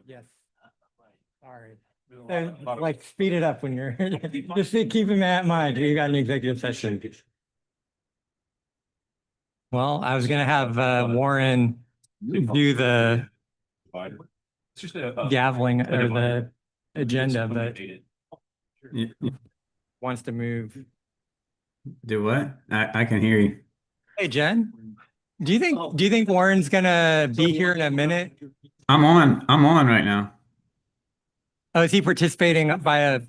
Yes. Sorry. Like speed it up when you're just keeping that in mind. You got an executive session. Well, I was gonna have Warren do the gaveling or the agenda, but wants to move. Do what? I can hear you. Hey, Jen, do you think Warren's gonna be here in a minute? I'm on right now. Oh, is he participating via?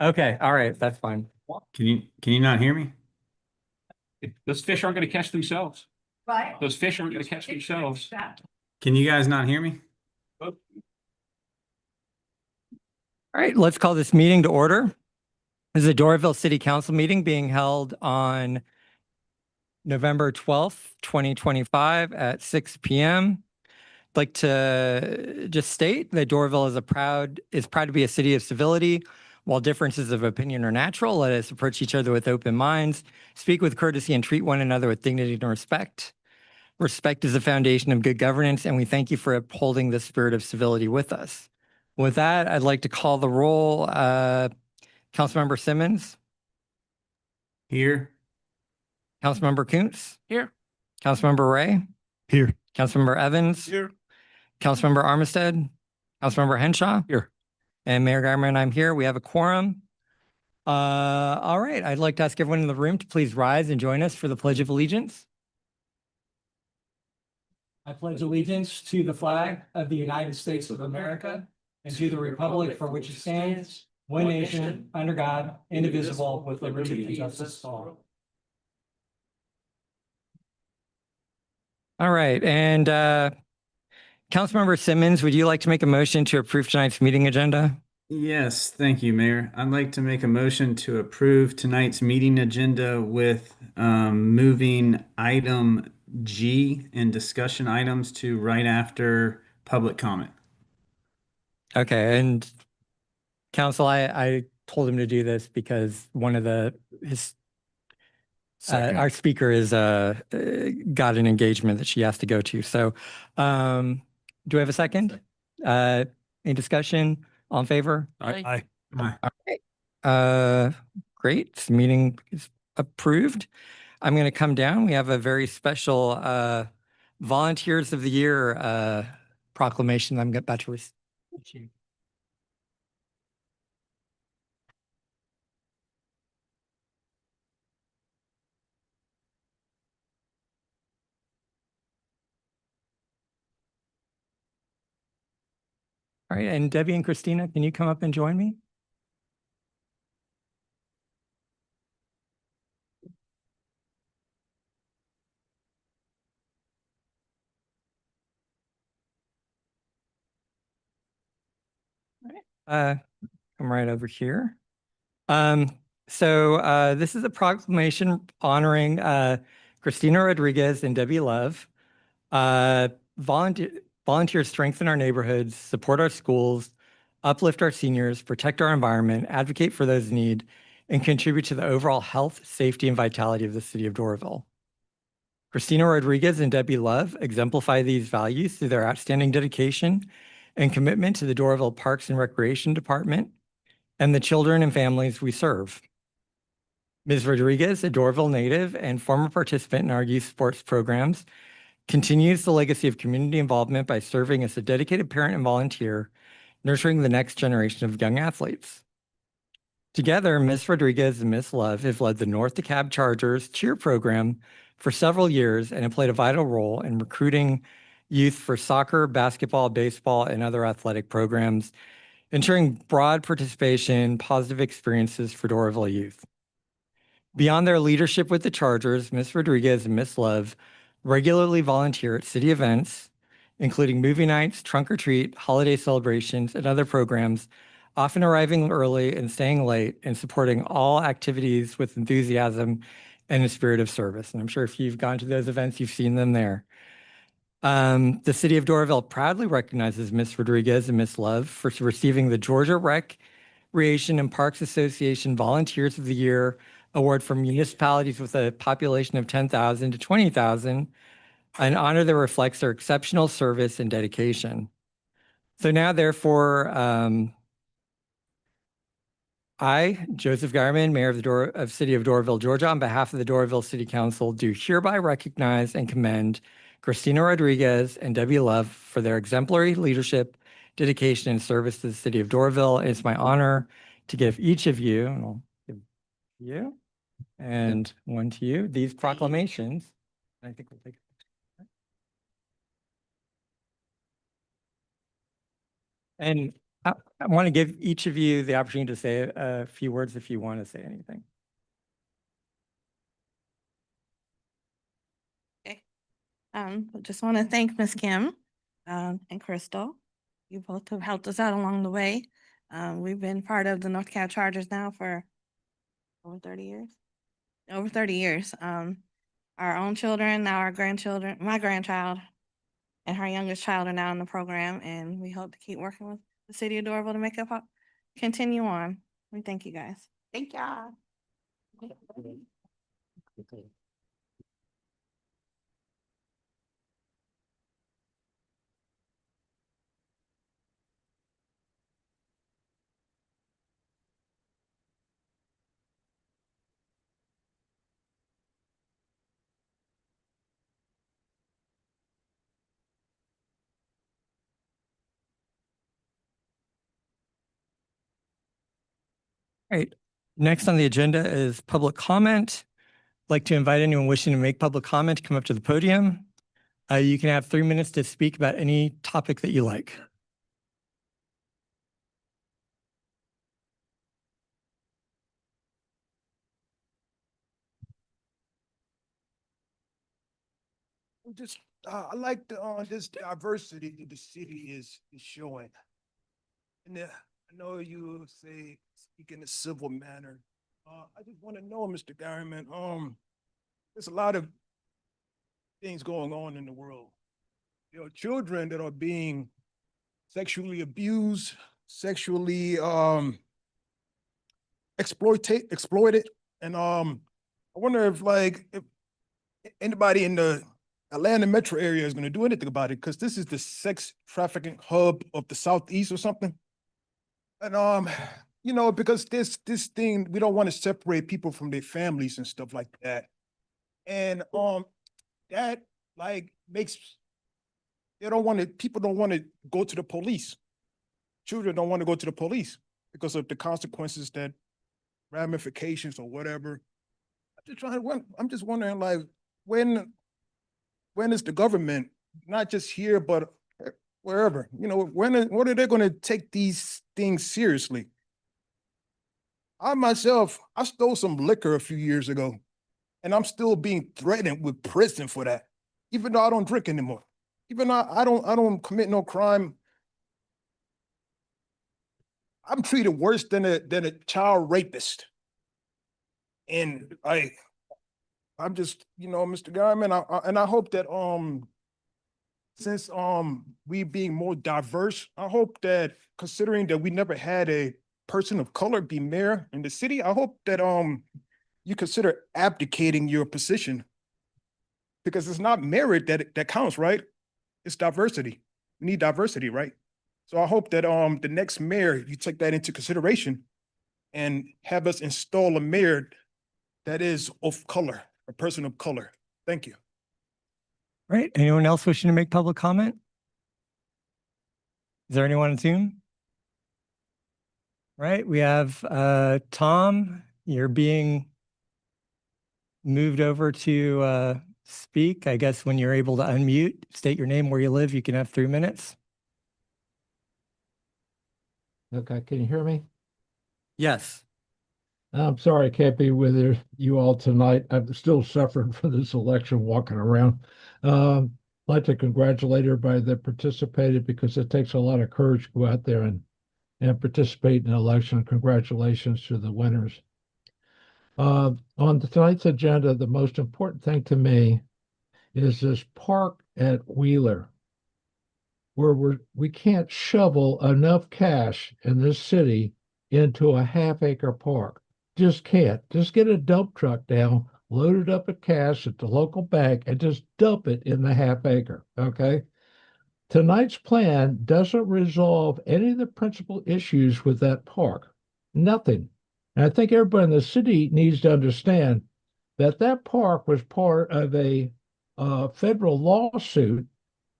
Okay, all right, that's fine. Can you not hear me? Those fish aren't going to catch themselves. Right. Those fish aren't going to catch themselves. Can you guys not hear me? All right, let's call this meeting to order. This is a Doraville City Council meeting being held on November 12th, 2025 at 6 p.m. I'd like to just state that Doraville is proud to be a city of civility. While differences of opinion are natural, let us approach each other with open minds, speak with courtesy, and treat one another with dignity and respect. Respect is the foundation of good governance, and we thank you for upholding the spirit of civility with us. With that, I'd like to call the roll. Councilmember Simmons. Here. Councilmember Kuntz. Here. Councilmember Ray. Here. Councilmember Evans. Here. Councilmember Armistead. Councilmember Henshaw. Here. And Mayor Guyman, I'm here. We have a quorum. All right. I'd like to ask everyone in the room to please rise and join us for the Pledge of Allegiance. I pledge allegiance to the flag of the United States of America and to the republic for which it stands, one nation, under God, indivisible, with liberty and justice for all. All right. And Councilmember Simmons, would you like to make a motion to approve tonight's meeting agenda? Yes, thank you, Mayor. I'd like to make a motion to approve tonight's meeting agenda with moving item G and discussion items to right after public comment. Okay. And Council, I told him to do this because one of our speaker is got an engagement that she has to go to. So do we have a second? Any discussion? All in favor? Aye. Great. This meeting is approved. I'm going to come down. We have a very special Volunteers of the Year proclamation I'm about to receive. All right, and Debbie and Christina, can you come up and join me? All right, come right over here. So this is a proclamation honoring Christina Rodriguez and Debbie Love. Volunteers strengthen our neighborhoods, support our schools, uplift our seniors, protect our environment, advocate for those in need, and contribute to the overall health, safety, and vitality of the city of Doraville. Christina Rodriguez and Debbie Love exemplify these values through their outstanding dedication and commitment to the Doraville Parks and Recreation Department and the children and families we serve. Ms. Rodriguez, a Doraville native and former participant in our youth sports programs, continues the legacy of community involvement by serving as a dedicated parent and volunteer, nurturing the next generation of young athletes. Together, Ms. Rodriguez and Ms. Love have led the North DeKalb Chargers cheer program for several years and have played a vital role in recruiting youth for soccer, basketball, baseball, and other athletic programs, ensuring broad participation, positive experiences for Doraville youth. Beyond their leadership with the Chargers, Ms. Rodriguez and Ms. Love regularly volunteer at city events, including movie nights, trunk or treat, holiday celebrations, and other programs, often arriving early and staying late and supporting all activities with enthusiasm and a spirit of service. And I'm sure if you've gone to those events, you've seen them there. The city of Doraville proudly recognizes Ms. Rodriguez and Ms. Love for receiving the Georgia Recreation and Parks Association Volunteers of the Year Award for municipalities with a population of 10,000 to 20,000 an honor that reflects their exceptional service and dedication. So now, therefore, I, Joseph Geierman, Mayor of City of Doraville, Georgia, on behalf of the Doraville City Council, do hereby recognize and commend Christina Rodriguez and Debbie Love for their exemplary leadership, dedication, and service to the City of Doraville. It's my honor to give each of you, and I'll give you, and one to you, these proclamations. I think we'll take it. And I want to give each of you the opportunity to say a few words if you want to say anything. Just want to thank Ms. Kim and Crystal. You both have helped us out along the way. We've been part of the North Cal Chargers now for over 30 years. Over 30 years. Our own children, now our grandchildren, my grandchild and her youngest child are now in the program, and we hope to keep working with the City of Doraville to make it continue on. We thank you guys. Thank y'all. All right. Next on the agenda is public comment. I'd like to invite anyone wishing to make public comment to come up to the podium. You can have 3 minutes to speak about any topic that you like. Just I like the this diversity that the city is showing. And I know you say speak in a civil manner. I just want to know, Mr. Geierman, there's a lot of things going on in the world. There are children that are being sexually abused, sexually exploited. And I wonder if anybody in the Atlanta metro area is going to do anything about it, because this is the sex trafficking hub of the Southeast or something. And you know, because this thing, we don't want to separate people from their families and stuff like that. And that like makes people don't want to go to the police. Children don't want to go to the police because of the consequences, that ramifications or whatever. I'm just wondering, like, when is the government, not just here, but wherever, you know, when are they going to take these things seriously? I myself, I stole some liquor a few years ago, and I'm still being threatened with prison for that, even though I don't drink anymore. Even though I don't commit no crime. I'm treated worse than a child rapist. And I'm just, you know, Mr. Geierman, and I hope that since we being more diverse, I hope that, considering that we never had a person of color be mayor in the city, I hope that you consider abdicating your position, because it's not merit that counts, right? It's diversity. We need diversity, right? So I hope that the next mayor, you take that into consideration and have us install a mayor that is of color, a person of color. Thank you. All right. Anyone else wishing to make public comment? Is there anyone on Zoom? Right. We have Tom. You're being moved over to speak. I guess when you're able to unmute, state your name, where you live. You can have 3 minutes. Okay, can you hear me? Yes. I'm sorry I can't be with you all tonight. I'm still suffering from this election, walking around. I'd like to congratulate everybody that participated, because it takes a lot of courage to go out there and participate in an election. Congratulations to the winners. On tonight's agenda, the most important thing to me is this park at Wheeler, where we can't shovel enough cash in this city into a half-acre park. Just can't. Just get a dump truck down, load it up with cash at the local bank, and just dump it in the half acre. Okay. Tonight's plan doesn't resolve any of the principal issues with that park. Nothing. And I think everybody in the city needs to understand that that park was part of a federal lawsuit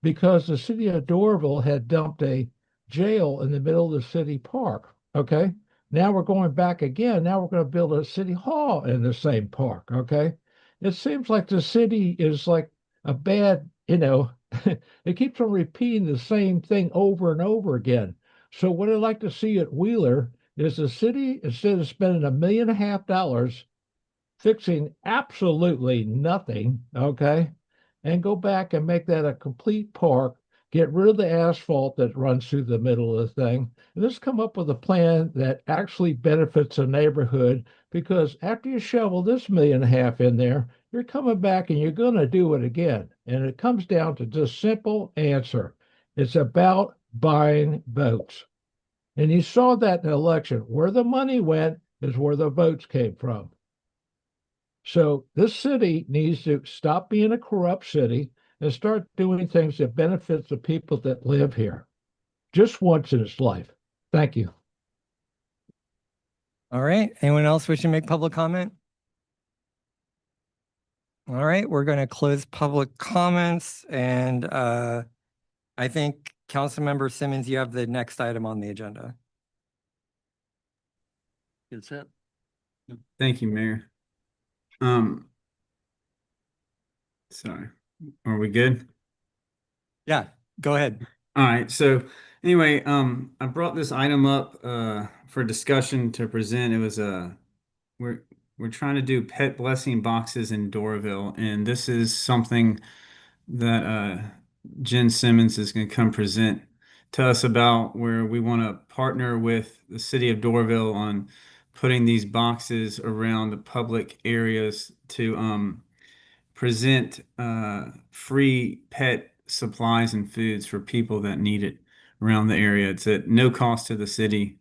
because the city of Doraville had dumped a jail in the middle of the city park. Okay. Now we're going back again. Now we're going to build a city hall in the same park. Okay. It seems like the city is like a bad, it keeps on repeating the same thing over and over again. So what I'd like to see at Wheeler is the city, instead of spending $1.5 million fixing absolutely nothing, okay, and go back and make that a complete park, get rid of the asphalt that runs through the middle of the thing, and just come up with a plan that actually benefits the neighborhood. Because after you shovel this $1.5 million in there, you're coming back and you're going to do it again. And it comes down to just simple answer. It's about buying votes. And you saw that in the election. Where the money went is where the votes came from. So this city needs to stop being a corrupt city and start doing things that benefits the people that live here just once in its life. Thank you. All right. Anyone else wishing to make public comment? All right, we're going to close public comments, and I think Councilmember Simmons, you have the next item on the agenda. Consent. Thank you, Mayor. Sorry, are we good? Yeah, go ahead. All right, so anyway, I brought this item up for discussion to present. It was we're trying to do pet blessing boxes in Doraville, and this is something that Jen Simmons is going to come present to us about, where we want to partner with the city of Doraville on putting these boxes around the public areas to present free pet supplies and foods for people that need it around the area. It's at no cost to the city,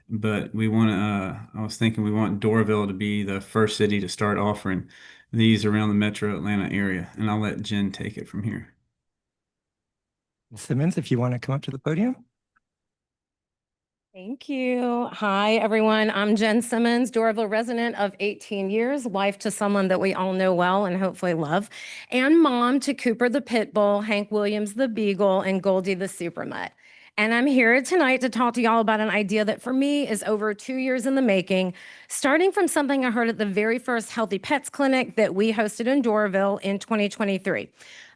but we want to, I was thinking we want Doraville to be the first city to start offering these around the metro Atlanta area. And I'll let Jen take it from here. Simmons, if you want to come up to the podium. Thank you. Hi, everyone. I'm Jen Simmons, Doraville resident of 18 years, wife to someone that we all know well and hopefully love, and mom to Cooper the Pit Bull, Hank Williams the Beagle, and Goldie the Super Mutt. And I'm here tonight to talk to y'all about an idea that for me is over 2 years in the making, starting from something I heard at the very first Healthy Pets Clinic that we hosted in Doraville in 2023.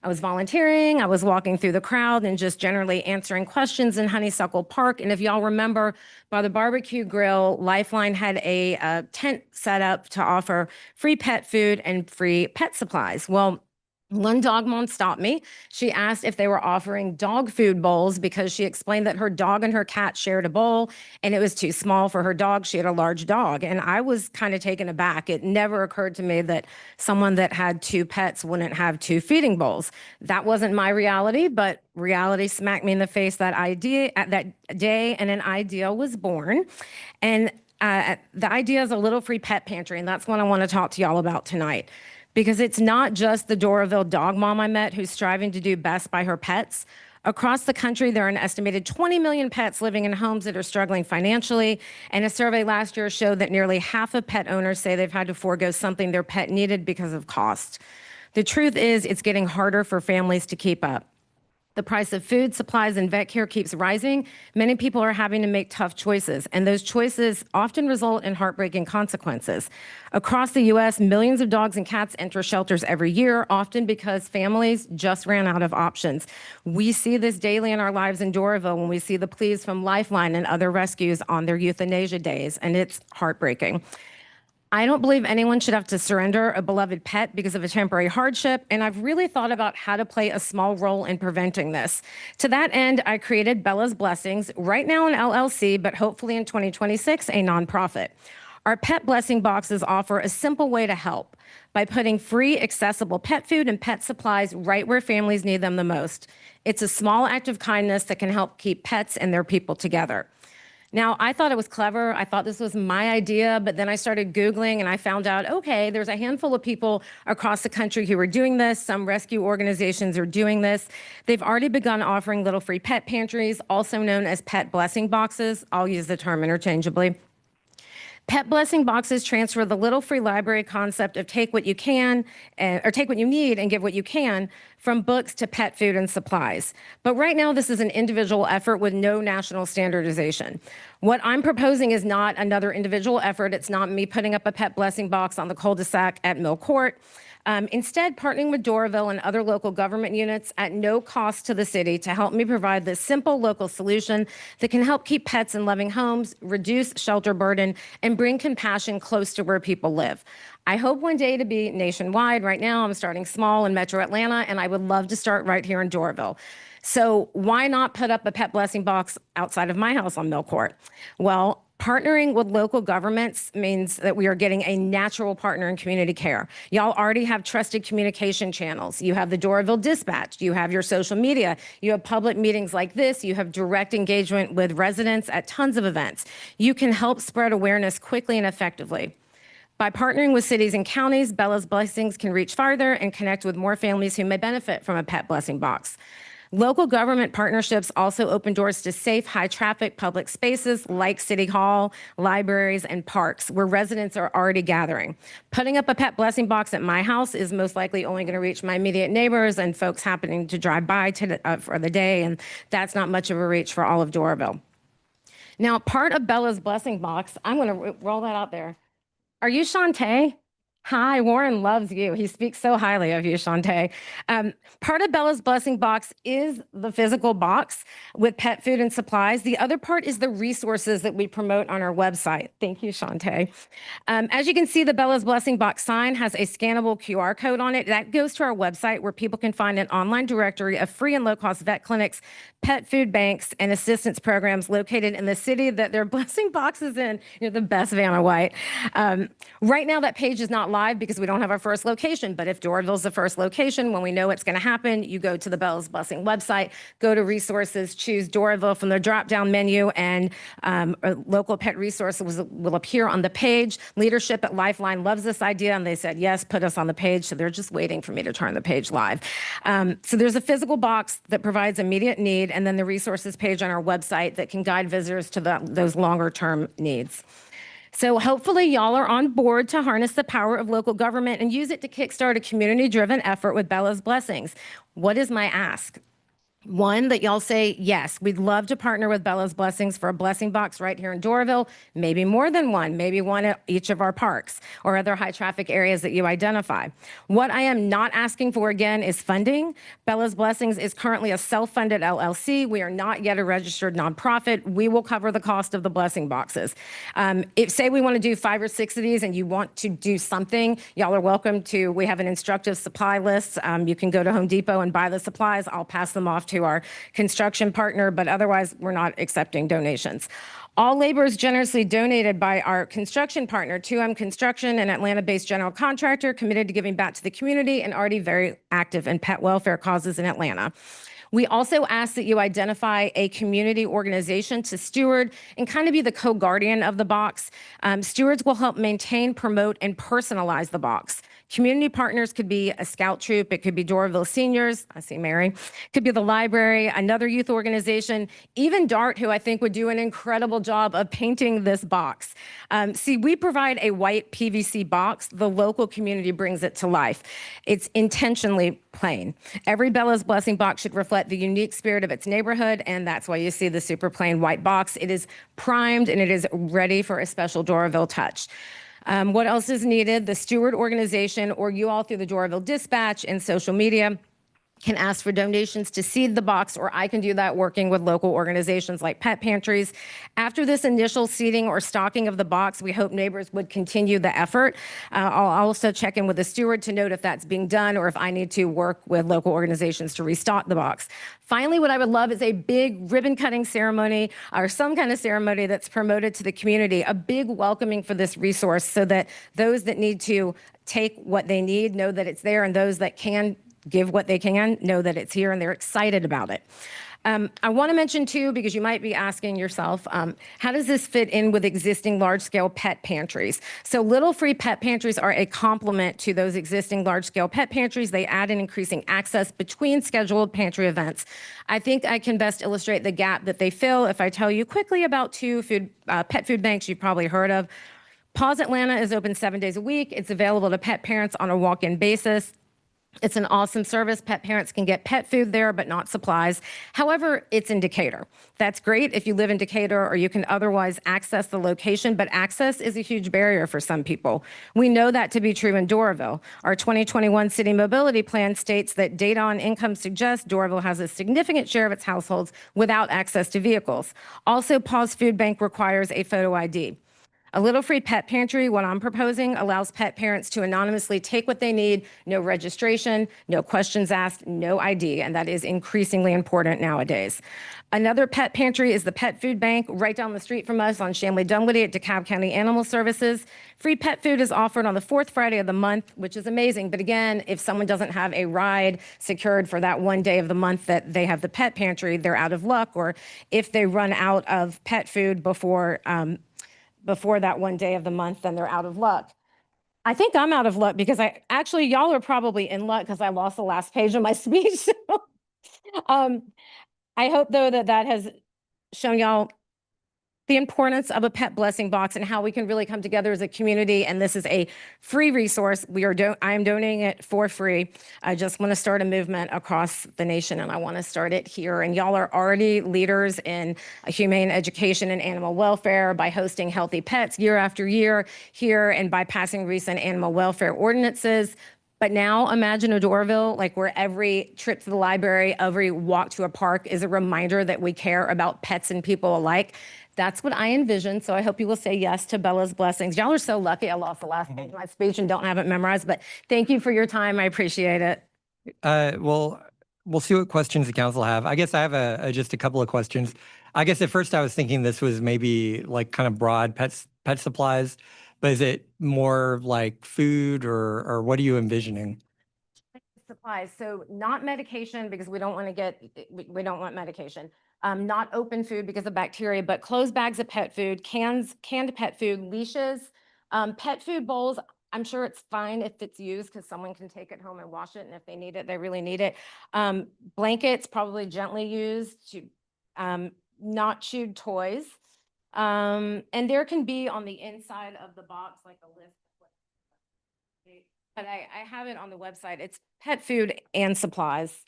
I was volunteering, I was walking through the crowd and just generally answering questions in Honeysuckle Park. And if y'all remember, by the barbecue grill, Lifeline had a tent set up to offer free pet food and free pet supplies. Well, one dog mom stopped me. She asked if they were offering dog food bowls because she explained that her dog and her cat shared a bowl and it was too small for her dog. She had a large dog. And I was kind of taken aback. It never occurred to me that someone that had 2 pets wouldn't have 2 feeding bowls. That wasn't my reality, but reality smacked me in the face that idea at that day, and an idea was born. And the idea is a little free pet pantry, and that's what I want to talk to y'all about tonight. Because it's not just the Doraville dog mom I met who's striving to do best by her pets. Across the country, there are an estimated 20 million pets living in homes that are struggling financially. And a survey last year showed that nearly half of pet owners say they've had to forego something their pet needed because of cost. The truth is, it's getting harder for families to keep up. The price of food, supplies, and vet care keeps rising. Many people are having to make tough choices, and those choices often result in heartbreaking consequences. Across the U.S., millions of dogs and cats enter shelters every year, often because families just ran out of options. We see this daily in our lives in Doraville when we see the pleas from Lifeline and other rescues on their euthanasia days, and it's heartbreaking. I don't believe anyone should have to surrender a beloved pet because of a temporary hardship, and I've really thought about how to play a small role in preventing this. To that end, I created Bella's Blessings, right now an LLC, but hopefully in 2026, a nonprofit. Our pet blessing boxes offer a simple way to help by putting free, accessible pet food and pet supplies right where families need them the most. It's a small act of kindness that can help keep pets and their people together. Now, I thought it was clever. I thought this was my idea, but then I started Googling and I found out, okay, there's a handful of people across the country who are doing this. Some rescue organizations are doing this. They've already begun offering little free pet pantries, also known as pet blessing boxes. I'll use the term interchangeably. Pet blessing boxes transfer the little free library concept of take what you can, or take what you need and give what you can, from books to pet food and supplies. But right now, this is an individual effort with no national standardization. What I'm proposing is not another individual effort. It's not me putting up a pet blessing box on the cul-de-sac at Mill Court. Instead, partnering with Doraville and other local government units at no cost to the city to help me provide this simple local solution that can help keep pets in loving homes, reduce shelter burden, and bring compassion close to where people live. I hope one day to be nationwide. Right now, I'm starting small in Metro Atlanta, and I would love to start right here in Doraville. So why not put up a pet blessing box outside of my house on Mill Court? Well, partnering with local governments means that we are getting a natural partner in community care. Y'all already have trusted communication channels. You have the Doraville Dispatch. You have your social media. You have public meetings like this. You have direct engagement with residents at tons of events. You can help spread awareness quickly and effectively. By partnering with cities and counties, Bella's Blessings can reach farther and connect with more families who may benefit from a pet blessing box. Local government partnerships also open doors to safe, high-traffic public spaces like City Hall, libraries, and parks where residents are already gathering. Putting up a pet blessing box at my house is most likely only going to reach my immediate neighbors and folks happening to drive by for the day, and that's not much of a reach for all of Doraville. Now, part of Bella's Blessing Box, I'm going to roll that out there. Are you Shantae? Hi, Warren loves you. He speaks so highly of you, Shantae. Part of Bella's Blessing Box is the physical box with pet food and supplies. The other part is the resources that we promote on our website. Thank you, Shantae. As you can see, the Bella's Blessing Box sign has a scannable QR code on it. That goes to our website where people can find an online directory of free and low-cost vet clinics, pet food banks, and assistance programs located in the city that their blessing box is in. You're the best, Vanna White. Right now, that page is not live because we don't have our first location. But if Doraville's the first location, when we know it's going to happen, you go to the Bella's Blessing website, go to resources, choose Doraville from the drop-down menu, and local pet resources will appear on the page. Leadership at Lifeline loves this idea, and they said, yes, put us on the page. So they're just waiting for me to turn the page live. So there's a physical box that provides immediate need, and then the resources page on our website that can guide visitors to those longer-term needs. So hopefully y'all are on board to harness the power of local government and use it to kickstart a community-driven effort with Bella's Blessings. What is my ask? One, that y'all say, yes, we'd love to partner with Bella's Blessings for a blessing box right here in Doraville, maybe more than one, maybe one at each of our parks or other high traffic areas that you identify. What I am not asking for, again, is funding. Bella's Blessings is currently a self-funded LLC. We are not yet a registered nonprofit. We will cover the cost of the blessing boxes. If, say, we want to do 5 or 6 of these and you want to do something, y'all are welcome to, we have an instructive supply list. You can go to Home Depot and buy the supplies. I'll pass them off to our construction partner, but otherwise we're not accepting donations. All labor is generously donated by our construction partner, 2M Construction, an Atlanta-based general contractor committed to giving back to the community and already very active in pet welfare causes in Atlanta. We also ask that you identify a community organization to steward and kind of be the co-guardian of the box. Stewards will help maintain, promote, and personalize the box. Community partners could be a scout troop. It could be Doraville Seniors. I see Mary. Could be the library, another youth organization, even DART, who I think would do an incredible job of painting this box. See, we provide a white PVC box. The local community brings it to life. It's intentionally plain. Every Bella's Blessing box should reflect the unique spirit of its neighborhood, and that's why you see the super plain white box. It is primed and it is ready for a special Doraville touch. What else is needed? The steward organization or you all through the Doraville Dispatch and social media can ask for donations to seed the box, or I can do that working with local organizations like pet pantries. After this initial seeding or stocking of the box, we hope neighbors would continue the effort. I'll also check in with the steward to note if that's being done or if I need to work with local organizations to restock the box. Finally, what I would love is a big ribbon cutting ceremony or some kind of ceremony that's promoted to the community, a big welcoming for this resource so that those that need to take what they need know that it's there, and those that can give what they can know that it's here and they're excited about it. I want to mention too, because you might be asking yourself, how does this fit in with existing large-scale pet pantries? So Little Free Pet Pantries are a complement to those existing large-scale pet pantries. They add an increasing access between scheduled pantry events. I think I can best illustrate the gap that they fill if I tell you quickly about two pet food banks you've probably heard of. Paws Atlanta is open 7 days a week. It's available to pet parents on a walk-in basis. It's an awesome service. Pet parents can get pet food there, but not supplies. However, it's in Decatur. That's great if you live in Decatur or you can otherwise access the location, but access is a huge barrier for some people. We know that to be true in Doraville. Our 2021 city mobility plan states that data on income suggests Doraville has a significant share of its households without access to vehicles. Also, Paws Food Bank requires a photo ID. A Little Free Pet Pantry, what I'm proposing, allows pet parents to anonymously take what they need, no registration, no questions asked, no ID, and that is increasingly important nowadays. Another pet pantry is the Pet Food Bank right down the street from us on Shanley Dunwoody at DeKalb County Animal Services. Free pet food is offered on the fourth Friday of the month, which is amazing. But again, if someone doesn't have a ride secured for that one day of the month that they have the pet pantry, they're out of luck. Or if they run out of pet food before that one day of the month, then they're out of luck. I think I'm out of luck because y'all are probably in luck because I lost the last page of my speech. I hope though that has shown y'all the importance of a pet blessing box and how we can really come together as a community. And this is a free resource. I am donating it for free. I just want to start a movement across the nation, and I want to start it here. And y'all are already leaders in humane education and animal welfare by hosting Healthy Pets year after year here and by passing recent animal welfare ordinances. But now imagine a Doraville, like where every trip to the library, every walk to a park is a reminder that we care about pets and people alike. That's what I envision. So I hope you will say yes to Bella's blessings. Y'all are so lucky I lost the last page of my speech and don't have it memorized, but thank you for your time. I appreciate it. Well, we'll see what questions the council have. I guess I have just a couple of questions. I guess at first I was thinking this was maybe like kind of broad pet supplies, but is it more like food or what are you envisioning? Supplies, so not medication because we don't want medication. Not open food because of bacteria, but closed bags of pet food, canned pet food, leashes, pet food bowls. I'm sure it's fine if it's used because someone can take it home and wash it. And if they need it, they really need it. Blankets, probably gently used, not chewed toys. And there can be on the inside of the box, like a list. But I have it on the website. It's pet food and supplies.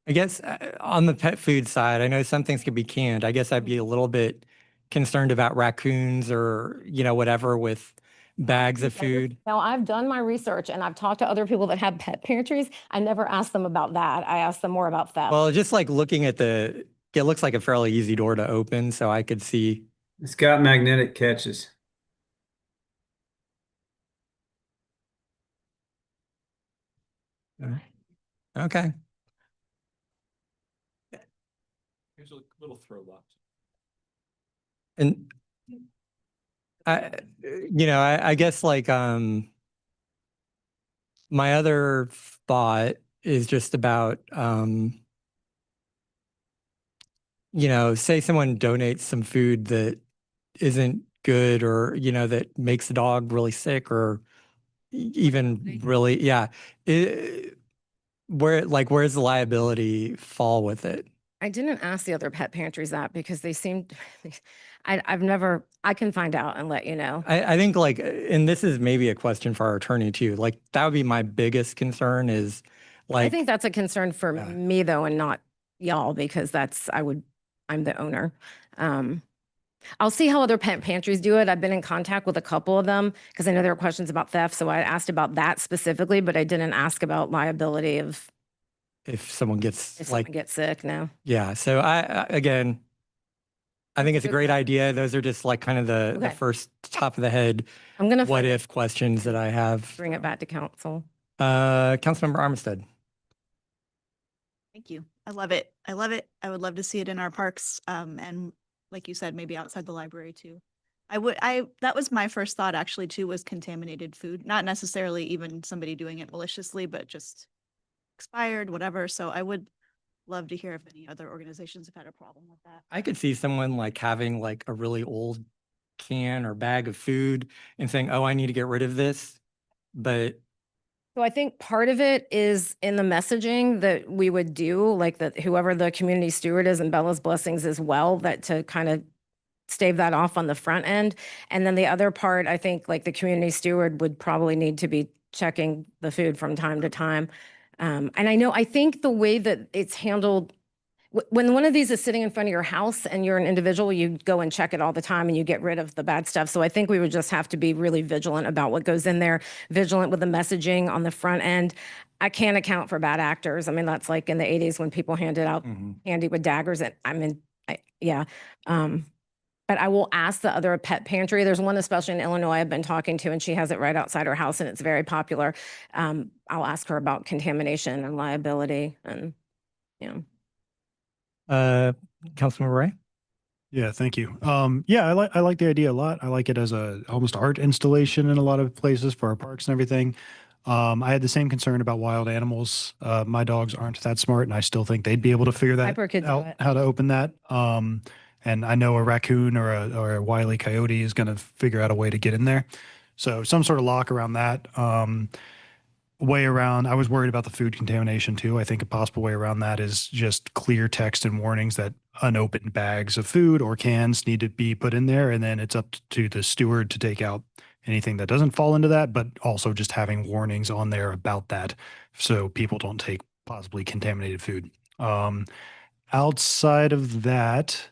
I guess on the pet food side, I know some things could be canned. I guess I'd be a little bit concerned about raccoons or, whatever with bags of food. Now, I've done my research and I've talked to other people that have pet pantries. I never asked them about that. I asked them more about theft. Well, just like looking at it looks like a fairly easy door to open. So I could see. It's got magnetic catches. Okay. Here's a little throw box. And I guess like my other thought is just about say someone donates some food that isn't good or that makes the dog really sick or even really where's the liability fall with it? I didn't ask the other pet pantries that because they seemed, I can find out and let you know. I think and this is maybe a question for our attorney too, like that would be my biggest concern is I think that's a concern for me though, and not y'all, because I'm the owner. I'll see how other pet pantries do it. I've been in contact with a couple of them because I know there are questions about theft. So I asked about that specifically, but I didn't ask about liability of if someone gets someone gets sick. No. Yeah. So I think it's a great idea. Those are just like kind of the first top of the head. I'm going to what if questions that I have. Bring it back to council. Councilmember Armistead. Thank you. I love it. I love it. I would love to see it in our parks. And like you said, maybe outside the library too. That was my first thought actually too, was contaminated food, not necessarily even somebody doing it maliciously, but just expired, whatever. So I would love to hear if any other organizations have had a problem with that. I could see someone like having like a really old can or bag of food and saying, oh, I need to get rid of this. But So I think part of it is in the messaging that we would do, like that whoever the community steward is and Bella's Blessings as well, that to kind of stave that off on the front end. And then the other part, I think like the community steward would probably need to be checking the food from time to time. And I think the way that it's handled, when one of these is sitting in front of your house and you're an individual, you go and check it all the time and you get rid of the bad stuff. So I think we would just have to be really vigilant about what goes in there, vigilant with the messaging on the front end. I can't account for bad actors. I mean, that's like in the 80s when people handed out candy with daggers. And yeah. But I will ask the other pet pantry. There's one especially in Illinois I've been talking to, and she has it right outside her house and it's very popular. I'll ask her about contamination and liability and, you know. Councilmember Ray? Yeah, thank you. Yeah, I like the idea a lot. I like it as a almost art installation in a lot of places for our parks and everything. I had the same concern about wild animals. My dogs aren't that smart, and I still think they'd be able to figure that Piper could do out, it. how to open that. And I know a raccoon or a wily coyote is going to figure out a way to get in there. So some sort of lock around that. Way around, I was worried about the food contamination too. I think a possible way around that is just clear text and warnings that unopened bags of food or cans need to be put in there. And then it's up to the steward to take out anything that doesn't fall into that, but also just having warnings on there about that so people don't take possibly contaminated food. Outside of that,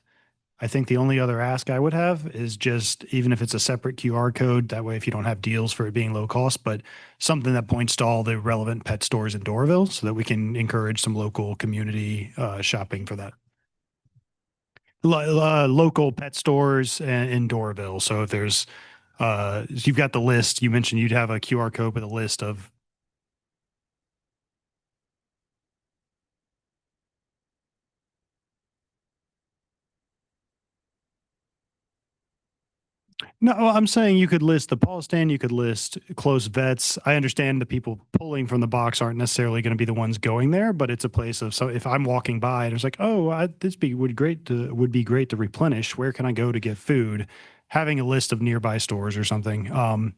I think the only other ask I would have is just, even if it's a separate QR code, that way if you don't have deals for it being low cost, but something that points to all the relevant pet stores in Doraville so that we can encourage some local community shopping for that. Local pet stores in Doraville. So if there's, you've got the list, you mentioned you'd have a QR code with a list of. No, I'm saying you could list the paw stand, you could list close vets. I understand the people pulling from the box aren't necessarily going to be the ones going there, but it's a place of, so if I'm walking by and it's like, oh, would be great to replenish. Where can I go to get food? Having a list of nearby stores or something.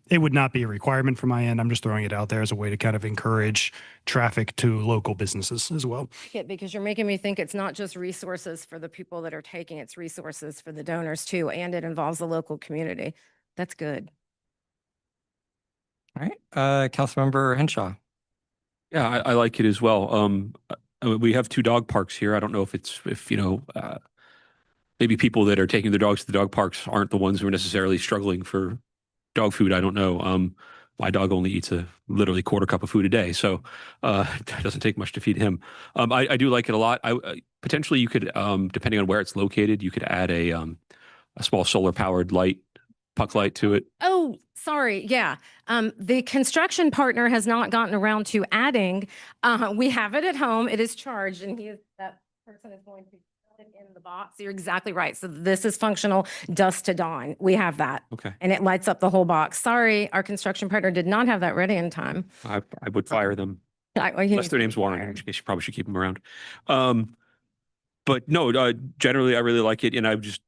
It would not be a requirement from my end. I'm just throwing it out there as a way to kind of encourage traffic to local businesses as well. Because you're making me think it's not just resources for the people that are taking, it's resources for the donors too, and it involves the local community. That's good. All right, Councilmember Henshaw. Yeah, I like it as well. We have 2 dog parks here. I don't know if maybe people that are taking their dogs to the dog parks aren't the ones who are necessarily struggling for dog food. I don't know. My dog only eats literally quarter cup of food a day, so it doesn't take much to feed him. I do like it a lot. Potentially you could, depending on where it's located, you could add a small solar powered puck light to it. Oh, sorry. Yeah. The construction partner has not gotten around to adding. We have it at home. It is charged and that person is going to put it in the box. You're exactly right. So this is functional dusk to dawn. We have that. Okay. And it lights up the whole box. Sorry, our construction partner did not have that ready in time. I would fire them. He Unless needs their to name's be Warren, in fired. which case you probably should keep them around. But no, generally I really like it. And I'm just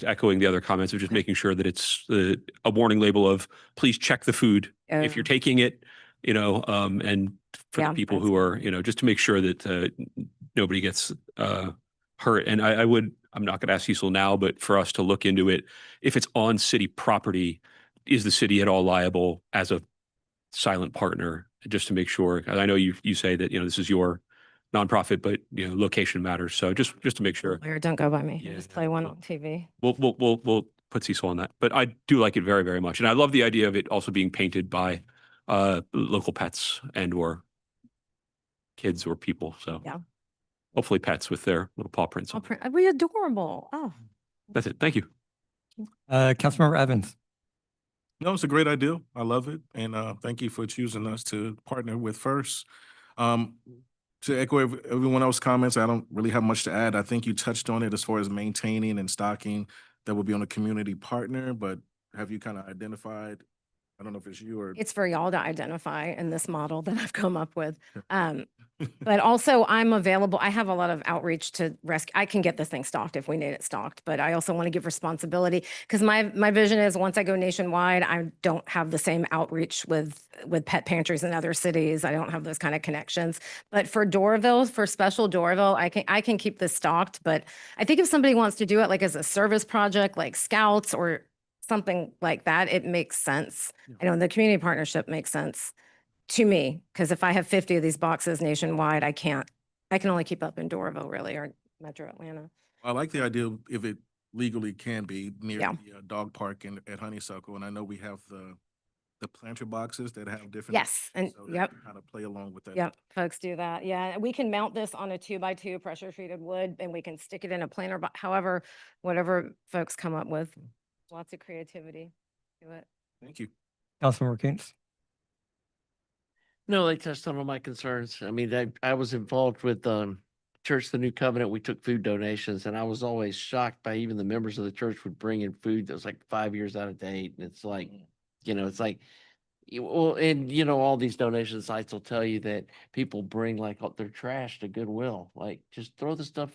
echoing the other comments of just making sure that it's a warning label of please check the food if you're taking it, and for Yeah, the people that's who are, just to make sure that nobody gets hurt. And I'm not going to ask Cecil now, but for us to look into it, if it's on city property, is the city at all liable as a silent partner, just to make sure? 'Cause I know you say that, this is your nonprofit, but location matters. So just to make sure. Blair, don't go by me. Yeah, Just play one on TV. We'll put Cecil on that. But I do like it very, very much. And I love the idea of it also being painted by local pets and or kids or people. So Yeah. hopefully pets with their little paw prints on. We adorable. Oh. That's it. Thank you. Councilmember Evans. No, it's a great idea. I love it. And thank you for choosing us to partner with First. To echo everyone else's comments, I don't really have much to add. I think you touched on it as far as maintaining and stocking. That would be on a community partner, but have you kind of identified? I don't know if it's you or. It's for y'all to identify in this model that I've come up with. But also I'm available. I have a lot of outreach to rescue. I can get this thing stocked if we need it stocked, but I also want to give responsibility because my vision is once I go nationwide, I don't have the same outreach with pet pantries in other cities. I don't have those kind of connections. But for Doraville, for special Doraville, I can keep this stocked. But I think if somebody wants to do it like as a service project, like Scouts or something like that, it makes sense. I know the community partnership makes sense to me, because if I have 50 of these boxes nationwide, I can only keep up in Doraville really, or Metro Atlanta. I like the idea if it legally can be near Yeah. the dog park at Honeysuckle. And I know we have the planter boxes that have different. Yes, and so that yep. can kind of play along with that. Yep, folks do that. Yeah, we can mount this on a 2x2 pressure treated wood and we can stick it in a planter, but however, whatever folks come up with, lots of creativity to it. Thank you. Councilmember Koontz. No, they touched on all my concerns. I mean, I was involved with Church of the New Covenant. We took food donations, and I was always shocked by even the members of the church would bring in food that was like 5 years out of date. And it's like, it's like, well, and all these donation sites will tell you that people bring like their trash to Goodwill. Like, just throw the stuff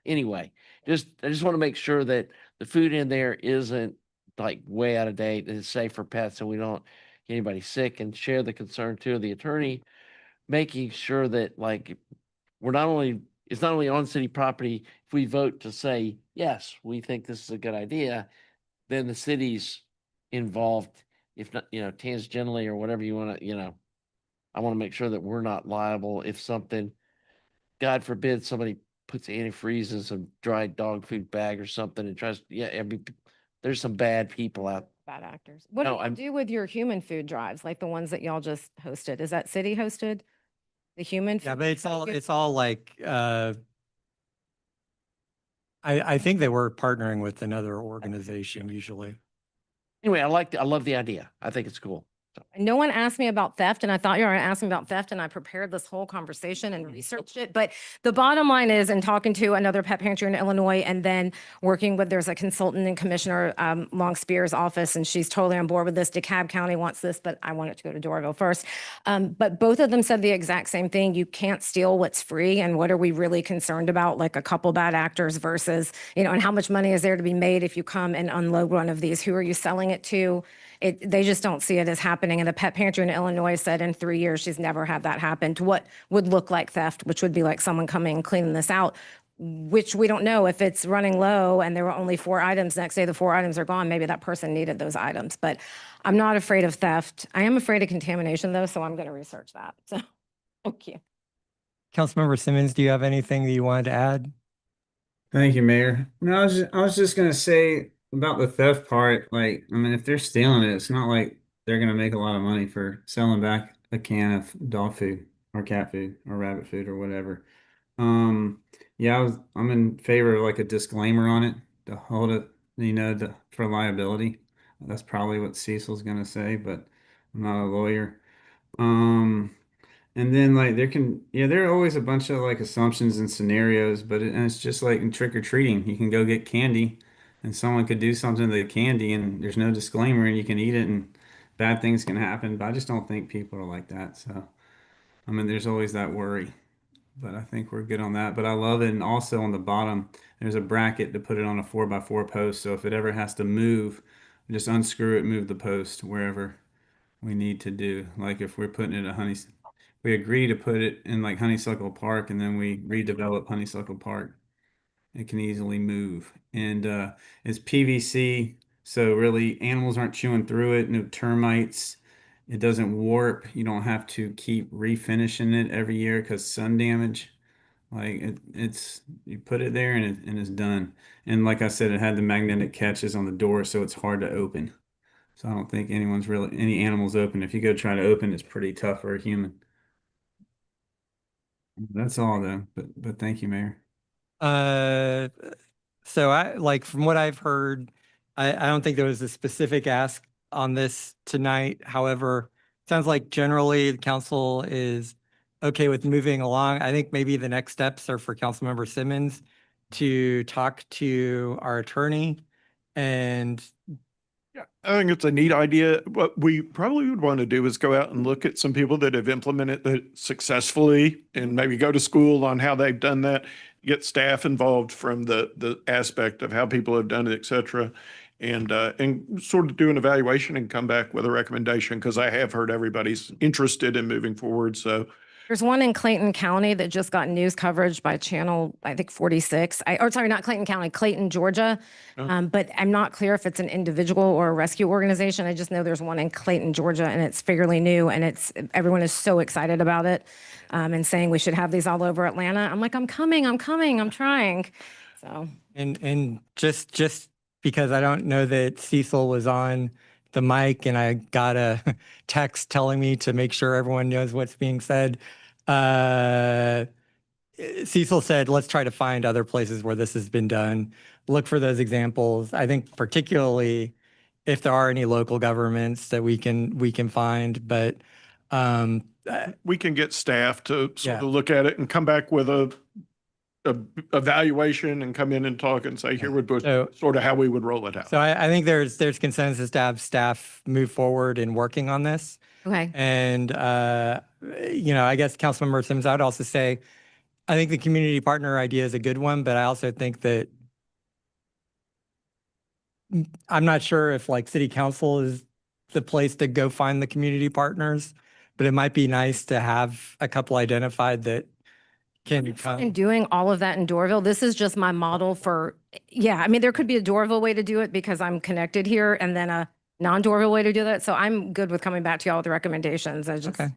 anyway. I just want to make sure that the food in there isn't like way out of date and it's safe for pets, and we don't get anybody sick, and share the concern too of the attorney, making sure that like it's not only on city property. If we vote to say, yes, we think this is a good idea, then the city's involved, if not, tangentially or whatever you want to, I want to make sure that we're not liable if something, God forbid, somebody puts antifreeze in some dried dog food bag or something and tries, there's some bad people out. Bad actors. What No, do you do with your human food drives, like the ones that y'all just hosted? Is that city hosted? The human? Yeah, food- but it's all like, I think they were partnering with another organization usually. Anyway, I love the idea. I think it's cool. No one asked me about theft, and I thought you were going to ask me about theft, and I prepared this whole conversation and researched it. But the bottom line is, in talking to another pet pantry in Illinois, and then working with, there's a consultant in Commissioner Long Spear's office, and she's totally on board with this. DeKalb County wants this, but I want it to go to Doraville first. But both of them said the exact same thing. You can't steal what's free, and what are we really concerned about? Like a couple bad actors versus, and how much money is there to be made if you come and unload one of these? Who are you selling it to? They just don't see it as happening. And the pet pantry in Illinois said in 3 years, she's never had that happen to what would look like theft, which would be like someone coming and cleaning this out, which we don't know if it's running low and there were only 4 items. Next day, the 4 items are gone. Maybe that person needed those items, but I'm not afraid of theft. I am afraid of contamination though, so I'm going to research that. So, thank you. Councilmember Simmons, do you have anything that you wanted to add? Thank you, Mayor. No, I was just gonna say about the theft part. Like, I mean, if they're stealing it, it's not like they're gonna make a lot of money for selling back a can of dog food or cat food or rabbit food or whatever. Yeah, I'm in favor of like a disclaimer on it to hold it, for liability. That's probably what Cecil's gonna say, but I'm not a lawyer. And then like there are always a bunch of like assumptions and scenarios, and it's just like in trick or treating. You can go get candy and someone could do something to the candy and there's no disclaimer and you can eat it and bad things can happen. But I just don't think people are like that. So, I mean, there's always that worry, but I think we're good on that. But I love it. And also on the bottom, there's a bracket to put it on a 4x4 post. So if it ever has to move, just unscrew it, move the post wherever we need to do. Like if we're putting it at we agree to put it in like Honeysuckle Park and then we redevelop Honeysuckle Park, it can easily move. And it's PVC, so really animals aren't chewing through it, no termites. It doesn't warp. You don't have to keep refinishing it every year because sun damage. Like it's you put it there and it's done. And like I said, it had the magnetic catches on the door, so it's hard to open. So I don't think any animals open. If you go try to open, it's pretty tough for a human. That's all though, but thank you, Mayor. So I like from what I've heard, I don't think there was a specific ask on this tonight. However, it sounds like generally the council is okay with moving along. I think maybe the next steps are for Councilmember Simmons to talk to our attorney and I think it's a neat idea. What we probably would want to do is go out and look at some people that have implemented it successfully and maybe go to school on how they've done that, get staff involved from the aspect of how people have done it, et cetera. And sort of do an evaluation and come back with a recommendation, because I have heard everybody's interested in moving forward. So There's one in Clayton County that just got news coverage by channel, I think 46. Sorry, not Clayton County, Clayton, Georgia. Oh. But I'm not clear if it's an individual or a rescue organization. I just know there's one in Clayton, Georgia, and it's fairly new, and everyone is so excited about it, and saying we should have these all over Atlanta. I'm like, I'm coming, I'm trying. So. And just because I don't know that Cecil was on the mic and I got a text telling me to make sure everyone knows what's being said. Cecil said, let's try to find other places where this has been done. Look for those examples. I think particularly if there are any local governments that we can find, but we can get staff to sort Yeah. of look at it and come back with a evaluation and come in and talk and say, here would be So- sort of how we would roll it out. so I think there's consensus to have staff move forward in working on this. Okay. And, I guess Councilmember Sims, I would also say, I think the community partner idea is a good one, but I also think that I'm not sure if like city council is the place to go find the community partners, but it might be nice to have a couple identified that can And come. doing all of that in Doraville, this is just my model for, I mean, there could be a Doraville way to do it because I'm connected here, and then a non-Doraville way to do that. So I'm good with coming back to y'all with the recommendations. Okay.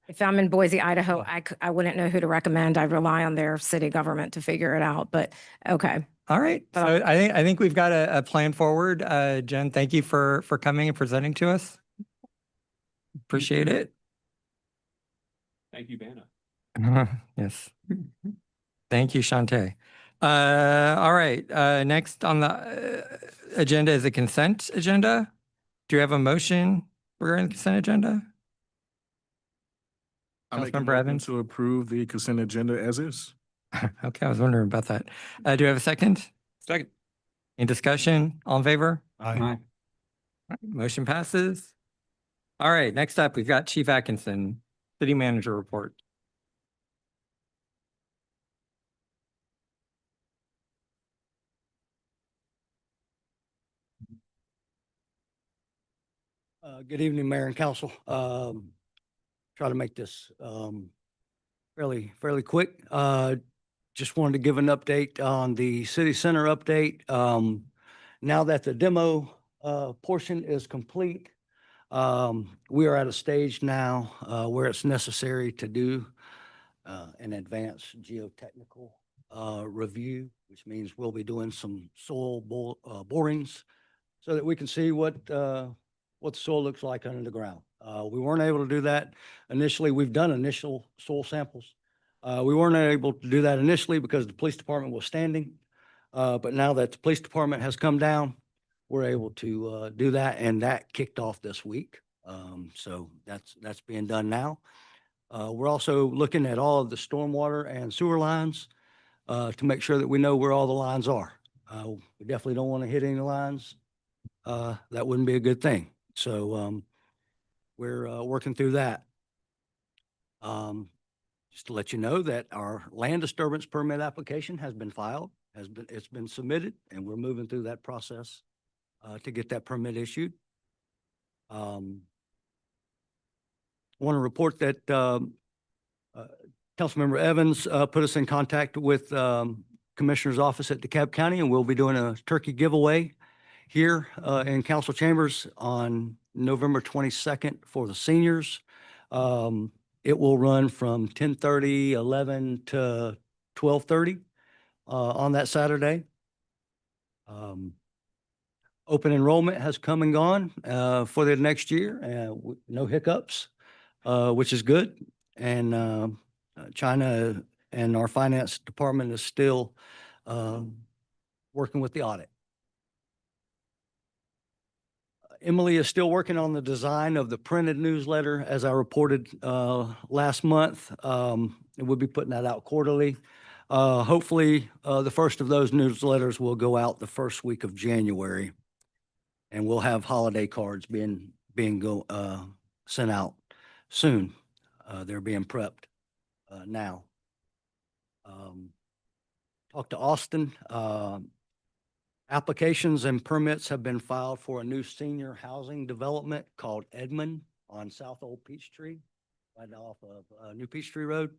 If I'm in Boise, Idaho, I wouldn't know who to recommend. I'd rely on their city government to figure it out, but okay. All right. But So I think we've got a plan forward. Jen, thank you for coming and presenting to us. Appreciate it. Thank you, Vanna. Yes. Thank you, Shantae. All right. Next on the agenda is a consent agenda. Do you have a motion regarding the consent agenda? I make a Councilmember motion Evans? to approve the consent agenda as is. Okay, I was wondering about that. Do you have a second? Second. Any discussion? All in favor? Aye. All right, motion passes. All right, next up, we've got Chief Atkinson, City Manager Report. Good evening, Mayor and Council. Try to make this fairly quick. Just wanted to give an update on the city center update. Now that the demo portion is complete, we are at a stage now where it's necessary to do an advanced geotechnical review, which means we'll be doing some soil borings so that we can see what the soil looks like under the ground. We weren't able to do that initially. We've done initial soil samples. We weren't able to do that initially because the police department was standing. But now that the police department has come down, we're able to do that, and that kicked off this week. So that's being done now. We're also looking at all of the stormwater and sewer lines to make sure that we know where all the lines are. We definitely don't want to hit any lines. That wouldn't be a good thing. So we're working through that. Just to let you know that our land disturbance permit application has been filed, it's been submitted, and we're moving through that process to get that permit issued. Want to report that Councilmember Evans put us in contact with Commissioner's office at DeKalb County, and we'll be doing a turkey giveaway here in council chambers on November 22nd for the seniors. It will run from 10:30, 11 to 12:30 on that Saturday. Open enrollment has come and gone for the next year, no hiccups, which is good. And China and our finance department is still working with the audit. Emily is still working on the design of the printed newsletter, as I reported last month. We'll be putting that out quarterly. Hopefully, the first of those newsletters will go out the first week of January. And we'll have holiday cards sent out soon. They're being prepped now. Talked to Austin. Applications and permits have been filed for a new senior housing development called Edmond on South Old Peachtree, right off of New Peachtree Road.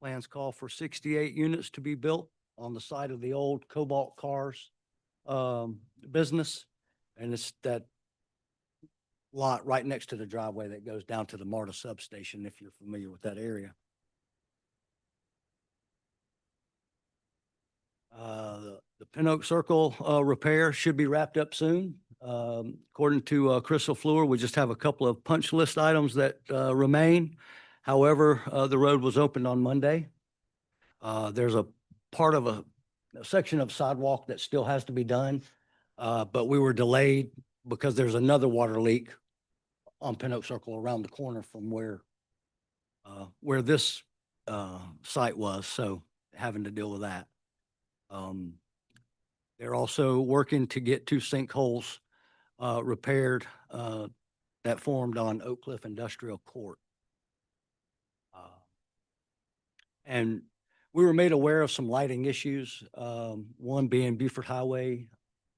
Plans call for 68 units to be built on the site of the old Cobalt Cars business. And it's that lot right next to the driveway that goes down to the MARTA substation, if you're familiar with that area. The Pin Oak Circle repair should be wrapped up soon. According to Crystal Fleur, we just have a couple of punch list items that remain. However, the road was opened on Monday. There's a part of a section of sidewalk that still has to be done, but we were delayed because there's another water leak on Pin Oak Circle around the corner from where this site was, so having to deal with that. They're also working to get 2 sinkholes repaired that formed on Oak Cliff Industrial Court. And we were made aware of some lighting issues, one being Buford Highway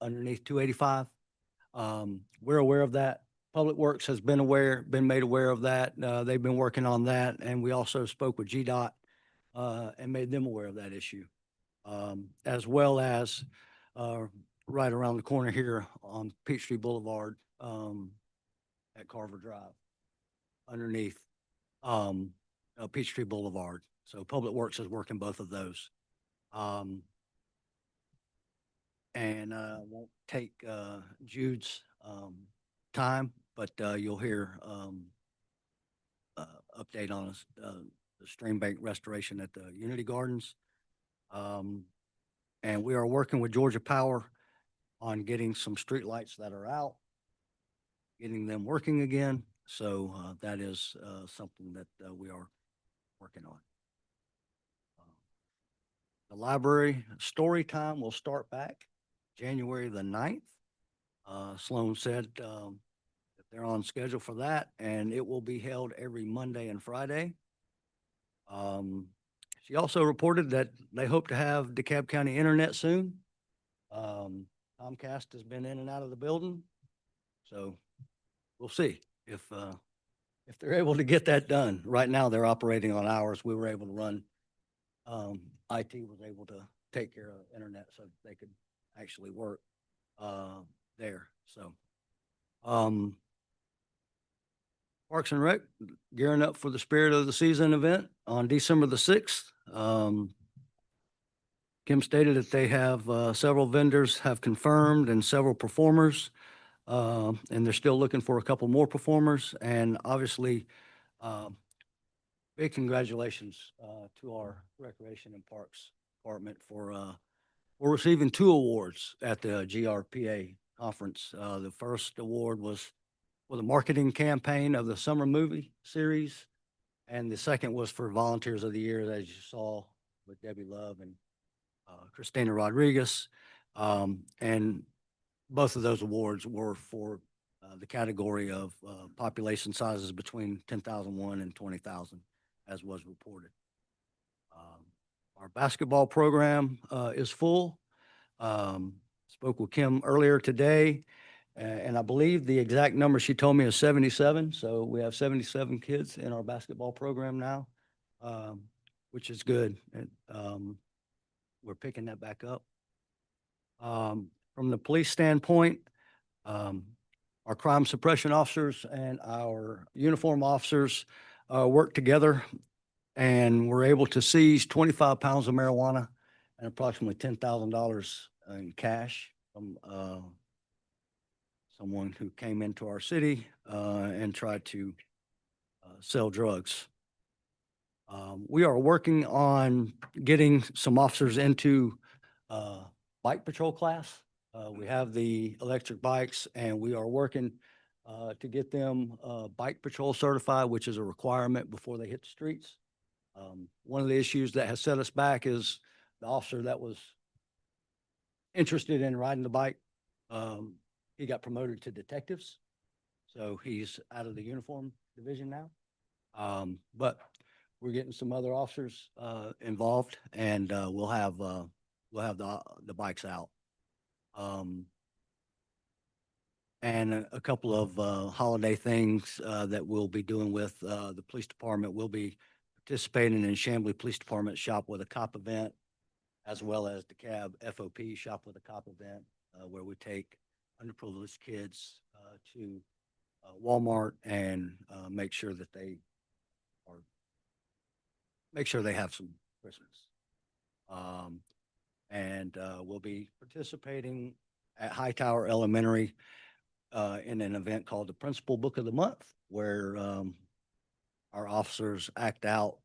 underneath 285. We're aware of that. Public Works has been made aware of that. They've been working on that. And we also spoke with GDOT and made them aware of that issue. As well as right around the corner here on Peachtree Boulevard at Carver Drive, underneath Peachtree Boulevard. So Public Works is working both of those. And I won't take Jude's time, but you'll hear update on the stream bank restoration at the Unity Gardens. And we are working with Georgia Power on getting some street lights that are out, getting them working again. So that is something that we are working on. The library story time will start back January the 9th. Sloan said that they're on schedule for that, and it will be held every Monday and Friday. She also reported that they hope to have DeKalb County internet soon. Comcast has been in and out of the building, so we'll see if they're able to get that done. Right now, they're operating on hours. We were able to run. IT was able to take care of internet so they could actually work there. So, Parks and Rec gearing up for the Spirit of the Season event on December the 6th. Kim stated that they have several vendors have confirmed and several performers, and they're still looking for a couple more performers. And obviously, big congratulations to our Recreation and Parks Department for receiving 2 awards at the GRPA conference. The first award was for the marketing campaign of the summer movie series, and the second was for Volunteers of the Year, as you saw with Debbie Love and Christina Rodriguez. And both of those awards were for the category of population sizes between 10,001 and 20,000, as was reported. Our basketball program is full. Spoke with Kim earlier today, and I believe the exact number she told me is 77. So we have 77 kids in our basketball program now, which is good. And we're picking that back up. From the police standpoint, our crime suppression officers and our uniform officers work together, and we're able to seize 25 pounds of marijuana and approximately $10,000 in cash from someone who came into our city and tried to sell drugs. We are working on getting some officers into bike patrol class. We have the electric bikes, and we are working to get them bike patrol certified, which is a requirement before they hit the streets. One of the issues that has set us back is the officer that was interested in riding the bike he got promoted to detectives. So he's out of the uniform division now. But we're getting some other officers, involved, and, we'll have the bikes out. And a couple of holiday things that we'll be doing with the police department. We'll be participating in Chamblee Police Department Shop with a Cop event, as well as the CAB FOP Shop with a Cop event, where we take underprivileged kids to Walmart and make sure that make sure they have some Christmas. And we'll be participating at Hightower Elementary in an event called the Principal Book of the Month, where our officers act out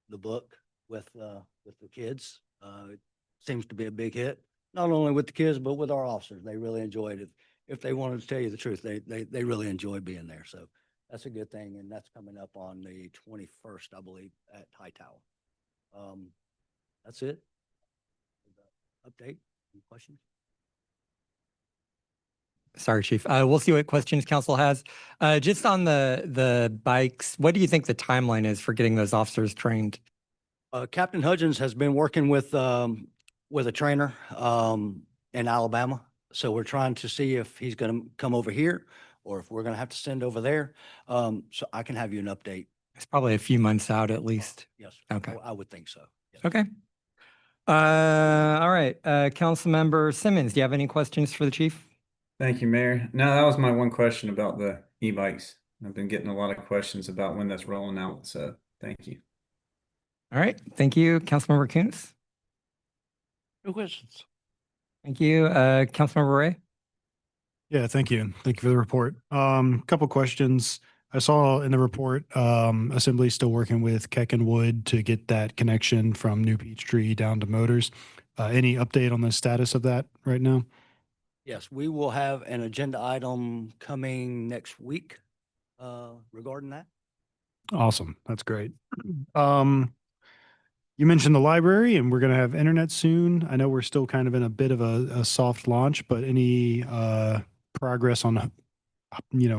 the book with the kids. It seems to be a big hit, not only with the kids, but with our officers. They really enjoyed it. If they wanted to tell you the truth, they really enjoy being there. So that's a good thing, and that's coming up on the 21st, I believe, at Hightower. That's it. Update. Any questions? Sorry, Chief. We'll see what questions council has. Just on the bikes, what do you think the timeline is for getting those officers trained? Captain Hudgens has been working with a trainer in Alabama. So we're trying to see if he's going to come over here or if we're going to have to send over there. So I can have you an update. It's probably a few months out at least. Yes. Okay. I would think so. Yes. Okay. All right. Councilmember Simmons, do you have any questions for the chief? Thank you, Mayor. No, that was my one question about the e-bikes. I've been getting a lot of questions about when that's rolling out, so thank you. All right. Thank you, Councilmember Kuntz. No questions. Thank you, Councilmember Ray. Yeah, thank you. Thank you for the report. Couple questions. I saw in the report, Assembly still working with Keck and Wood to get that connection from New Peachtree down to Motors. Any update on the status of that right now? Yes, we will have an agenda item coming next week regarding that. Awesome. That's great. You mentioned the library and we're going to have internet soon. I know we're still kind of in a bit of a soft launch, but any progress on,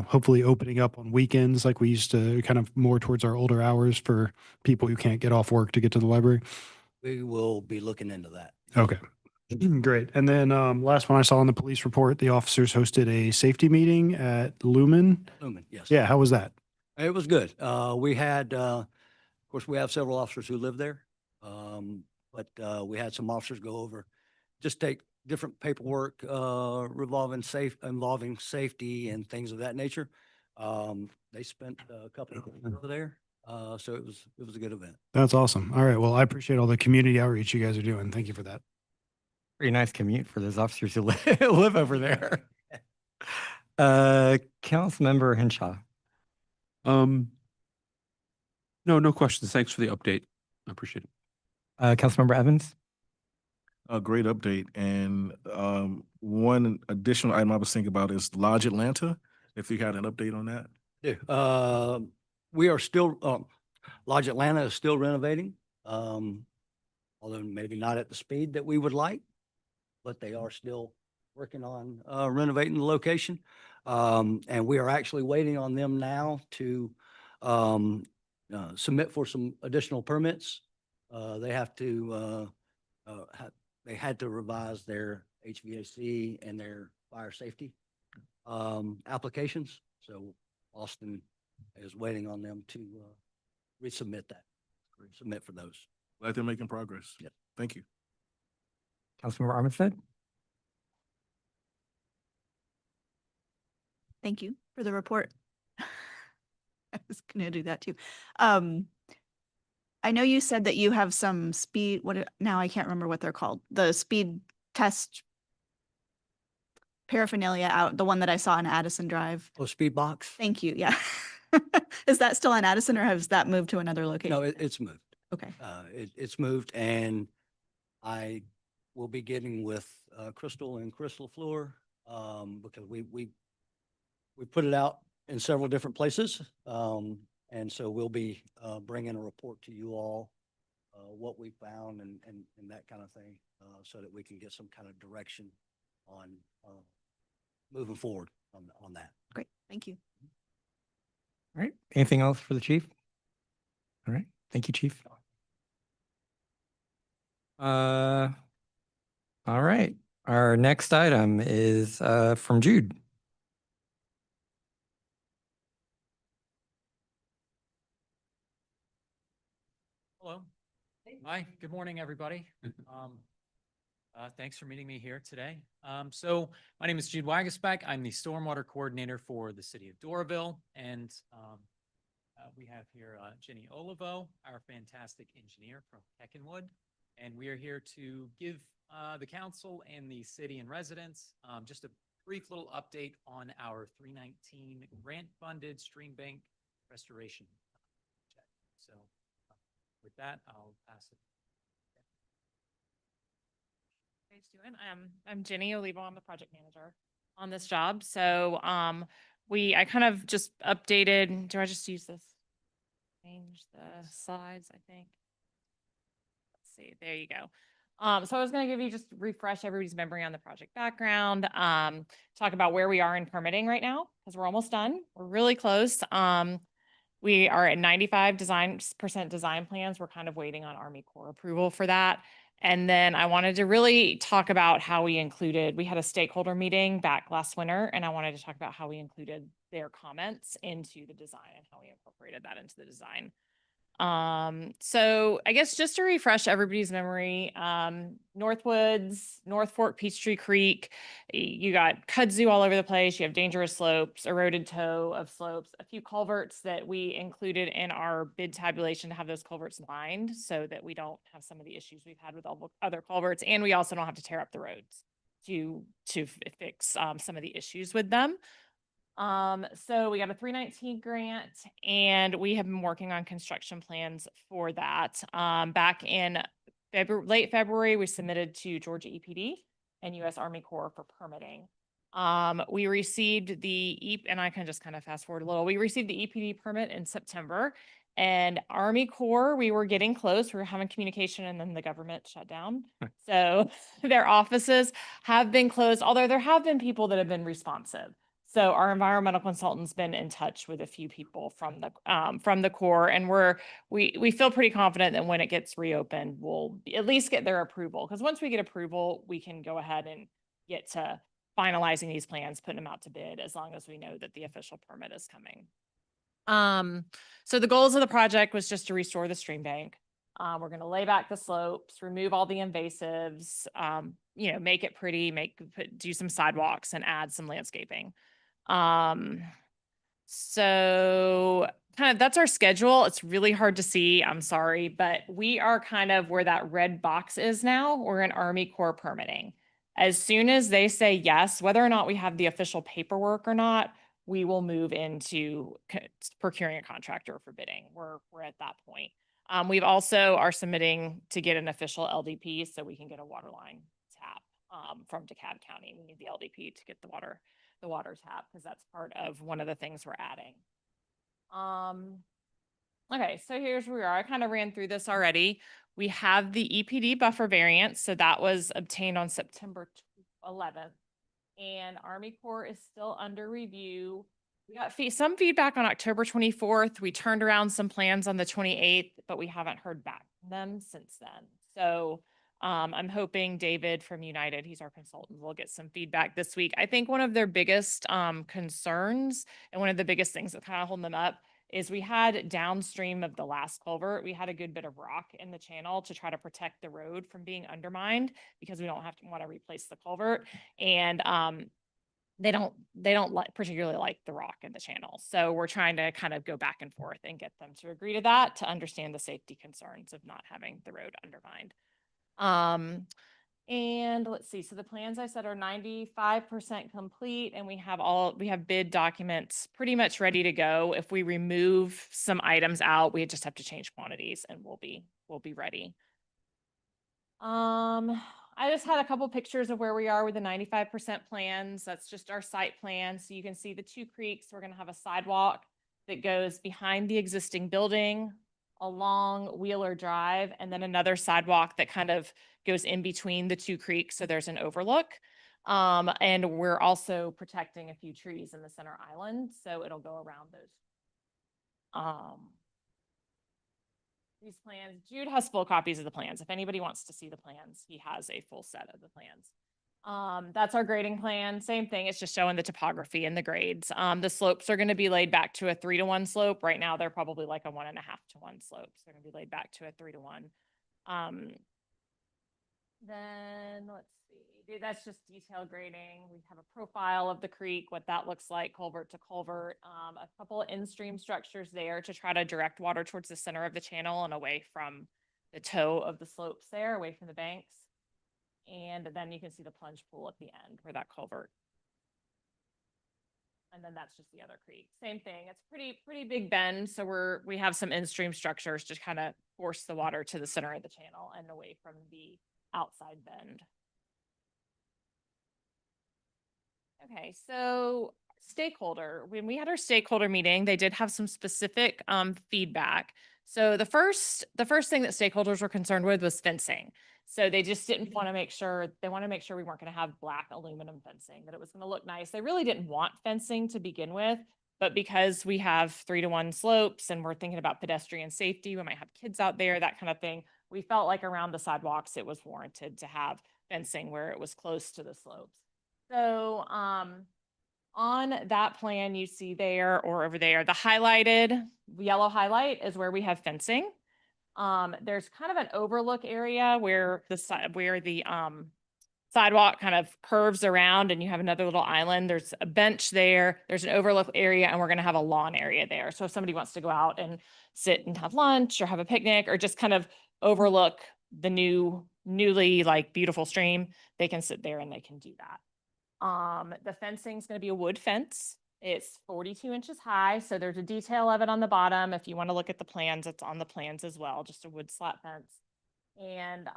hopefully opening up on weekends like we used to, kind of more towards our older hours for people who can't get off work to get to the library? We will be looking into that. Okay. Great. And then last one I saw in the police report, the officers hosted a safety meeting at Lumen. Lumen, yes. Yeah. How was that? It was good. We had, of course, we have several officers who live there. But we had some officers go over, just take different paperwork involving safety and things of that nature. They spent a couple of days over there. So it was a good event. That's awesome. All right. Well, I appreciate all the community outreach you guys are doing. Thank you for that. Pretty nice commute for those officers who live over there. Councilmember Henshaw. No questions. Thanks for the update. I appreciate it. Councilmember Evans. A great update. And one additional item I was thinking about is Lodge Atlanta, if you had an update on that. Yeah. We are still, Lodge Atlanta is still renovating, although maybe not at the speed that we would like, but they are still working on renovating the location. And we are actually waiting on them now to submit for some additional permits. They have to, they had to revise their HVAC and their fire safety applications. So Austin is waiting on them to resubmit for those. Glad they're making progress. Yep. Thank you. Councilmember Armistead. Thank you for the report. I was gonna do that too. I know you said that you have some speed, now I can't remember what they're called, the speed test paraphernalia out, the one that I saw on Addison Drive. Oh, speed box? Thank you, yeah. Is that still on Addison or has that moved to another location? No, it's moved. Okay. It's moved, and I will be getting with Crystal and Crystal Floor because we put it out in several different places. And so we'll be bringing a report to you all, what we found and that kind of thing, so that we can get some kind of direction on moving forward on that. Great, thank you. All right. Anything else for the chief? All right. Thank you, chief. All right. Our next item is from Jude. Hello. Hi, good morning, everybody. Thanks for meeting me here today. So my name is Jude Wagasbeck. I'm the Stormwater Coordinator for the City of Doraville. And we have here Jenny Olivo, our fantastic engineer from Heckenwood. And we are here to give the council and the city and residents just a brief little update on our 319 grant-funded stream bank restoration project. So with that, I'll pass it. How you doing? I'm Jenny Olivo. I'm the project manager on this job. So I kind of just updated. Do I just use this? Change the slides, I think. Let's see. There you go. So I was going to give you just refresh everybody's memory on the project background, talk about where we are in permitting right now, because we're almost done. We're really close. We are at 95% design plans. We're kind of waiting on Army Corps approval for that. And then I wanted to really talk about how we had a stakeholder meeting back last winter, and I wanted to talk about how we included their comments into the design and how we incorporated that into the design. So I guess just to refresh everybody's memory, Northwoods, North Fork, Peachtree Creek, you got kudzu all over the place. You have dangerous slopes, eroded toe of slopes, a few culverts that we included in our bid tabulation to have those culverts lined so that we don't have some of the issues we've had with all the other culverts. And we also don't have to tear up the roads to fix some of the issues with them. So we got a 319 grant and we have been working on construction plans for that. Back in late February, we submitted to Georgia EPD and U.S. Army Corps for permitting. We received and I can just kind of fast forward a little. We received the EPD permit in September, and Army Corps, we were getting close. We were having communication, and then the government shut down. So their offices have been closed, although there have been people that have been responsive. So our environmental consultant's been in touch with a few people from the Corps, and we feel pretty confident that when it gets reopened, we'll at least get their approval. Because once we get approval, we can go ahead and get to finalizing these plans, putting them out to bid, as long as we know that the official permit is coming. So the goals of the project was just to restore the stream bank. We're going to lay back the slopes, remove all the invasives, make it pretty, do some sidewalks and add some landscaping. So kind of that's our schedule. It's really hard to see, I'm sorry, but we are kind of where that red box is now. We're in Army Corps permitting. As soon as they say yes, whether or not we have the official paperwork or not, we will move into procuring a contractor for bidding. We're at that point. We've also are submitting to get an official LDP so we can get a water line tap from DeKalb County. We need the LDP to get the water tap, because that's part of one of the things we're adding. Okay, so here's where we are. I kind of ran through this already. We have the EPD buffer variance, so that was obtained on September 11th, and Army Corps is still under review. We got some feedback on October 24th. We turned around some plans on the 28th, but we haven't heard back from them since then. So I'm hoping David from United, he's our consultant, will get some feedback this week. I think one of their biggest concerns and one of the biggest things that kind of hold them up is we had downstream of the last culvert, we had a good bit of rock in the channel to try to protect the road from being undermined, because we don't want to replace the culvert. And they don't particularly like the rock in the channel. So we're trying to kind of go back and forth and get them to agree to that, to understand the safety concerns of not having the road undermined. And let's see, so the plans I said are 95% complete, and we have bid documents pretty much ready to go. If we remove some items out, we just have to change quantities and we'll be ready. I just had a couple pictures of where we are with the 95% plans. That's just our site plan. So you can see the two creeks. We're going to have a sidewalk that goes behind the existing building along Wheeler Drive, and then another sidewalk that kind of goes in between the two creeks. So there's an overlook. And we're also protecting a few trees in the center island, so it'll go around those. These plans, Jude has full copies of the plans. If anybody wants to see the plans, he has a full set of the plans. That's our grading plan. Same thing. It's just showing the topography and the grades. The slopes are going to be laid back to a 3-to-1 slope. Right now, they're probably like a 1.5-to-1 slope. So they're going to be laid back to a 3-to-1. Then let's see, that's just detail grading. We have a profile of the creek, what that looks like, culvert to culvert, a couple of in-stream structures there to try to direct water towards the center of the channel and away from the toe of the slopes there, away from the banks. And then you can see the plunge pool at the end where that culvert. And then that's just the other creek. Same thing. It's pretty big bend. So we have some in-stream structures to kind of force the water to the center of the channel and away from the outside bend. Okay, so stakeholder, when we had our stakeholder meeting, they did have some specific feedback. So the first thing that stakeholders were concerned with was fencing. So they just didn't want to make sure, we weren't going to have black aluminum fencing, that it was going to look nice. They really didn't want fencing to begin with, but because we have 3-to-1 slopes and we're thinking about pedestrian safety, we might have kids out there, that kind of thing. We felt like around the sidewalks, it was warranted to have fencing where it was close to the slopes. So on that plan you see there or over there, the highlighted yellow highlight is where we have fencing. There's kind of an overlook area where the sidewalk kind of curves around and you have another little island. There's a bench there, there's an overlook area, and we're going to have a lawn area there. So if somebody wants to go out and sit and have lunch or have a picnic or just kind of overlook the newly like beautiful stream, they can sit there and they can do that. The fencing is going to be a wood fence. It's 42 inches high. So there's a detail of it on the bottom. If you want to look at the plans, it's on the plans as well, just a wood slat fence. And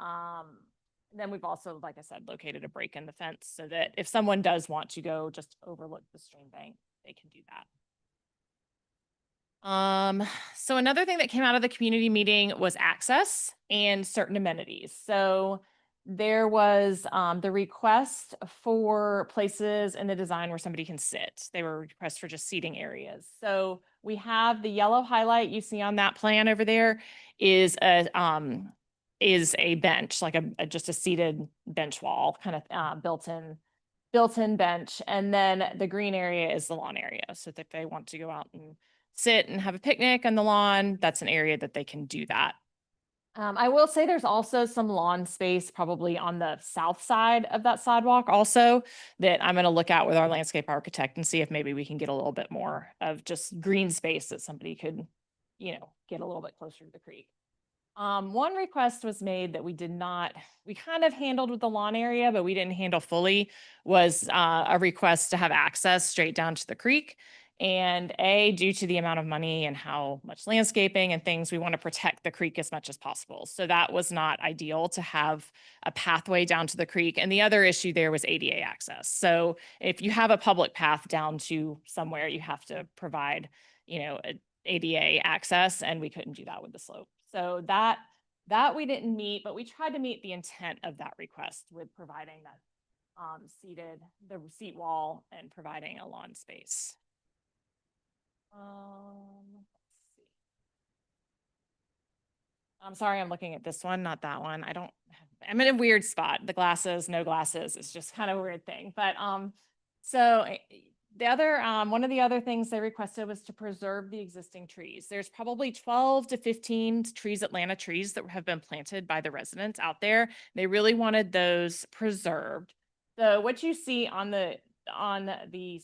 then we've also, like I said, located a break in the fence so that if someone does want to go just overlook the stream bank, they can do that. So another thing that came out of the community meeting was access and certain amenities. So there was the request for places in the design where somebody can sit. They were requests for just seating areas. So we have the yellow highlight you see on that plan over there is a bench, like just a seated bench wall, kind of built-in bench. And then the green area is the lawn area. So if they want to go out and sit and have a picnic on the lawn, that's an area that they can do that. I will say there's also some lawn space probably on the south side of that sidewalk also that I'm going to look at with our landscape architect and see if maybe we can get a little bit more of just green space that somebody could, get a little bit closer to the creek. One request was made that we kind of handled with the lawn area, but we didn't handle fully, was a request to have access straight down to the creek. And due to the amount of money and how much landscaping and things, we want to protect the creek as much as possible. So that was not ideal to have a pathway down to the creek. And the other issue there was ADA access. So if you have a public path down to somewhere, you have to provide, ADA access, and we couldn't do that with the slope. So that we didn't meet, but we tried to meet the intent of that request with providing that the seat wall and providing a lawn space. Let's see. I'm sorry, I'm looking at this one, not that one. I'm in a weird spot. The glasses, no glasses. It's just kind of a weird thing. But so the other one of the other things they requested was to preserve the existing trees. There's probably 12 to 15 trees, Atlanta trees, that have been planted by the residents out there. They really wanted those preserved. So what you see on the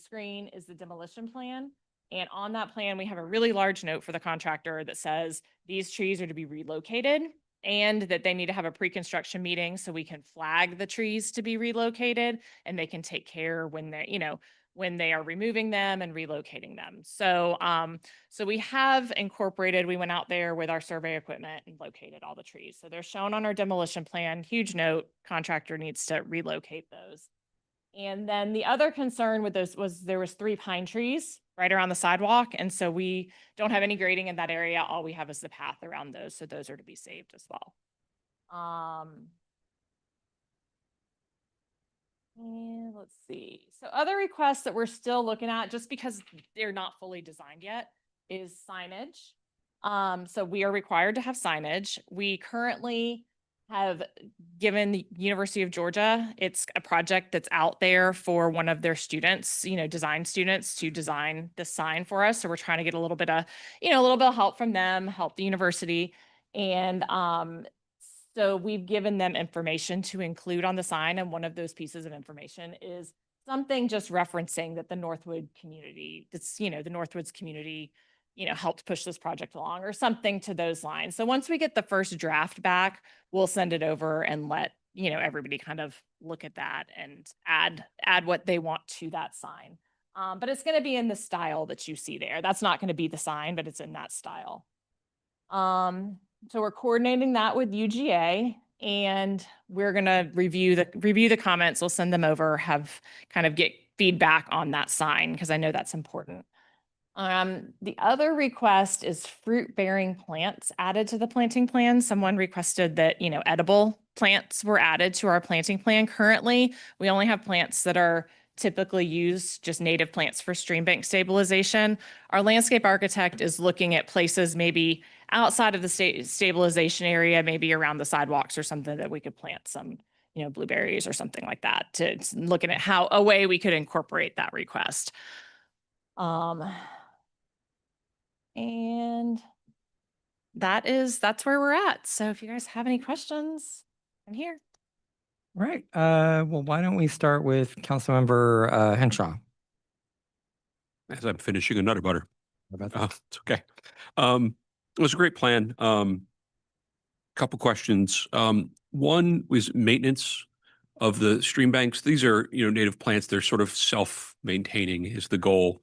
screen is the demolition plan. And on that plan, we have a really large note for the contractor that says these trees are to be relocated and that they need to have a pre-construction meeting so we can flag the trees to be relocated and they can take care when they are removing them and relocating them. So, so we have incorporated, we went out there with our survey equipment and located all the trees. So they're shown on our demolition plan, huge note, contractor needs to relocate those. And then the other concern with those was there was 3 pine trees right around the sidewalk. And so we don't have any grading in that area. All we have is the path around those. So those are to be saved as well. And let's see. So other requests that we're still looking at, just because they're not fully designed yet, is signage. So we are required to have signage. We currently have given the University of Georgia, it's a project that's out there for one of their students, design students, to design the sign for us. So we're trying to get a little bit of, a little bit of help from them, help the university. And so we've given them information to include on the sign. And one of those pieces of information is something just referencing that the Northwood community, the Northwoods community, helped push this project along, or something to those lines. So once we get the first draft back, we'll send it over and let, everybody kind of look at that and add what they want to that sign. But it's going to be in the style that you see there. That's not going to be the sign, but it's in that style. So we're coordinating that with UGA, and we're going to review the comments. We'll send them over, get feedback on that sign, because I know that's important. The other request is fruit-bearing plants added to the planting plan. Someone requested that, edible plants were added to our planting plan. Currently, we only have plants that are typically used, just native plants for stream bank stabilization. Our landscape architect is looking at places maybe outside of the stabilization area, maybe around the sidewalks or something, that we could plant some, blueberries or something like that, to looking at how a way we could incorporate that request. And that's where we're at. So if you guys have any questions, I'm here. Right. Well, why don't we start with Councilmember Henshaw? As I'm finishing a Nutter Butter. How about that? It's okay. It was a great plan. Couple questions. One was maintenance of the stream banks. These are, native plants. They're sort of self-maintaining is the goal.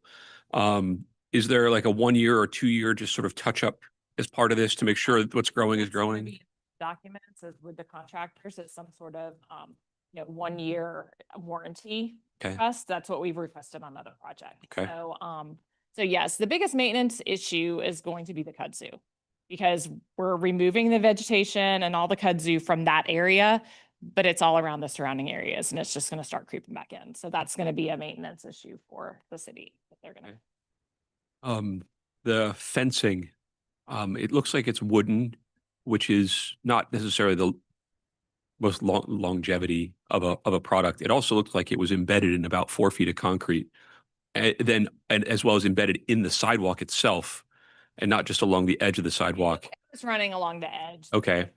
Is there like a 1 year or 2 year just sort of touch up as part of this to make sure that what's growing is growing? Documents is with the contractors, it's some sort of 1 year warranty. Okay. Request. That's what we've requested on other projects. Okay. So yes, the biggest maintenance issue is going to be the kudzu, because we're removing the vegetation and all the kudzu from that area, but it's all around the surrounding areas, and it's just going to start creeping back in. So that's going to be a maintenance issue for the city that they're going to. The fencing, it looks like it's wooden, which is not necessarily the most longevity of a product. It also looks like it was embedded in about 4 feet of concrete, and as well as embedded in the sidewalk itself, and not just along the edge of the sidewalk. It's running along the edge. Okay.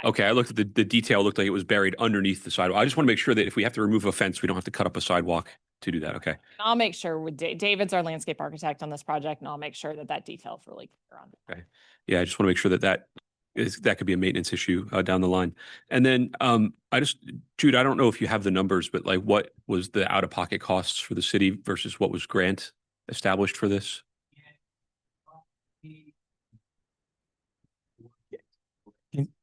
Okay, I looked at the detail, looked like it was buried underneath the sidewalk. I just want to make sure that if we have to remove a fence, we don't have to cut up a sidewalk to do that. Okay. I'll make sure with David's our landscape architect on this project, and I'll make sure that detail is really clear on. Okay. Yeah, I just want to make sure that could be a maintenance issue down the line. And then Jude, I don't know if you have the numbers, but like what was the out-of-pocket costs for the city versus what was grant established for this?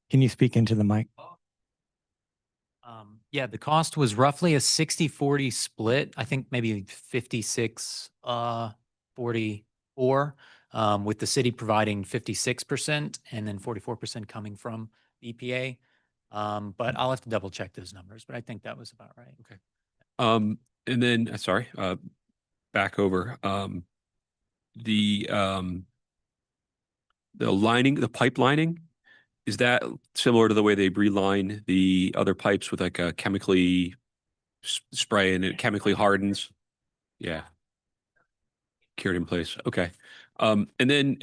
Can you speak into the mic? Yeah, the cost was roughly a 60-40 split. I think maybe 56, 44, with the city providing 56% and then 44% coming from the EPA. But I'll have to double check those numbers, but I think that was about right. Okay. And then, back over, the lining, the pipe lining, is that similar to the way they reline the other pipes with like a chemically spray and it chemically hardens? Yeah. Cured in place. Okay. And then,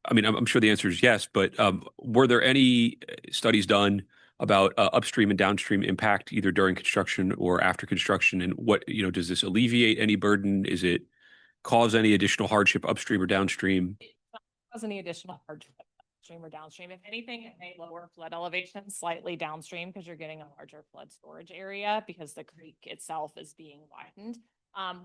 I'm sure the answer is yes, but were there any studies done about upstream and downstream impact either during construction or after construction? And what, does this alleviate any burden? Is it cause any additional hardship upstream or downstream? Cause any additional hardship upstream or downstream. If anything, it may lower flood elevation slightly downstream, because you're getting a larger flood storage area because the creek itself is being widened. I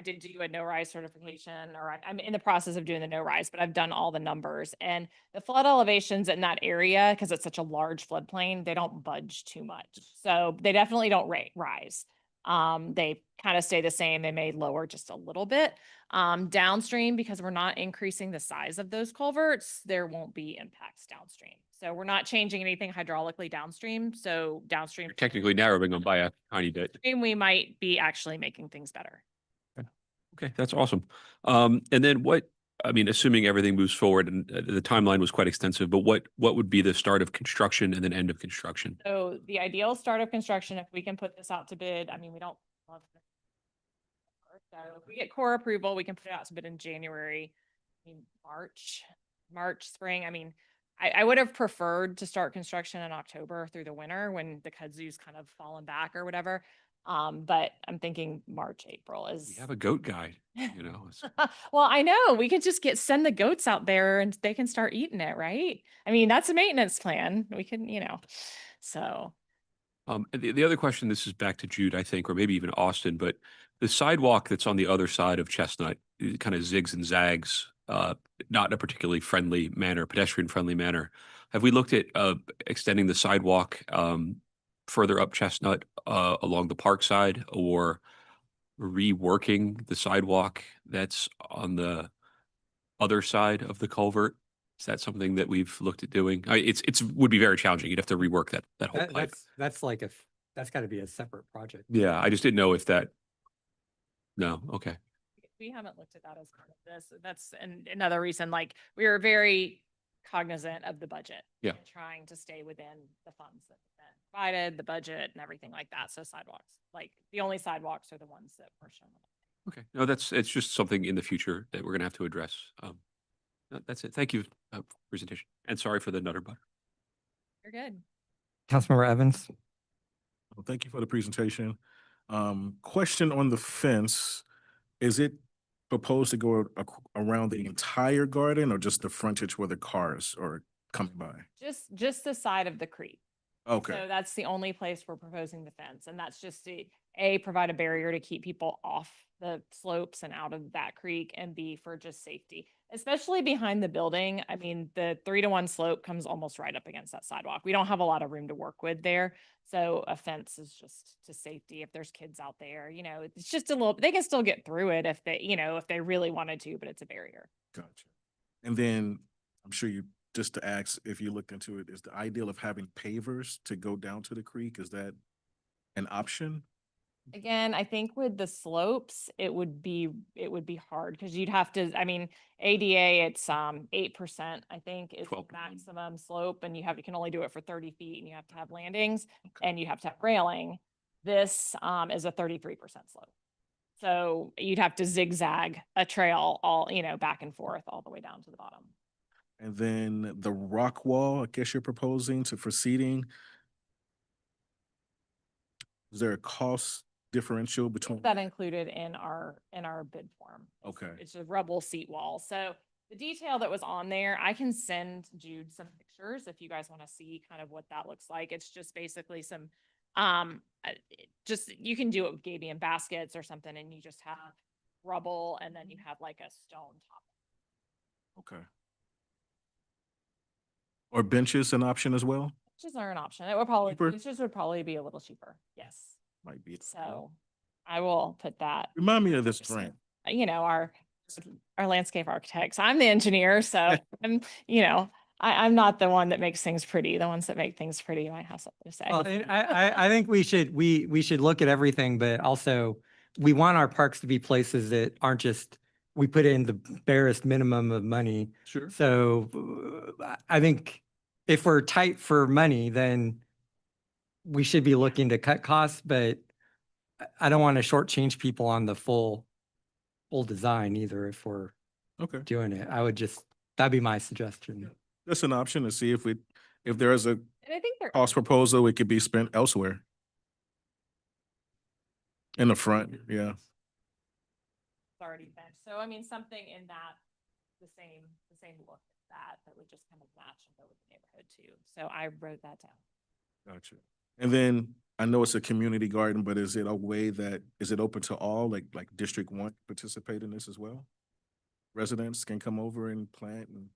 did do a no rise certification, or I'm in the process of doing the no rise, but I've done all the numbers, and the flood elevations in that area, because it's such a large floodplain, they don't budge too much. So they definitely don't rise. They kind of stay the same. They may lower just a little bit. Downstream, because we're not increasing the size of those culverts, there won't be impacts downstream. So we're not changing anything hydraulically downstream. So downstream, You're technically narrowing them by a tiny bit. we might be actually making things better. Okay, that's awesome. And then I mean, assuming everything moves forward and the timeline was quite extensive, but what would be the start of construction and then end of construction? So the ideal start of construction, if we can put this out to bid, I mean, we don't love this. So if we get core approval, we can put it out to bid in January, I mean, March, spring. I mean, I would have preferred to start construction in October through the winter when the kudzu's kind of fallen back or whatever. But I'm thinking March, April We is. have a goat guide, you know. Well, I know we could just send the goats out there and they can start eating it, right? I mean, that's a maintenance plan. We can, so. And the other question, this is back to Jude, I think, or maybe even Austin, but the sidewalk that's on the other side of Chestnut, it kind of zigs and zags, not in a particularly friendly manner, pedestrian friendly manner. Have we looked at extending the sidewalk further up Chestnut along the park side, or reworking the sidewalk that's on the other side of the culvert? Is that something that we've looked at doing? It's would be very challenging. You'd have to rework that whole pipe. That's like that's got to be a separate project. Yeah, I just didn't know if that. No, okay. We haven't looked at that as part of this. That's another reason, like, we are very cognizant of the budget. Yeah. And trying to stay within the funds that have been provided, the budget and everything like that. So sidewalks, like the only sidewalks are the ones that were shown. Okay. No, it's just something in the future that we're gonna have to address. No, that's it. Thank you for presentation. And sorry for the nutter butter. You're good. Councilmember Evans? Well, thank you for the presentation. Question on the fence, is it proposed to go around the entire garden or just the frontage where the cars are coming by? Just the side of the creek. Okay, So that's the only place we're proposing the fence. And that's just to provide a barrier to keep people off the slopes and out of that creek, and B, for just safety, especially behind the building. I mean, the 3-to-1 slope comes almost right up against that sidewalk. We don't have a lot of room to work with there. So a fence is just to safety. If there's kids out there, it's just a little, they can still get through it if they, if they really wanted to, but it's a barrier. gotcha. And then I'm sure just to ask if you looked into it, is the ideal of having pavers to go down to the creek? Is that an option? Again, I think with the slopes, it would be hard because you'd have to, I mean, ADA, it's 8%, I think, is the 12%. maximum slope, and you can only do it for 30 feet, and you have to have landings and you have to have railing. This is a 33% slope. So you'd have to zigzag a trail all, back and forth all the way down to the bottom. And then the rock wall, I guess you're proposing for seating. Is there a cost differential between? That included in our bid form. Okay. It's a rubble seat wall. So the detail that was on there, I can send Jude some pictures if you guys want to see kind of what that looks like. It's just basically some, you can do it with gabion baskets or something, and you just have rubble and then you have like a stone top. Okay. Or benches an option as well? Benches are an option. It would probably, Cheaper? benches would probably be a little cheaper. Yes. Might be. So I will put that. Remind me of this grant. Our landscape architects. I'm the engineer, so I'm not the one that makes things pretty. The ones that make things pretty might have something to say. Well, and I think we should look at everything, but also we want our parks to be places that aren't just, we put in the barest minimum of money. Sure. So I think if we're tight for money, then we should be looking to cut costs, but I don't want to shortchange people on the full design either if we're Okay. doing it. That'd be my suggestion. That's an option to see if there is a And I think they're cost proposal, it could be spent elsewhere. In the front, yeah. already fenced. So I mean, something in that, the same look that would just kind of match and go with the neighborhood too. So I wrote that down. Gotcha. And then I know it's a community garden, but is it a way is it open to all, like District 1 participate in this as well? Residents can come over and plant and.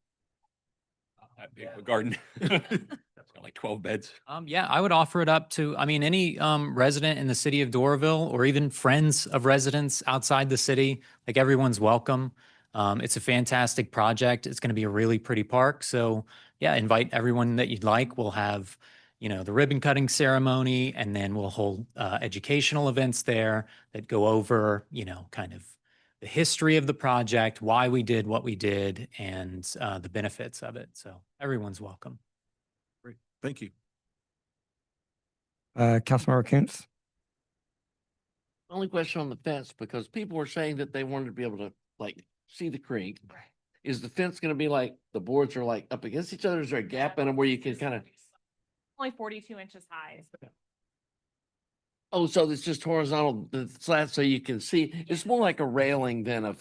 That big of a garden. That's got like 12 beds. Yeah, I would offer it up to, any resident in the city of Doraville, or even friends of residents outside the city. Like, everyone's welcome. It's a fantastic project. It's going to be a really pretty park. So yeah, invite everyone that you'd like. We'll have, you know, the ribbon cutting ceremony, and then we'll hold educational events there that go over, you know, kind of the history of the project, why we did what we did, and the benefits of it. So everyone's welcome. Great. Thank you. Councilmember Kuntz. Only question on the fence, because people were saying that they wanted to be able to like see the creek. Is the fence gonna be like, the boards are like up against each other? Is there a gap in them where you can kind of, Only 42 inches high. oh, so it's just horizontal, the flat, so you can see? It's more like a railing than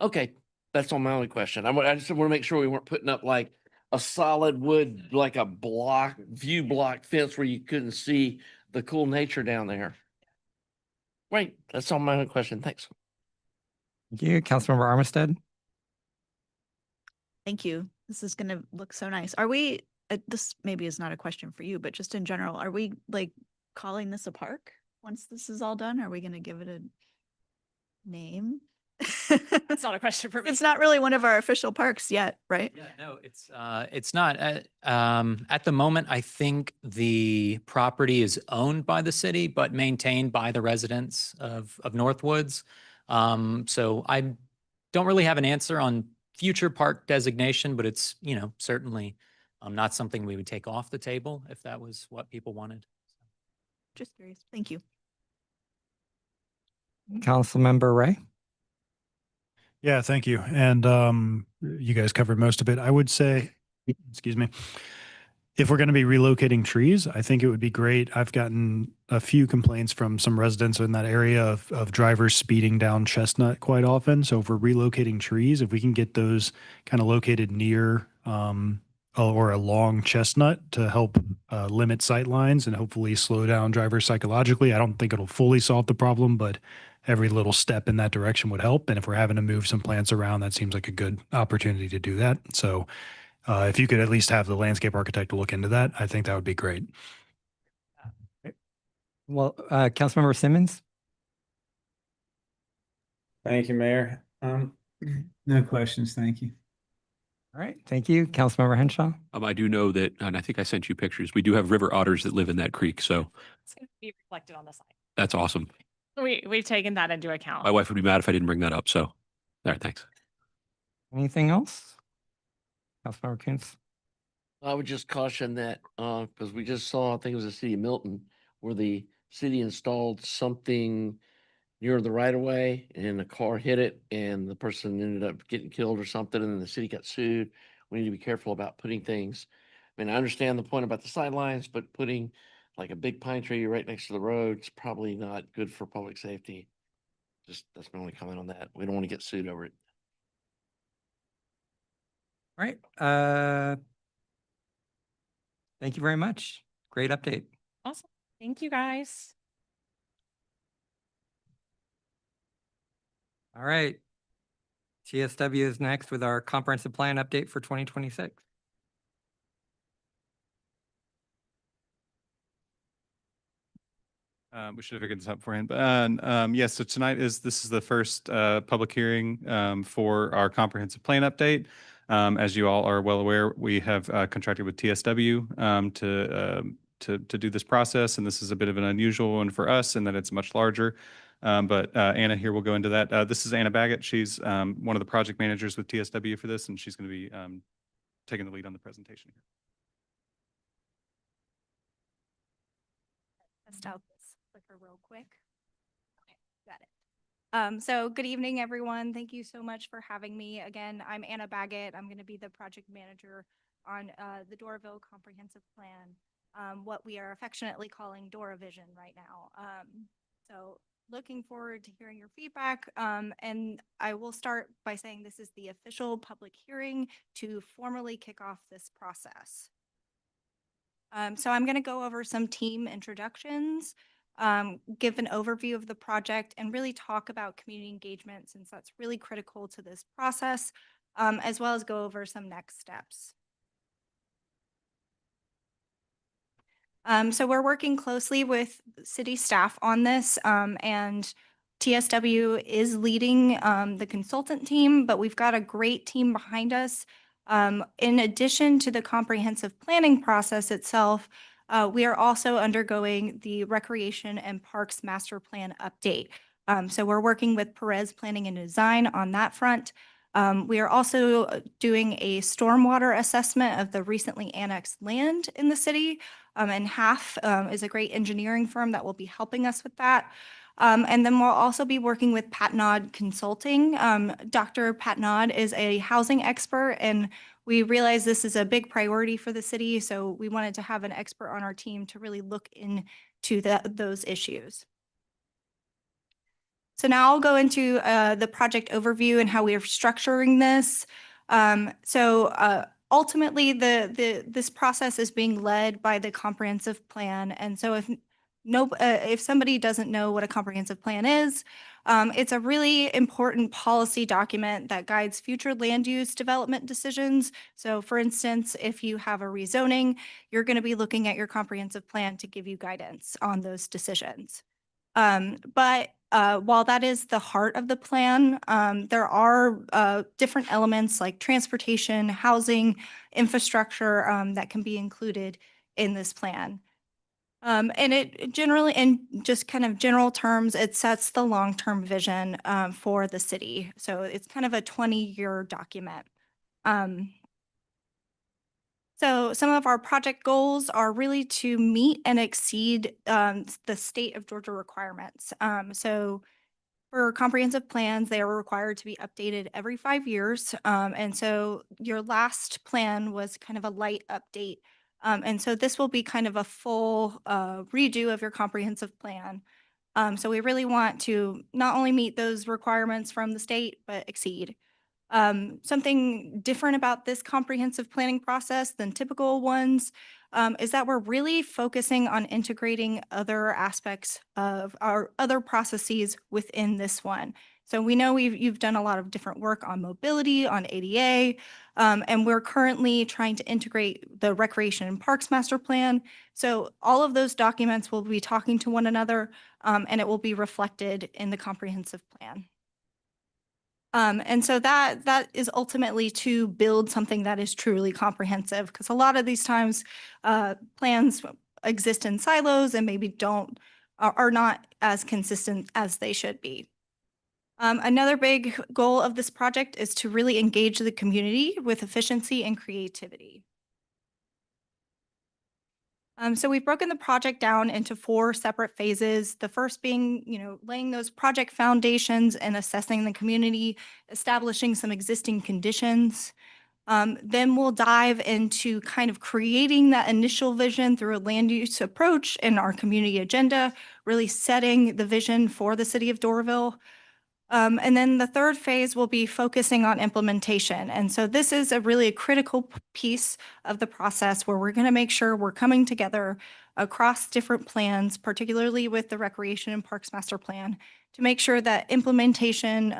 okay, that's all my only question. I just want to make sure we weren't putting up like a solid wood, like a block, view block fence where you couldn't see the cool nature down there. Right, that's all my only question. Thanks. Thank you. Councilmember Armistead. Thank you. This is gonna look so nice. Are we, this maybe is not a question for you, but just in general, are we like calling this a park? Once this is all done, are we gonna give it a name? That's not a question for me. It's not really one of our official parks yet, right? Yeah, no, it's not. At the moment, I think the property is owned by the city, but maintained by the residents of Northwoods. So I don't really have an answer on future park designation, but it's, you know, certainly not something we would take off the table if that was what people wanted. Just curious. Thank you. Councilmember Ray. Yeah, thank you. And you guys covered most of it. I would say, excuse me, if we're going to be relocating trees, I think it would be great. I've gotten a few complaints from some residents in that area of drivers speeding down Chestnut quite often. So if we're relocating trees, if we can get those kind of located near or along Chestnut to help limit sight lines and hopefully slow down drivers psychologically. I don't think it'll fully solve the problem, but every little step in that direction would help. And if we're having to move some plants around, that seems like a good opportunity to do that. So if you could at least have the landscape architect look into that, I think that would be great. Well, Councilmember Simmons. Thank you, Mayor. No questions. Thank you. All right. Thank you. Councilmember Henshaw. I do know that, and I think I sent you pictures. We do have river otters that live in that creek. So It's going to be reflected on the site. that's awesome. We've taken that into account. My wife would be mad if I didn't bring that up. So, all right, thanks. Anything else? Councilmember Kuntz. I would just caution that, because we just saw, I think it was the city of Milton, where the city installed something near the right of way and a car hit it and the person ended up getting killed or something and then the city got sued. We need to be careful about putting things. I mean, I understand the point about the sidelines, but putting like a big pine tree right next to the road is probably not good for public safety. Just, that's my only comment on that. We don't want to get sued over it. All right. Thank you very much. Great update. Awesome. Thank you, guys. All right. TSW is next with our comprehensive plan update for 2026. We should have figured this out beforehand, but yes, so tonight this is the first public hearing for our comprehensive plan update. As you all are well aware, we have contracted with TSW to do this process, and this is a bit of an unusual one for us in that it's much larger. But Anna here will go into that. This is Anna Baggett. She's one of the project managers with TSW for this, and she's going to be taking the lead on the presentation here. Test out this clicker real quick. Okay, got it. So good evening, everyone. Thank you so much for having me. Again, I'm Anna Baggett. I'm going to be the project manager on the Doraville Comprehensive Plan, what we are affectionately calling DoraVision right now. So looking forward to hearing your feedback. And I will start by saying this is the official public hearing to formally kick off this process. So I'm going to go over some team introductions, give an overview of the project, and really talk about community engagement since that's really critical to this process, as well as go over some next steps. So we're working closely with city staff on this, and TSW is leading the consultant team, but we've got a great team behind us In addition to the comprehensive planning process itself, we are also undergoing the Recreation and Parks Master Plan update. So we're working with Perez Planning and Design on that front. We are also doing a stormwater assessment of the recently annexed land in the city. And HAF is a great engineering firm that will be helping us with that. And then we'll also be working with Patnod Consulting. Dr. Patnod is a housing expert, and we realize this is a big priority for the city. So we wanted to have an expert on our team to really look into those issues. So now I'll go into the project overview and how we are structuring this. Ultimately, this process is being led by the comprehensive plan. And so if somebody doesn't know what a comprehensive plan is, it's a really important policy document that guides future land use development decisions. So for instance, if you have a rezoning, you're going to be looking at your comprehensive plan to give you guidance on those decisions. While that is the heart of the plan, there are different elements like transportation, housing, infrastructure that can be included in this plan. And it generally, in just kind of general terms, it sets the long-term vision for the city. So it's kind of a 20-year document. So some of our project goals are really to meet and exceed the state of Georgia requirements. So for comprehensive plans, they are required to be updated every 5 years. And so your last plan was kind of a light update. And so this will be kind of a full redo of your comprehensive plan. So we really want to not only meet those requirements from the state, but exceed. Something different about this comprehensive planning process than typical ones is that we're really focusing on integrating other aspects of our other processes within this one. So we know you've done a lot of different work on mobility, on ADA, and we're currently trying to integrate the Recreation and Parks Master Plan. So all of those documents will be talking to one another, and it will be reflected in the comprehensive plan. And so that is ultimately to build something that is truly comprehensive, because a lot of these times plans exist in silos and maybe are not as consistent as they should be. Another big goal of this project is to really engage the community with efficiency and creativity. So we've broken the project down into 4 separate phases. The first being, laying those project foundations and assessing the community, establishing some existing conditions. Then we'll dive into kind of creating that initial vision through a land use approach in our community agenda, really setting the vision for the city of Doraville. And then the third phase will be focusing on implementation. And so this is a really critical piece of the process where we're going to make sure we're coming together across different plans, particularly with the Recreation and Parks Master Plan, to make sure that implementation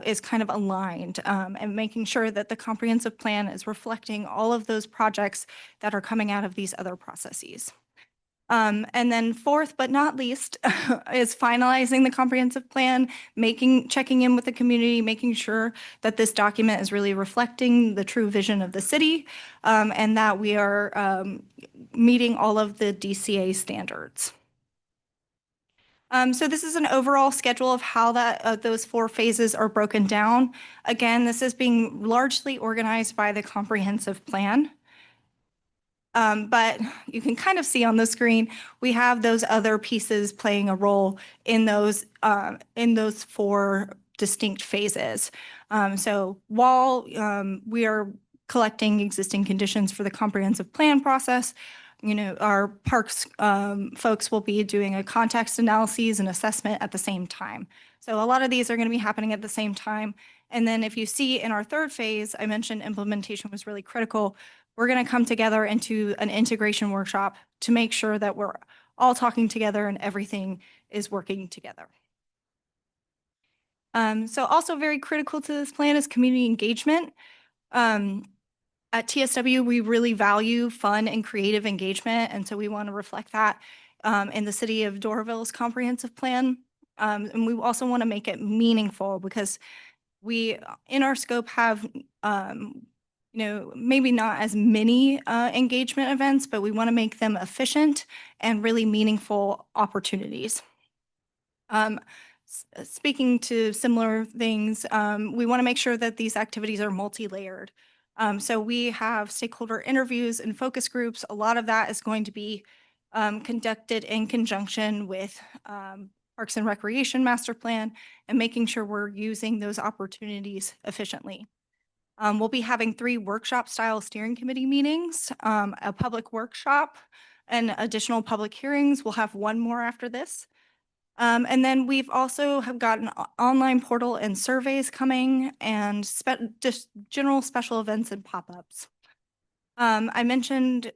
is kind of aligned and making sure that the comprehensive plan is reflecting all of those projects that are coming out of these other processes. And then fourth, but not least, is finalizing the comprehensive plan, checking in with the community, making sure that this document is really reflecting the true vision of the city, and that we are meeting all of the DCA standards. So this is an overall schedule of how those 4 phases are broken down. Again, this is being largely organized by the comprehensive plan. But you can kind of see on the screen, we have those other pieces playing a role in those 4 distinct phases. So while we are collecting existing conditions for the comprehensive plan process, our parks folks will be doing a context analyses and assessment at the same time. So a lot of these are going to be happening at the same time. And then if you see in our third phase, I mentioned implementation was really critical. We're going to come together into an integration workshop to make sure that we're all talking together and everything is working together. So also very critical to this plan is community engagement. At TSW, we really value fun and creative engagement, and so we want to reflect that in the city of Doraville's comprehensive plan. And we also want to make it meaningful because we, in our scope, have maybe not as many engagement events, but we want to make them efficient and really meaningful opportunities. Speaking to similar things, we want to make sure that these activities are multi-layered. So we have stakeholder interviews and focus groups. A lot of that is going to be conducted in conjunction with Parks and Recreation Master Plan and making sure we're using those opportunities efficiently. We'll be having 3 workshop-style steering committee meetings, a public workshop, and additional public hearings. We'll have 1 more after this. And then we've also have got an online portal and surveys coming and just general special events and pop-ups. I mentioned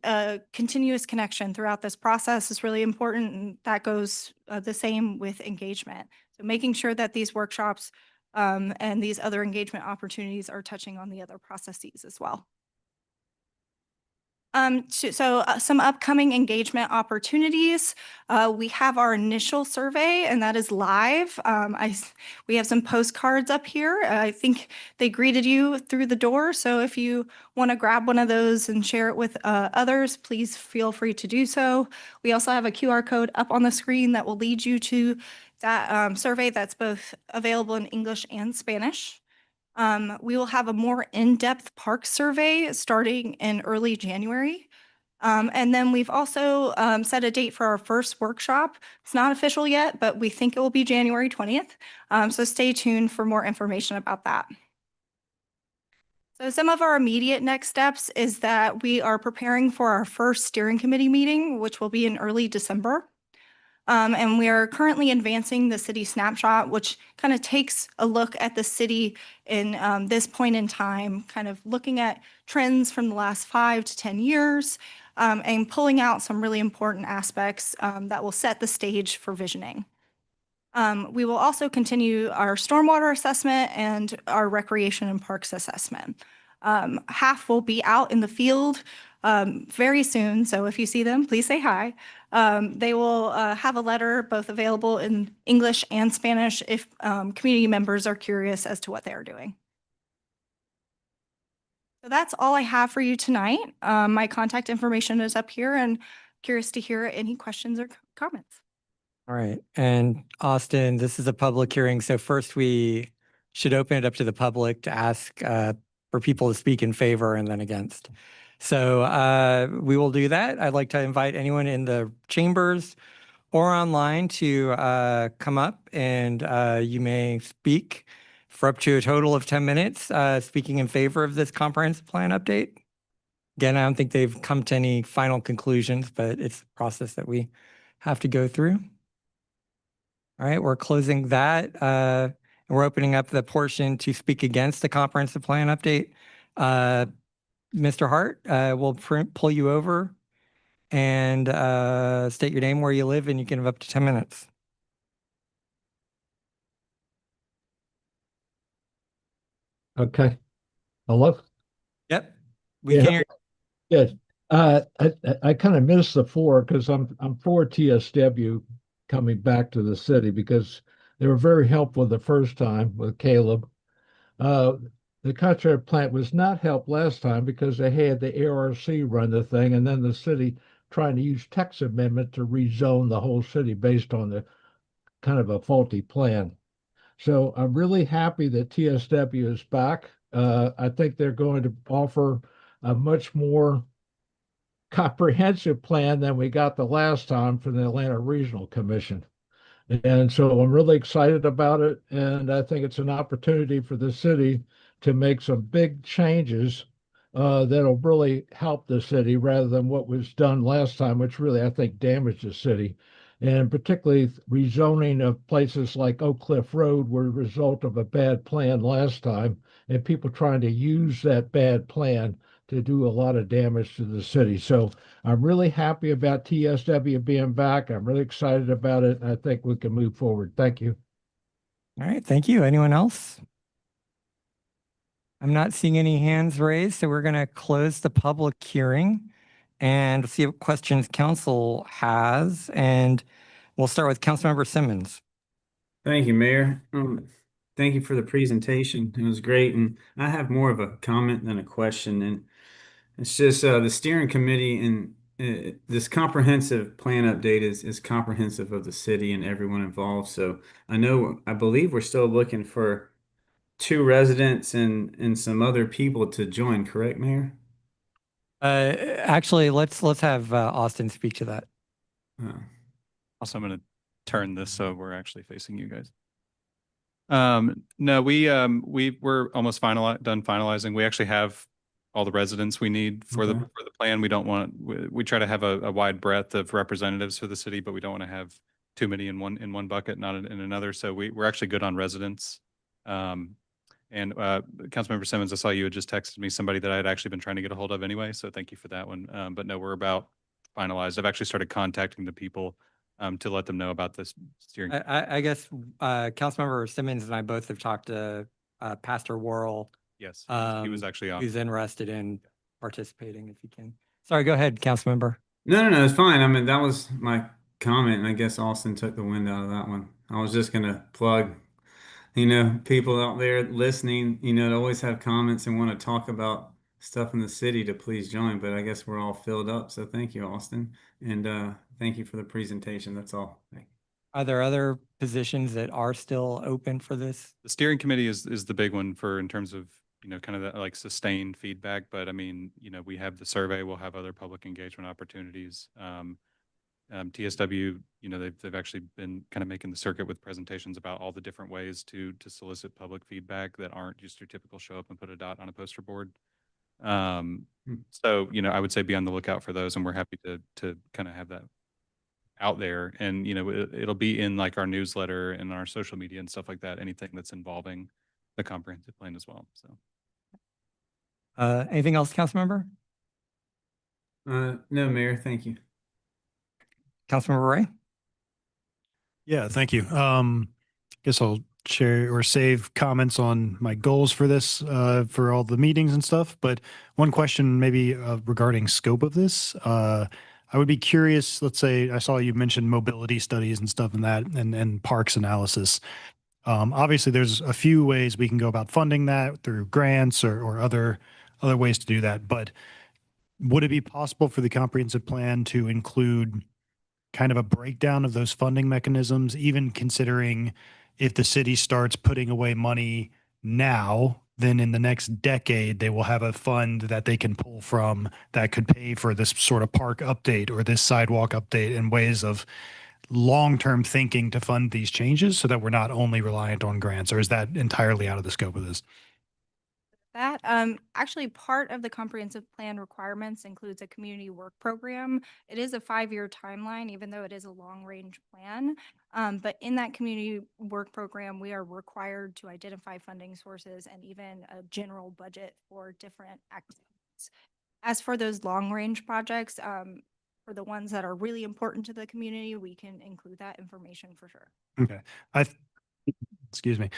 continuous connection throughout this process is really important, and that goes the same with engagement. So making sure that these workshops and these other engagement opportunities are touching on the other processes as well. Some upcoming engagement opportunities. We have our initial survey, and that is live. We have some postcards up here. I think they greeted you through the door. So if you want to grab one of those and share it with others, please feel free to do so. We also have a QR code up on the screen that will lead you to that survey that's both available in English and Spanish. We will have a more in-depth park survey starting in early January. And then we've also set a date for our first workshop. It's not official yet, but we think it will be January 20th. So stay tuned for more information about that. So some of our immediate next steps is that we are preparing for our first steering committee meeting, which will be in early December. And we are currently advancing the city snapshot, which kind of takes a look at the city in this point in time, kind of looking at trends from the last 5 to 10 years and pulling out some really important aspects that will set the stage for visioning. We will also continue our stormwater assessment and our recreation and parks assessment. Half will be out in the field very soon. So if you see them, please say hi. They will have a letter both available in English and Spanish if community members are curious as to what they are doing. So that's all I have for you tonight. My contact information is up here, and curious to hear any questions or comments. All right. And Austin, this is a public hearing. So first we should open it up to the public to ask for people to speak in favor and then against. So we will do that. I'd like to invite anyone in the chambers or online to come up, and you may speak for up to a total of 10 minutes, speaking in favor of this comprehensive plan update. Again, I don't think they've come to any final conclusions, but it's a process that we have to go through. All right, we're closing that. And we're opening up the portion to speak against the comprehensive plan update. Mr. Hart, we'll pull you over and state your name, where you live, and you can have up to 10 minutes. Okay. Hello? Yep. We can hear you. Good. I kind of missed the 4 because I'm for TSW coming back to the city because they were very helpful the first time with Caleb. The contract plant was not helped last time because they had the ARC run the thing, and then the city trying to use text amendment to rezone the whole city based on the kind of a faulty plan. So I'm really happy that TSW is back. I think they're going to offer a much more comprehensive plan than we got the last time from the Atlanta Regional Commission. And so I'm really excited about it. And I think it's an opportunity for the city to make some big changes that'll really help the city rather than what was done last time, which really, I think, damaged the city. And particularly rezoning of places like Oak Cliff Road were a result of a bad plan last time, and people trying to use that bad plan to do a lot of damage to the city. So I'm really happy about TSW being back. I'm really excited about it. And I think we can move forward. Thank you. All right. Thank you. Anyone else? I'm not seeing any hands raised, so we're going to close the public hearing and see what questions council has. And we'll start with Councilmember Simmons. Thank you, Mayor. Thank you for the presentation. It was great. And I have more of a comment than a question. And it's just the steering committee and this comprehensive plan update is comprehensive of the city and everyone involved. So I believe we're still looking for 2 residents and some other people to join, correct, Mayor? Actually, let's have Austin speak to that. Also, I'm going to turn this so we're actually facing you guys. No, we're almost done finalizing. We actually have all the residents we need for Okay. the plan. We don't want, we try to have a wide breadth of representatives for the city, but we don't want to have too many in one bucket, not in another. So we're actually good on residents. And Councilmember Simmons, I saw you had just texted me somebody that I had actually been trying to get a hold of anyway. So thank you for that one. But no, we're about finalized. I've actually started contacting the people to let them know about this steering. I guess Councilmember Simmons and I both have talked to Pastor Worrell. Yes, he was actually on. Who's interested in participating if he can. Sorry, go ahead, Councilmember. No, it's fine. I mean, that was my comment, and I guess Austin took the wind out of that one. I was just gonna plug, people out there listening, that always have comments and want to talk about stuff in the city to please join, but I guess we're all filled up. So thank you, Austin. And thank you for the presentation. That's all. Are there other positions that are still open for this? The steering committee is the big one in terms of, kind of that like sustained feedback. But I mean, we have the survey, we'll have other public engagement opportunities. TSW, they've actually been kind of making the circuit with presentations about all the different ways to solicit public feedback that aren't just your typical show up and put a dot on a poster board. So, I would say be on the lookout for those, and we're happy to kind of have that out there. And, it'll be in like our newsletter and our social media and stuff like that, anything that's involving the comprehensive plan as well. So. Anything else, Councilmember? No, Mayor, thank you. Councilmember Ray? Yeah, thank you. Guess I'll share or save comments on my goals for this, for all the meetings and stuff. But one question maybe regarding scope of this. I would be curious, let's say I saw you mentioned mobility studies and stuff in that and parks analysis. Obviously, there's a few ways we can go about funding that through grants or other ways to do that. But would it be possible for the comprehensive plan to include kind of a breakdown of those funding mechanisms, even considering if the city starts putting away money now, then in the next decade, they will have a fund that they can pull from that could pay for this sort of park update or this sidewalk update in ways of long-term thinking to fund these changes so that we're not only reliant on grants, or is that entirely out of the scope of this? That actually part of the comprehensive plan requirements includes a community work program. It is a 5-year timeline, even though it is a long range plan. But in that community work program, we are required to identify funding sources and even a general budget for different activities. As for those long range projects, for the ones that are really important to the community, we can include that information for sure. Okay. Excuse me.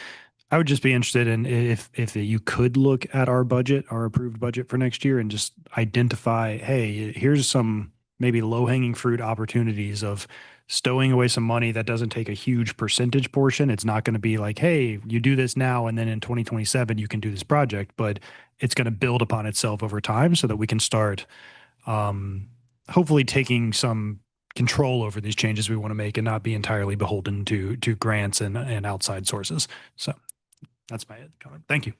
I would just be interested in if you could look at our budget, our approved budget for next year, and just identify, hey, here's some maybe low-hanging fruit opportunities of stowing away some money that doesn't take a huge percentage portion. It's not going to be like, hey, you do this now, and then in 2027, you can do this project, but it's going to build upon itself over time so that we can start hopefully taking some control over these changes we want to make and not be entirely beholden to grants and outside sources. So that's my comment. Thank you.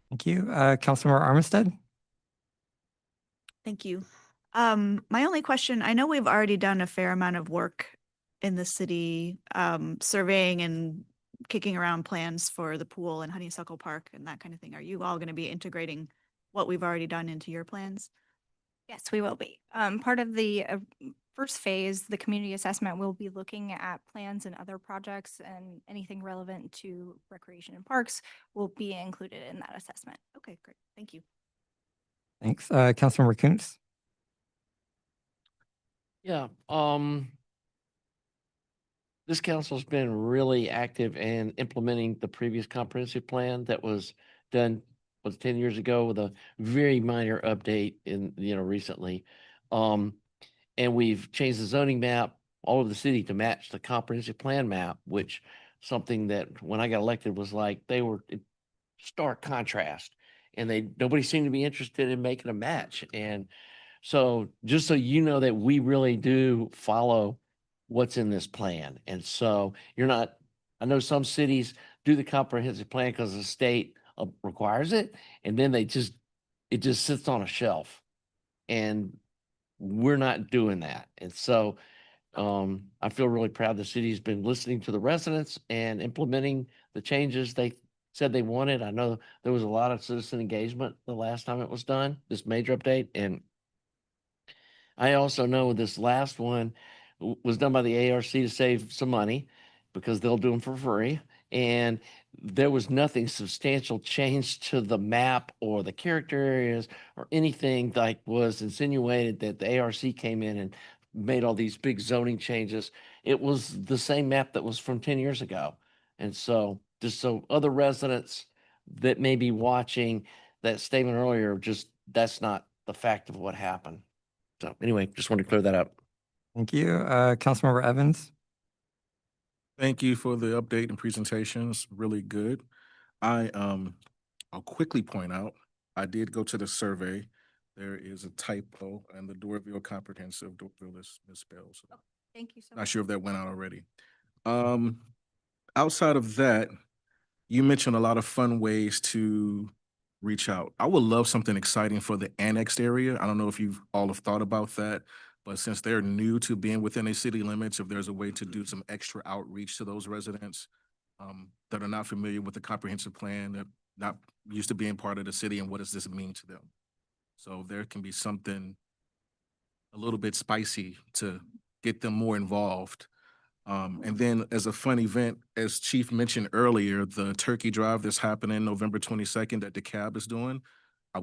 Thank you. Councilmember Armistead? Thank you. My only question, I know we've already done a fair amount of work in the city, surveying and kicking around plans for the pool and Honeysuckle Park and that kind of thing. Are you all going to be integrating what we've already done into your plans? Yes, we will be. Part of the first phase, the community assessment, will be looking at plans and other projects, and anything relevant to recreation and parks will be included in that assessment. Okay, great. Thank you. Thanks. Councilmember Kuntz? Yeah, this council's been really active in implementing the previous comprehensive plan that was done 10 years ago with a very minor update in, recently. And we've changed the zoning map all over the city to match the comprehensive plan map, which something that when I got elected was like, they were in stark contrast. And nobody seemed to be interested in making a match. And so just so you know that we really do follow what's in this plan. And so I know some cities do the comprehensive plan because the state requires it, and then it just sits on a shelf. And we're not doing that. And so I feel really proud the city's been listening to the residents and implementing the changes they said they wanted. I know there was a lot of citizen engagement the last time it was done, this major update. And I also know this last one was done by the ARC to save some money because they'll do them for free. And there was nothing substantial changed to the map or the character areas or anything like was insinuated that the ARC came in and made all these big zoning changes. It was the same map that was from 10 years ago. And so just so other residents that may be watching that statement earlier, that's not the fact of what happened. So anyway, just wanted to clear that up. Thank you. Councilmember Evans. Thank you for the update and presentations. Really good. I'll quickly point out, I did go to the survey. There is a typo and the Doraville Comprehensive, Doraville is misspelled. So Thank you so not much. sure if that went out already. Outside of that, you mentioned a lot of fun ways to reach out. I would love something exciting for the annexed area. I don't know if you've all have thought about that, but since they're new to being within a city limits, if there's a way to do some extra outreach to those residents that are not familiar with the comprehensive plan, that not used to being part of the city, and what does this mean to them? So there can be something a little bit spicy to get them more involved. And then as a fun event, as Chief mentioned earlier, the turkey drive that's happening November 22nd that DeKalb is doing, I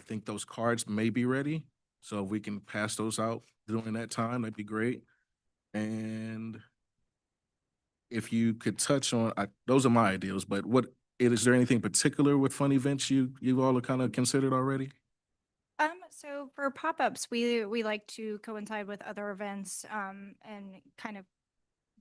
think those cards may be ready. So if we can pass those out during that time, that'd be great. And if you could touch on, those are my ideas, but is there anything particular with fun events you all have kind of considered already? So for pop-ups, we like to coincide with other events, and kind of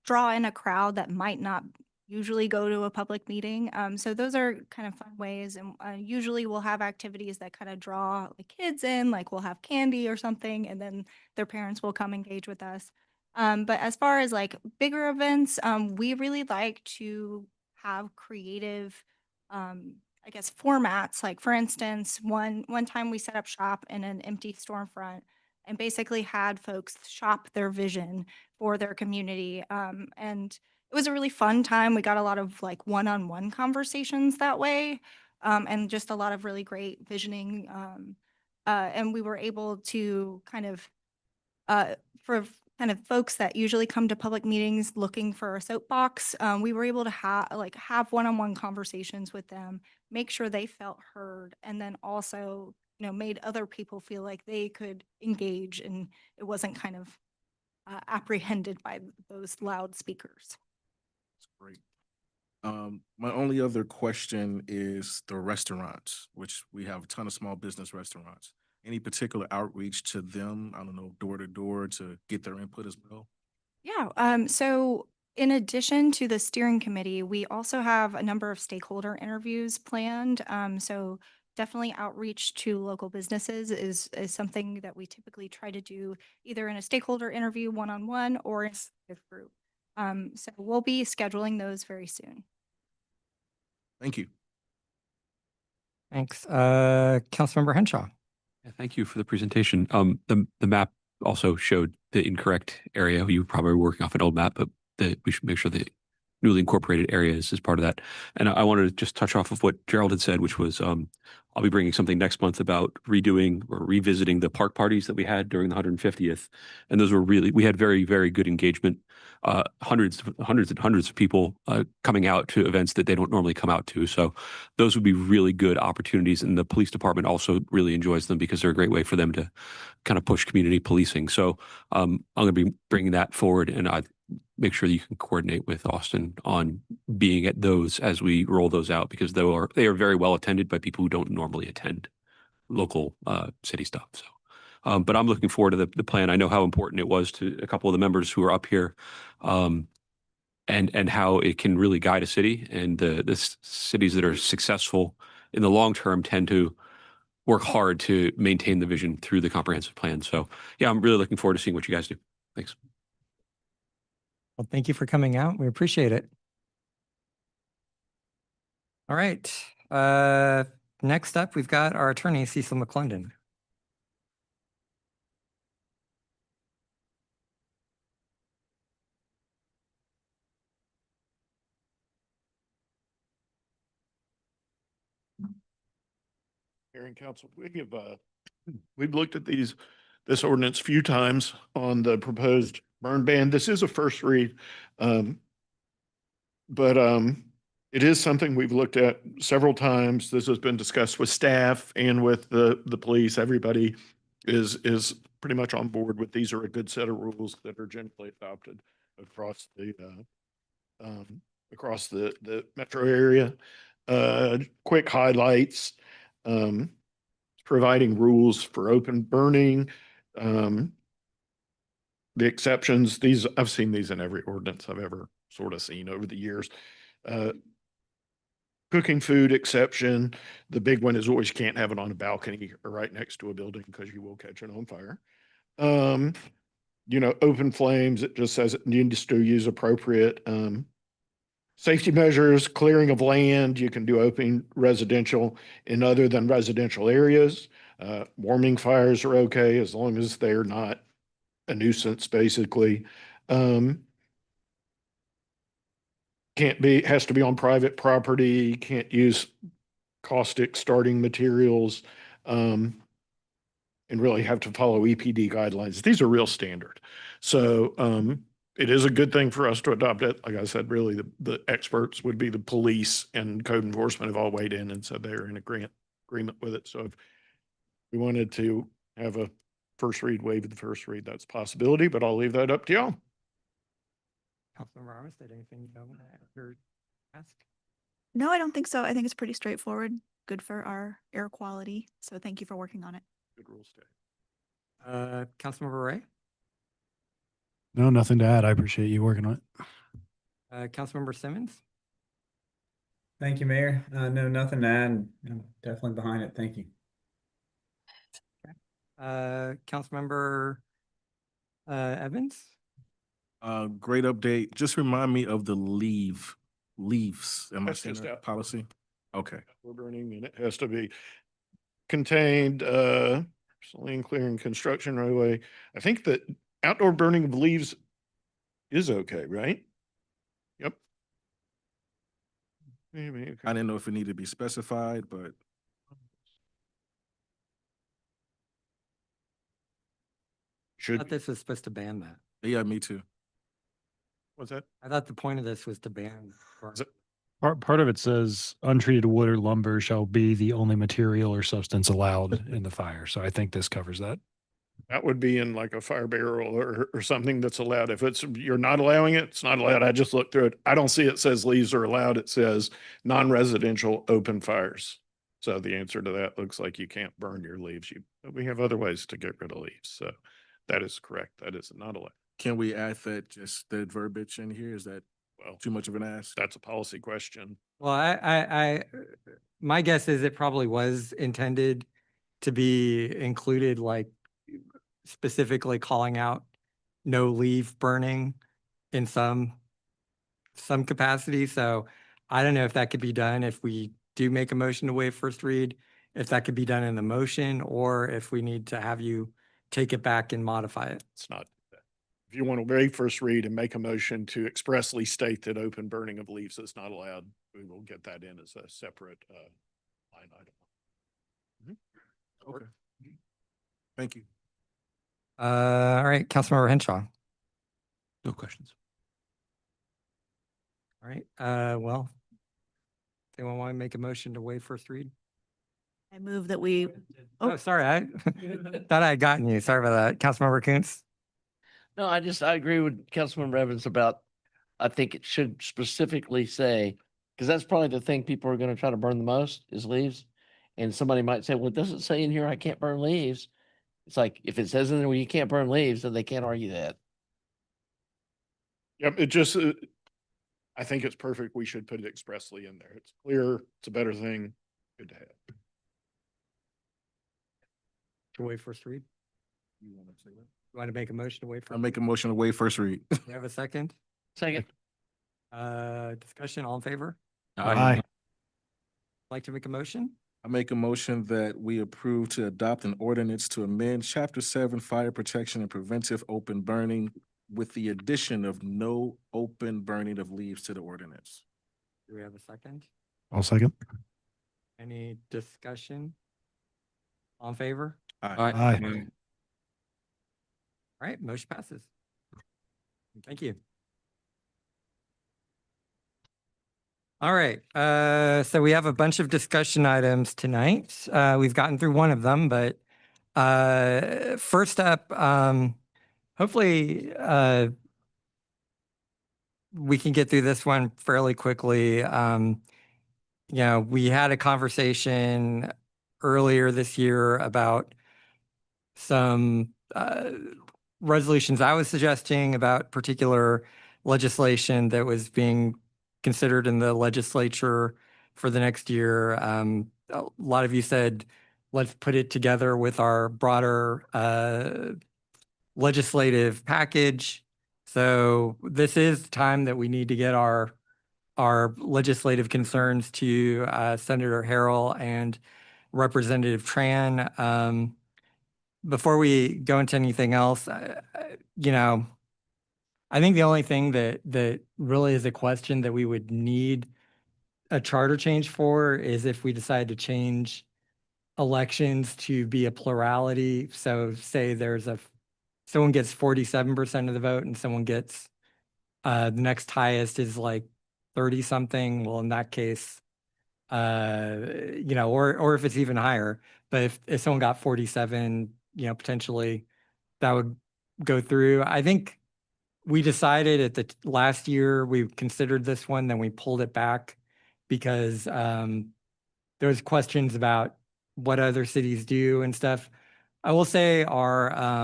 draw in a crowd that might not usually go to a public meeting. So those are kind of fun ways. And usually we'll have activities that kind of draw the kids in, like we'll have candy or something, and then their parents will come engage with us. But as far as like bigger events, we really like to have creative, I guess, formats. Like for instance, one time we set up shop in an empty storefront and basically had folks shop their vision for their community. And it was a really fun time. We got a lot of like one-on-one conversations that way, and just a lot of really great visioning. And we were able to kind of, for kind of folks that usually come to public meetings looking for a soapbox, we were able to have one-on-one conversations with them, make sure they felt heard, and then also, made other people feel like they could engage and it wasn't kind of apprehended by those loudspeakers. That's great. My only other question is the restaurants, which we have a ton of small business restaurants. Any particular outreach to them? I don't know, door to door to get their input as well? Yeah. So in addition to the steering committee, we also have a number of stakeholder interviews planned. So definitely outreach to local businesses is something that we typically try to do either in a stakeholder interview one-on-one or in a group. So we'll be scheduling those very soon. Thank you. Thanks. Councilmember Henshaw. Yeah, thank you for the presentation. The map also showed the incorrect area. You probably were working off an old map, but we should make sure the newly incorporated areas is part of that. And I wanted to just touch off of what Gerald had said, which was I'll be bringing something next month about redoing or revisiting the park parties that we had during the 150th. And those were we had very, very good engagement. Hundreds and hundreds of people coming out to events that they don't normally come out to. So those would be really good opportunities. And the police department also really enjoys them because they're a great way for them to kind of push community policing. So I'm going to be bringing that forward, and I make sure that you can coordinate with Austin on being at those as we roll those out, because they are very well attended by people who don't normally attend local city stuff. So, but I'm looking forward to the plan. I know how important it was to a couple of the members who are up here and how it can really guide a city. And the cities that are successful in the long term tend to work hard to maintain the vision through the comprehensive plan. So yeah, I'm really looking forward to seeing what you guys do. Thanks. Well, thank you for coming out. We appreciate it. All right. Next up, we've got our attorney, Cecil McClendon. Mayor and council, we've looked at this ordinance a few times on the proposed burn ban. This is a first read. But it is something we've looked at several times. This has been discussed with staff and with the police. Everybody is pretty much on board with these are a good set of rules that are generally adopted across the metro area. Quick highlights, providing rules for open burning, the exceptions. I've seen these in every ordinance I've ever sort of seen over the years. Cooking food exception. The big one is always you can't have it on a balcony or right next to a building because you will catch it on fire. Open flames, it just says it needs to use appropriate safety measures, clearing of land. You can do open residential in other than residential areas. Warming fires are okay as long as they're not a nuisance, basically. Has to be on private property, can't use caustic starting materials, and really have to follow EPD guidelines. These are real standard. So it is a good thing for us to adopt it. Like I said, really the experts would be the police and code enforcement have all weighed in and said they're in agreement with it. So if we wanted to have a first read, waive the first read, that's a possibility, but I'll leave that up to y'all. Councilmember Armistead, anything you want to ask? No, I don't think so. I think it's pretty straightforward, good for our air quality. So thank you for working on it. Good rules, Dave. Councilmember Ray? No, nothing to add. I appreciate you working on it. Councilmember Simmons? Thank you, Mayor. No, nothing to add. I'm definitely behind it. Thank you. Councilmember Evans? Great update. Just remind me of the leaves. Am I That's saying just that out. Policy? Okay. We're burning and it has to be contained, personally clearing construction right away. I think that outdoor burning of leaves is okay, right? Yep. Maybe, okay. I didn't know if it needed to be specified, but I thought this was supposed to ban that. yeah, me too. What's that? I thought the point of this was to ban. Part of it says untreated wood or lumber shall be the only material or substance allowed in the fire. So I think this covers that. That would be in like a fire barrel or something that's allowed. If you're not allowing it, it's not allowed. I just looked through it. I don't see it says leaves are allowed. It says non-residential open fires. So the answer to that looks like you can't burn your leaves. We have other ways to get rid of leaves. So that is correct. That is not allowed. Can we add just that verbiage in here? Is that too much of an ask? That's a policy question. Well, my guess is it probably was intended to be included, like specifically calling out no leaf burning in some capacity. So I don't know if that could be done if we do make a motion to waive first read, if that could be done in the motion, or if we need to have you take it back and modify it. It's not. If you want to waive first read and make a motion to expressly state that open burning of leaves is not allowed, we will get that in as a separate line item. Okay. Thank you. All right, Councilmember Henshaw. No questions. All right, well, anyone want to make a motion to waive first read? I move that we, Oh, sorry, I thought I had gotten you. Sorry about that. Councilmember Kuntz? No, I agree with Councilmember Evans about, I think it should specifically say, because that's probably the thing people are going to try to burn the most is leaves. And somebody might say, well, it doesn't say in here I can't burn leaves. It's like, if it says in there, well, you can't burn leaves, then they can't argue that. Yep, it just, I think it's perfect. We should put it expressly in there. It's clear, it's a better thing. Good to have. To waive first read? You want to say that? You want to make a motion to waive? I make a motion to waive first read. You have a second? Second. Discussion, all in favor? Aye. Like to make a motion? I make a motion that we approve to adopt an ordinance to amend Chapter 7 Fire Protection and Preventive Open Burning with the addition of no open burning of leaves to the ordinance. Do we have a second? I'll second. Any discussion? All in favor? Aye. All right, motion passes. Thank you. All right, so we have a bunch of discussion items tonight. We've gotten through one of them, but first up, hopefully we can get through this one fairly quickly. We had a conversation earlier this year about some resolutions I was suggesting about particular legislation that was being considered in the legislature for the next year. A lot of you said, let's put it together with our broader legislative package. So this is the time that we need to get our legislative concerns to Senator Harrell and Representative Tran. Before we go into anything else, I think the only thing that really is a question that we would need a charter change for is if we decide to change elections to be a plurality. So say someone gets 47% of the vote and someone gets the next highest is like 30 something. Well, in that case, or if it's even higher, but if someone got 47, potentially that would go through. I think we decided at the last year, we considered this one, then we pulled it back because there was questions about what other cities do and stuff. I will say our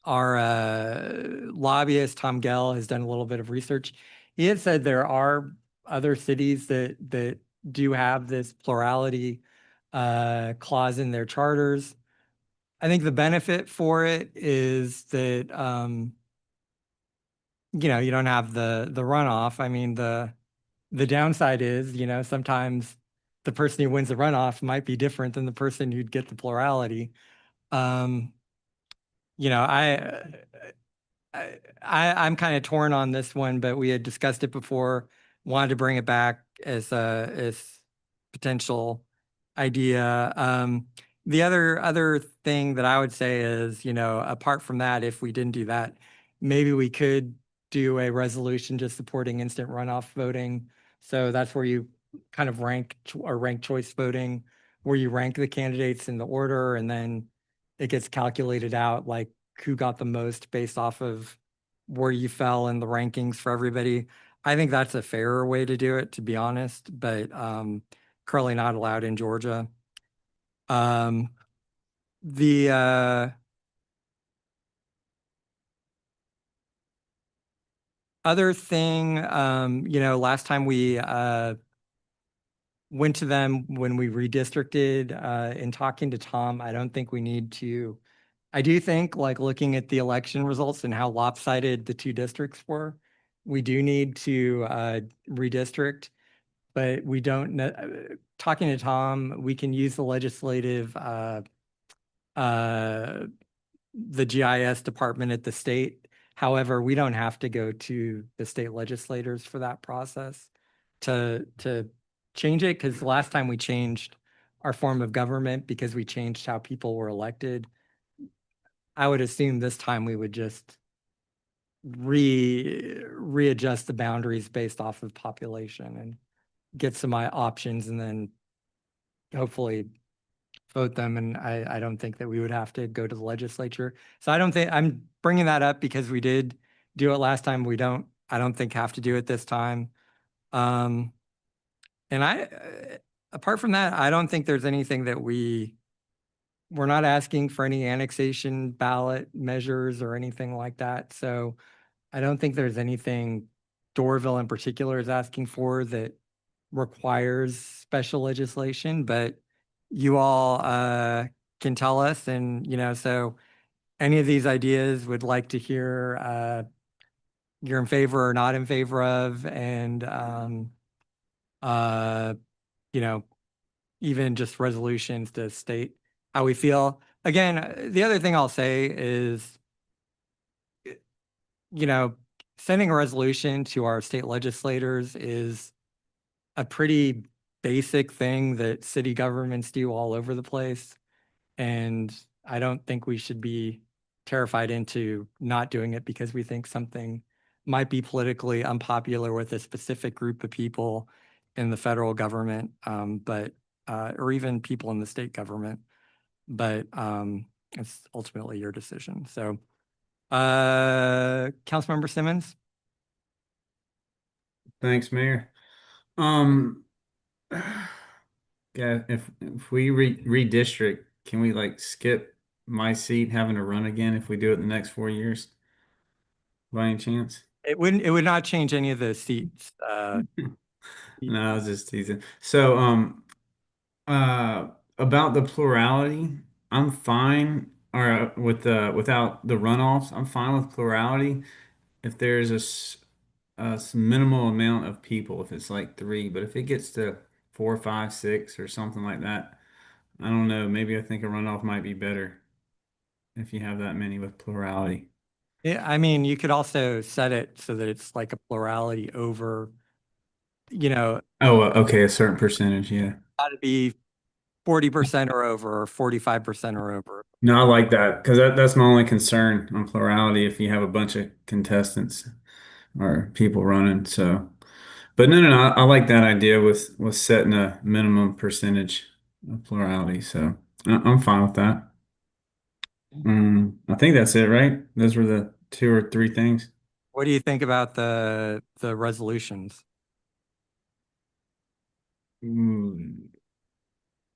lobbyist, Tom Gell, has done a little bit of research. He had said there are other cities that do have this plurality clause in their charters. I think the benefit for it is that you don't have the runoff. I mean, the downside is, sometimes the person who wins the runoff might be different than the person who'd get the plurality. I'm kind of torn on this one, but we had discussed it before, wanted to bring it back as potential idea. The other thing that I would say is, apart from that, if we didn't do that, maybe we could do a resolution just supporting instant runoff voting. So that's where you kind of rank choice voting, where you rank the candidates in the order, and then it gets calculated out like who got the most based off of where you fell in the rankings for everybody. I think that's a fairer way to do it, to be honest, but currently not allowed in Georgia. The other thing, last time we went to them when we redistricted, in talking to Tom, I don't think we need to. I do think, like, looking at the election results and how lopsided the two districts were, we do need to redistrict, but we don't know. Talking to Tom, we can use the legislative, the GIS department at the state. However, we don't have to go to the state legislators for that process to change it, because the last time we changed our form of government because we changed how people were elected, I would assume this time we would just readjust the boundaries based off of population and get some options and then hopefully vote them. And I don't think that we would have to go to the legislature. So I don't think, I'm bringing that up because we did do it last time. I don't think have to do it this time. And apart from that, I don't think there's anything that we're not asking for any annexation ballot measures or anything like that. So I don't think there's anything Doraville in particular is asking for that requires special legislation, but you all can tell us, and so any of these ideas would like to hear you're in favor or not in favor of, and even just resolutions to state how we feel. Again, the other thing I'll say is, sending a resolution to our state legislators is a pretty basic thing that city governments do all over the place. And I don't think we should be terrified into not doing it because we think something might be politically unpopular with a specific group of people in the federal government, or even people in the state government. But it's ultimately your decision. So, Councilmember Simmons. Thanks, Mayor. Yeah, if we redistrict, can we like skip my seat having to run again if we do it in the next 4 years? By any chance? It would not change any of the seats. No, I was just teasing. So, about the plurality, I'm fine, or without the runoffs, I'm fine with plurality if there's a minimal amount of people, if it's like 3, but if it gets to 4, 5, 6 or something like that, I don't know, maybe I think a runoff might be better if you have that many with plurality. Yeah, I mean, you could also set it so that it's like a plurality over, Oh, okay, a certain percentage, yeah. got to be 40% or over, or 45% or over. No, I like that because that's my only concern on plurality if you have a bunch of contestants or people running. So, but no, I like that idea with setting a minimum percentage of plurality. So I'm fine with that. I think that's it, right? Those were the 2 or 3 things. What do you think about the resolutions?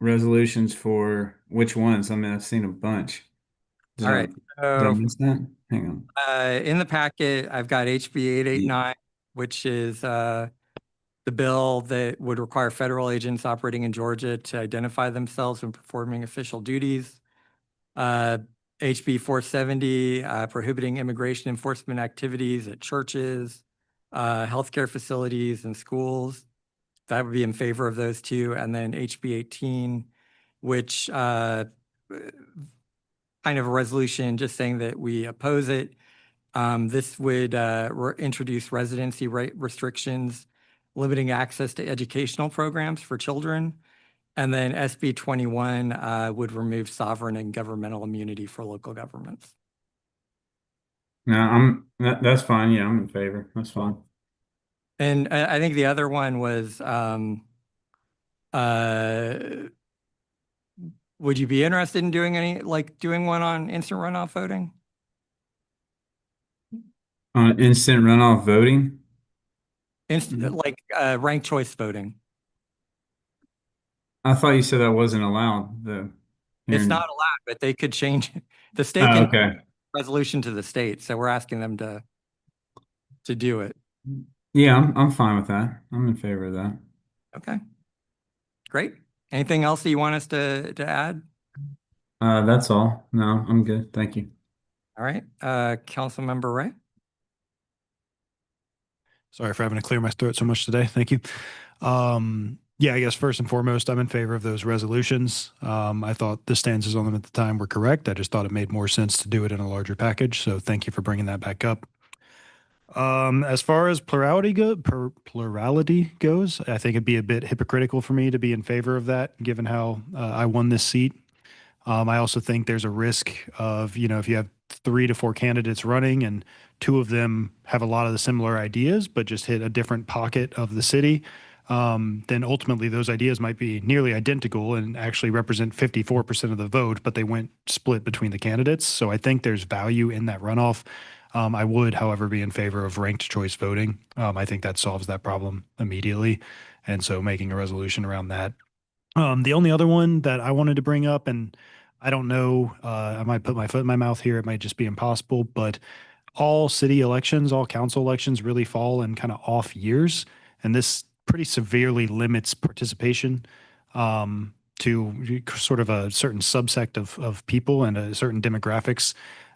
Resolutions for which ones? I mean, I've seen a bunch. All right. Did I miss that? Hang on. In the packet, I've got HB 889, which is the bill that would require federal agents operating in Georgia to identify themselves when performing official duties. HB 470, prohibiting immigration enforcement activities at churches, healthcare facilities, and schools. That would be in favor of those 2. And then HB 18, which kind of a resolution just saying that we oppose it. This would introduce residency rate restrictions, limiting access to educational programs for children. And then SB 21 would remove sovereign and governmental immunity for local governments. No, that's fine. Yeah, I'm in favor. That's fine. And I think the other one was, would you be interested in doing one on instant runoff voting? On instant runoff voting? Ranked choice voting. I thought you said that wasn't allowed, though. It's not allowed, but they could change it. The state Oh, can okay. resolution to the state, so we're asking them to do it. Yeah, I'm fine with that. I'm in favor of that. Okay, great. Anything else that you want us to add? That's all. No, I'm good. Thank you. All right, Councilmember Ray. Sorry for having to clear my throat so much today. Thank you. Yeah, I guess first and foremost, I'm in favor of those resolutions. I thought the stances on them at the time were correct. I just thought it made more sense to do it in a larger package. So thank you for bringing that back up. As far as plurality goes, I think it'd be a bit hypocritical for me to be in favor of that, given how I won this seat. I also think there's a risk of, if you have 3 to 4 candidates running and 2 of them have a lot of the similar ideas, but just hit a different pocket of the city, then ultimately those ideas might be nearly identical and actually represent 54% of the vote, but they went split between the candidates. So I think there's value in that runoff. I would, however, be in favor of ranked choice voting. I think that solves that problem immediately. And so making a resolution around that. The only other one that I wanted to bring up, and I don't know, I might put my foot in my mouth here, it might just be impossible, but all city elections, all council elections really fall in kind of off years. And this pretty severely limits participation to sort of a certain subsect of people and a certain demographics.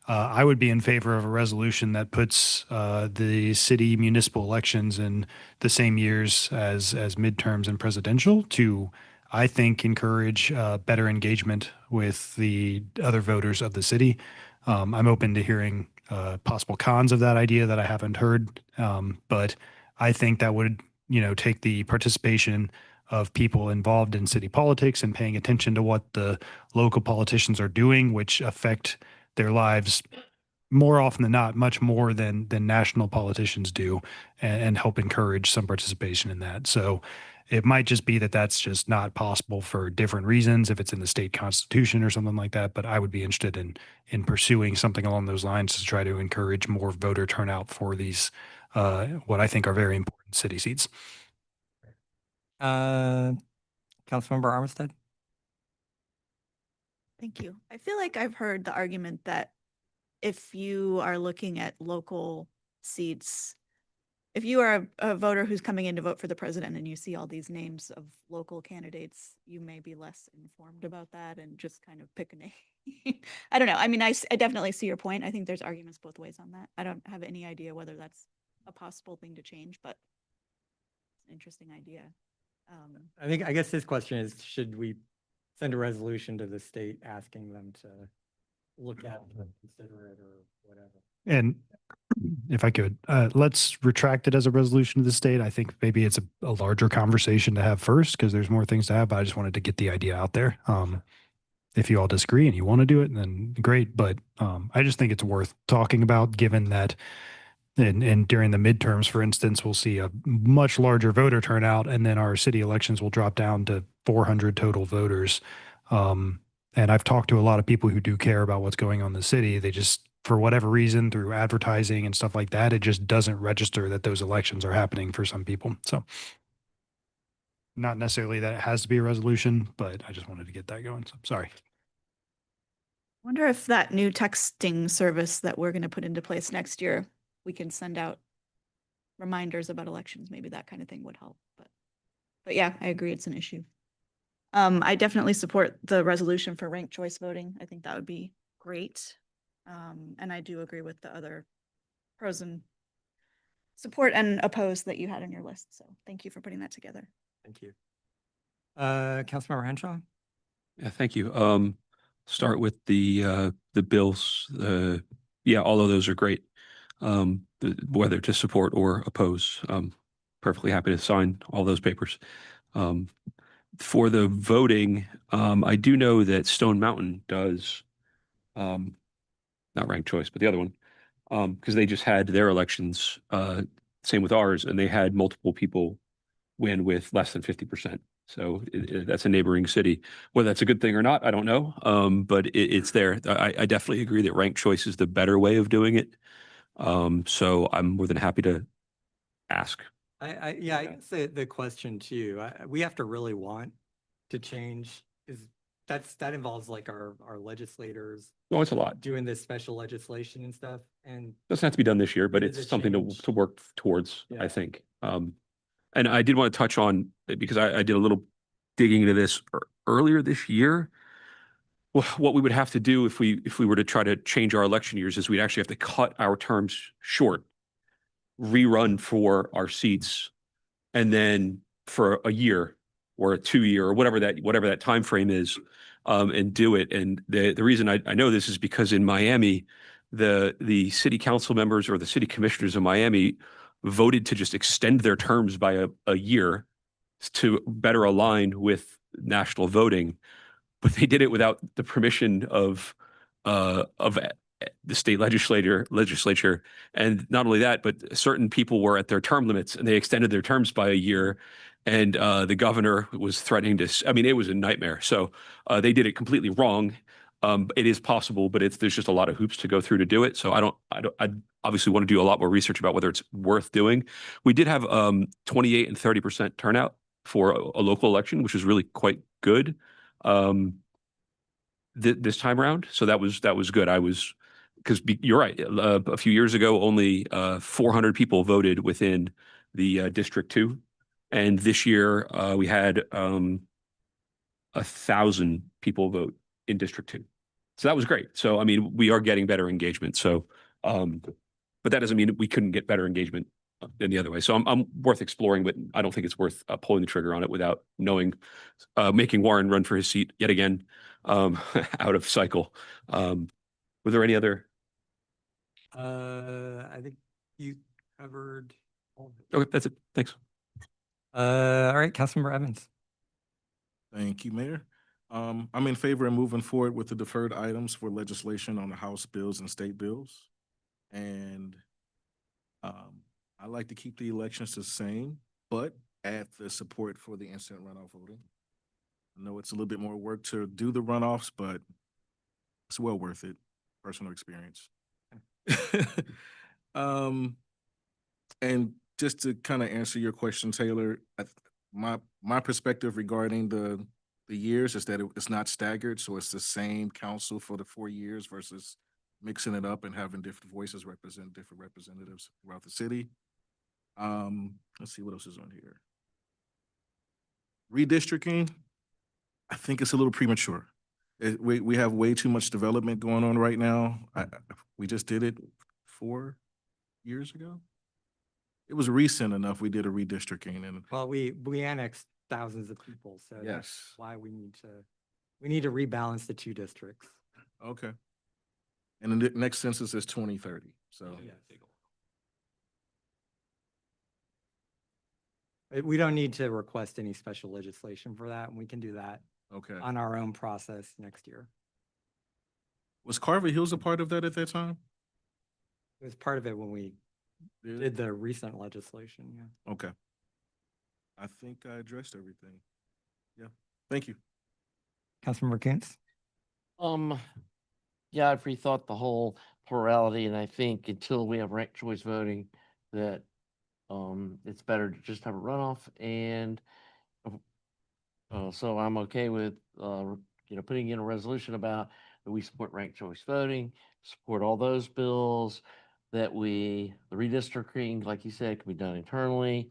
I would be in favor of a resolution that puts the city municipal elections in the same years as midterms and presidential to, I think, encourage better engagement with the other voters of the city. I'm open to hearing possible cons of that idea that I haven't heard, but I think that would, take the participation of people involved in city politics and paying attention to what the local politicians are doing, which affect their lives more often than not, much more than national politicians do, and help encourage some participation in that. So it might just be that that's just not possible for different reasons if it's in the state constitution or something like that. But I would be interested in pursuing something along those lines to try to encourage more voter turnout for these what I think are very important city seats. Councilmember Armistead? Thank you. I feel like I've heard the argument that if you are looking at local seats, if you are a voter who's coming in to vote for the president and you see all these names of local candidates, you may be less informed about that and just kind of pick a name. I don't know. I mean, I definitely see your point. I think there's arguments both ways on that. I don't have any idea whether that's a possible thing to change, but it's an interesting idea. I guess his question is, should we send a resolution to the state asking them to look at it, consider it, or whatever? And if I could, let's retract it as a resolution to the state. I think maybe it's a larger conversation to have first because there's more things to have, but I just wanted to get the idea out there. If you all disagree and you want to do it, then great. But I just think it's worth talking about, given that and during the midterms, for instance, we'll see a much larger voter turnout, and then our city elections will drop down to 400 total voters. And I've talked to a lot of people who do care about what's going on in the city. They just, for whatever reason, through advertising and stuff like that, it just doesn't register that those elections are happening for some people. So not necessarily that it has to be a resolution, but I just wanted to get that going. So sorry. Wonder if that new texting service that we're going to put into place next year, we can send out reminders about elections. Maybe that kind of thing would help. But yeah, I agree. It's an issue. I definitely support the resolution for ranked choice voting. I think that would be great. And I do agree with the other pros and support and oppose that you had on your list. So thank you for putting that together. Thank you. Councilmember Henshaw? Yeah, thank you. Start with the bills. Yeah, all of those are great. Whether to support or oppose, perfectly happy to sign all those papers. For the voting, I do know that Stone Mountain does, not ranked choice, but the other one, because they just had their elections, same with ours, and they had multiple people win with less than 50%. So that's a neighboring city. Whether that's a good thing or not, I don't know. But it's there. I definitely agree that ranked choice is the better way of doing it. So I'm more than happy to ask. I guess the question too, we have to really want to change, that involves like our legislators. Oh, it's a lot. Doing this special legislation and stuff, and Doesn't have to be done this year, but it's something to work towards, I think. And I did want to touch on, because I did a little digging into this earlier this year. Well, what we would have to do if we were to try to change our election years is we'd actually have to cut our terms short, rerun for our seats, and then for a year or a 2-year or whatever that time frame is, and do it. And the reason I know this is because in Miami, the city council members or the city commissioners of Miami voted to just extend their terms by a year to better align with national voting. But they did it without the permission of the state legislature. And not only that, but certain people were at their term limits and they extended their terms by a year. And the governor was threatening to, I mean, it was a nightmare. So they did it completely wrong. It is possible, but there's just a lot of hoops to go through to do it. So I obviously want to do a lot more research about whether it's worth doing. We did have 28 and 30% turnout for a local election, which is really quite good. This time around. So that was good. I was because you're right. A few years ago, only 400 people voted within the District 2. And this year, we had 1,000 people vote in District 2. So that was great. So, I mean, we are getting better engagement. So, but that doesn't mean we couldn't get better engagement in the other way. So I'm worth exploring, but I don't think it's worth pulling the trigger on it without knowing, making Warren run for his seat yet again, out of cycle. Were there any other? I think you covered all of it. Okay, that's it. Thanks. All right, Councilmember Evans. Thank you, Mayor. I'm in favor of moving forward with the deferred items for legislation on the House bills and state bills. And I like to keep the elections the same, but add the support for the instant runoff voting. I know it's a little bit more work to do the runoffs, but it's well worth it, personal experience. And just to kind of answer your question, Taylor, my perspective regarding the years is that it's not staggered, so it's the same council for the 4 years versus mixing it up and having different voices represent different representatives throughout the city. Let's see what else is on here. Redistricting, I think it's a little premature. We have way too much development going on right now. We just did it 4 years ago. It was recent enough we did a redistricting, and Well, we annexed thousands of people, so that's Yes. why we need to rebalance the 2 districts. okay. And the next census is 2030, so. We don't need to request any special legislation for that, and we can do that Okay. on our own process next year. Was Carver Hills a part of that at that time? It was part of it when we did the recent legislation, yeah. Okay. I think I addressed everything. Yeah, thank you. Councilmember Kuntz? Yeah, I've rethought the whole plurality, and I think until we have ranked choice voting, that it's better to just have a runoff. And so I'm okay with putting in a resolution about that we support ranked choice voting, support all those bills, that the redistricting, like you said, can be done internally.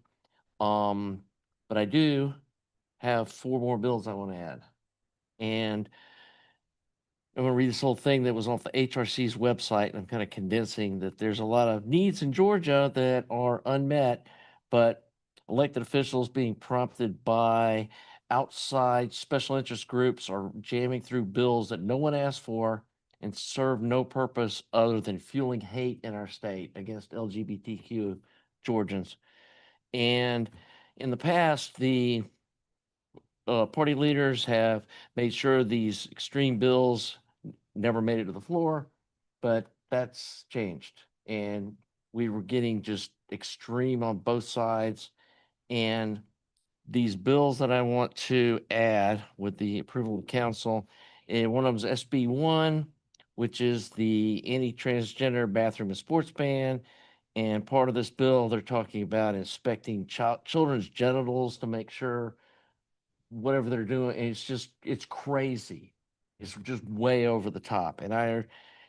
But I do have 4 more bills I want to add. And I'm going to read this whole thing that was off the HRC's website, and I'm kind of condensing that there's a lot of needs in Georgia that are unmet, but elected officials being prompted by outside special interest groups are jamming through bills that no one asked for and serve no purpose other than fueling hate in our state against LGBTQ Georgians. And in the past, the party leaders have made sure these extreme bills never made it to the floor, but that's changed. And we were getting just extreme on both sides. And these bills that I want to add with the approval of council, and one of them is SB 1, which is the anti-transgender bathroom and sports ban. And part of this bill, they're talking about inspecting children's genitals to make sure whatever they're doing, it's crazy. It's just way over the top. And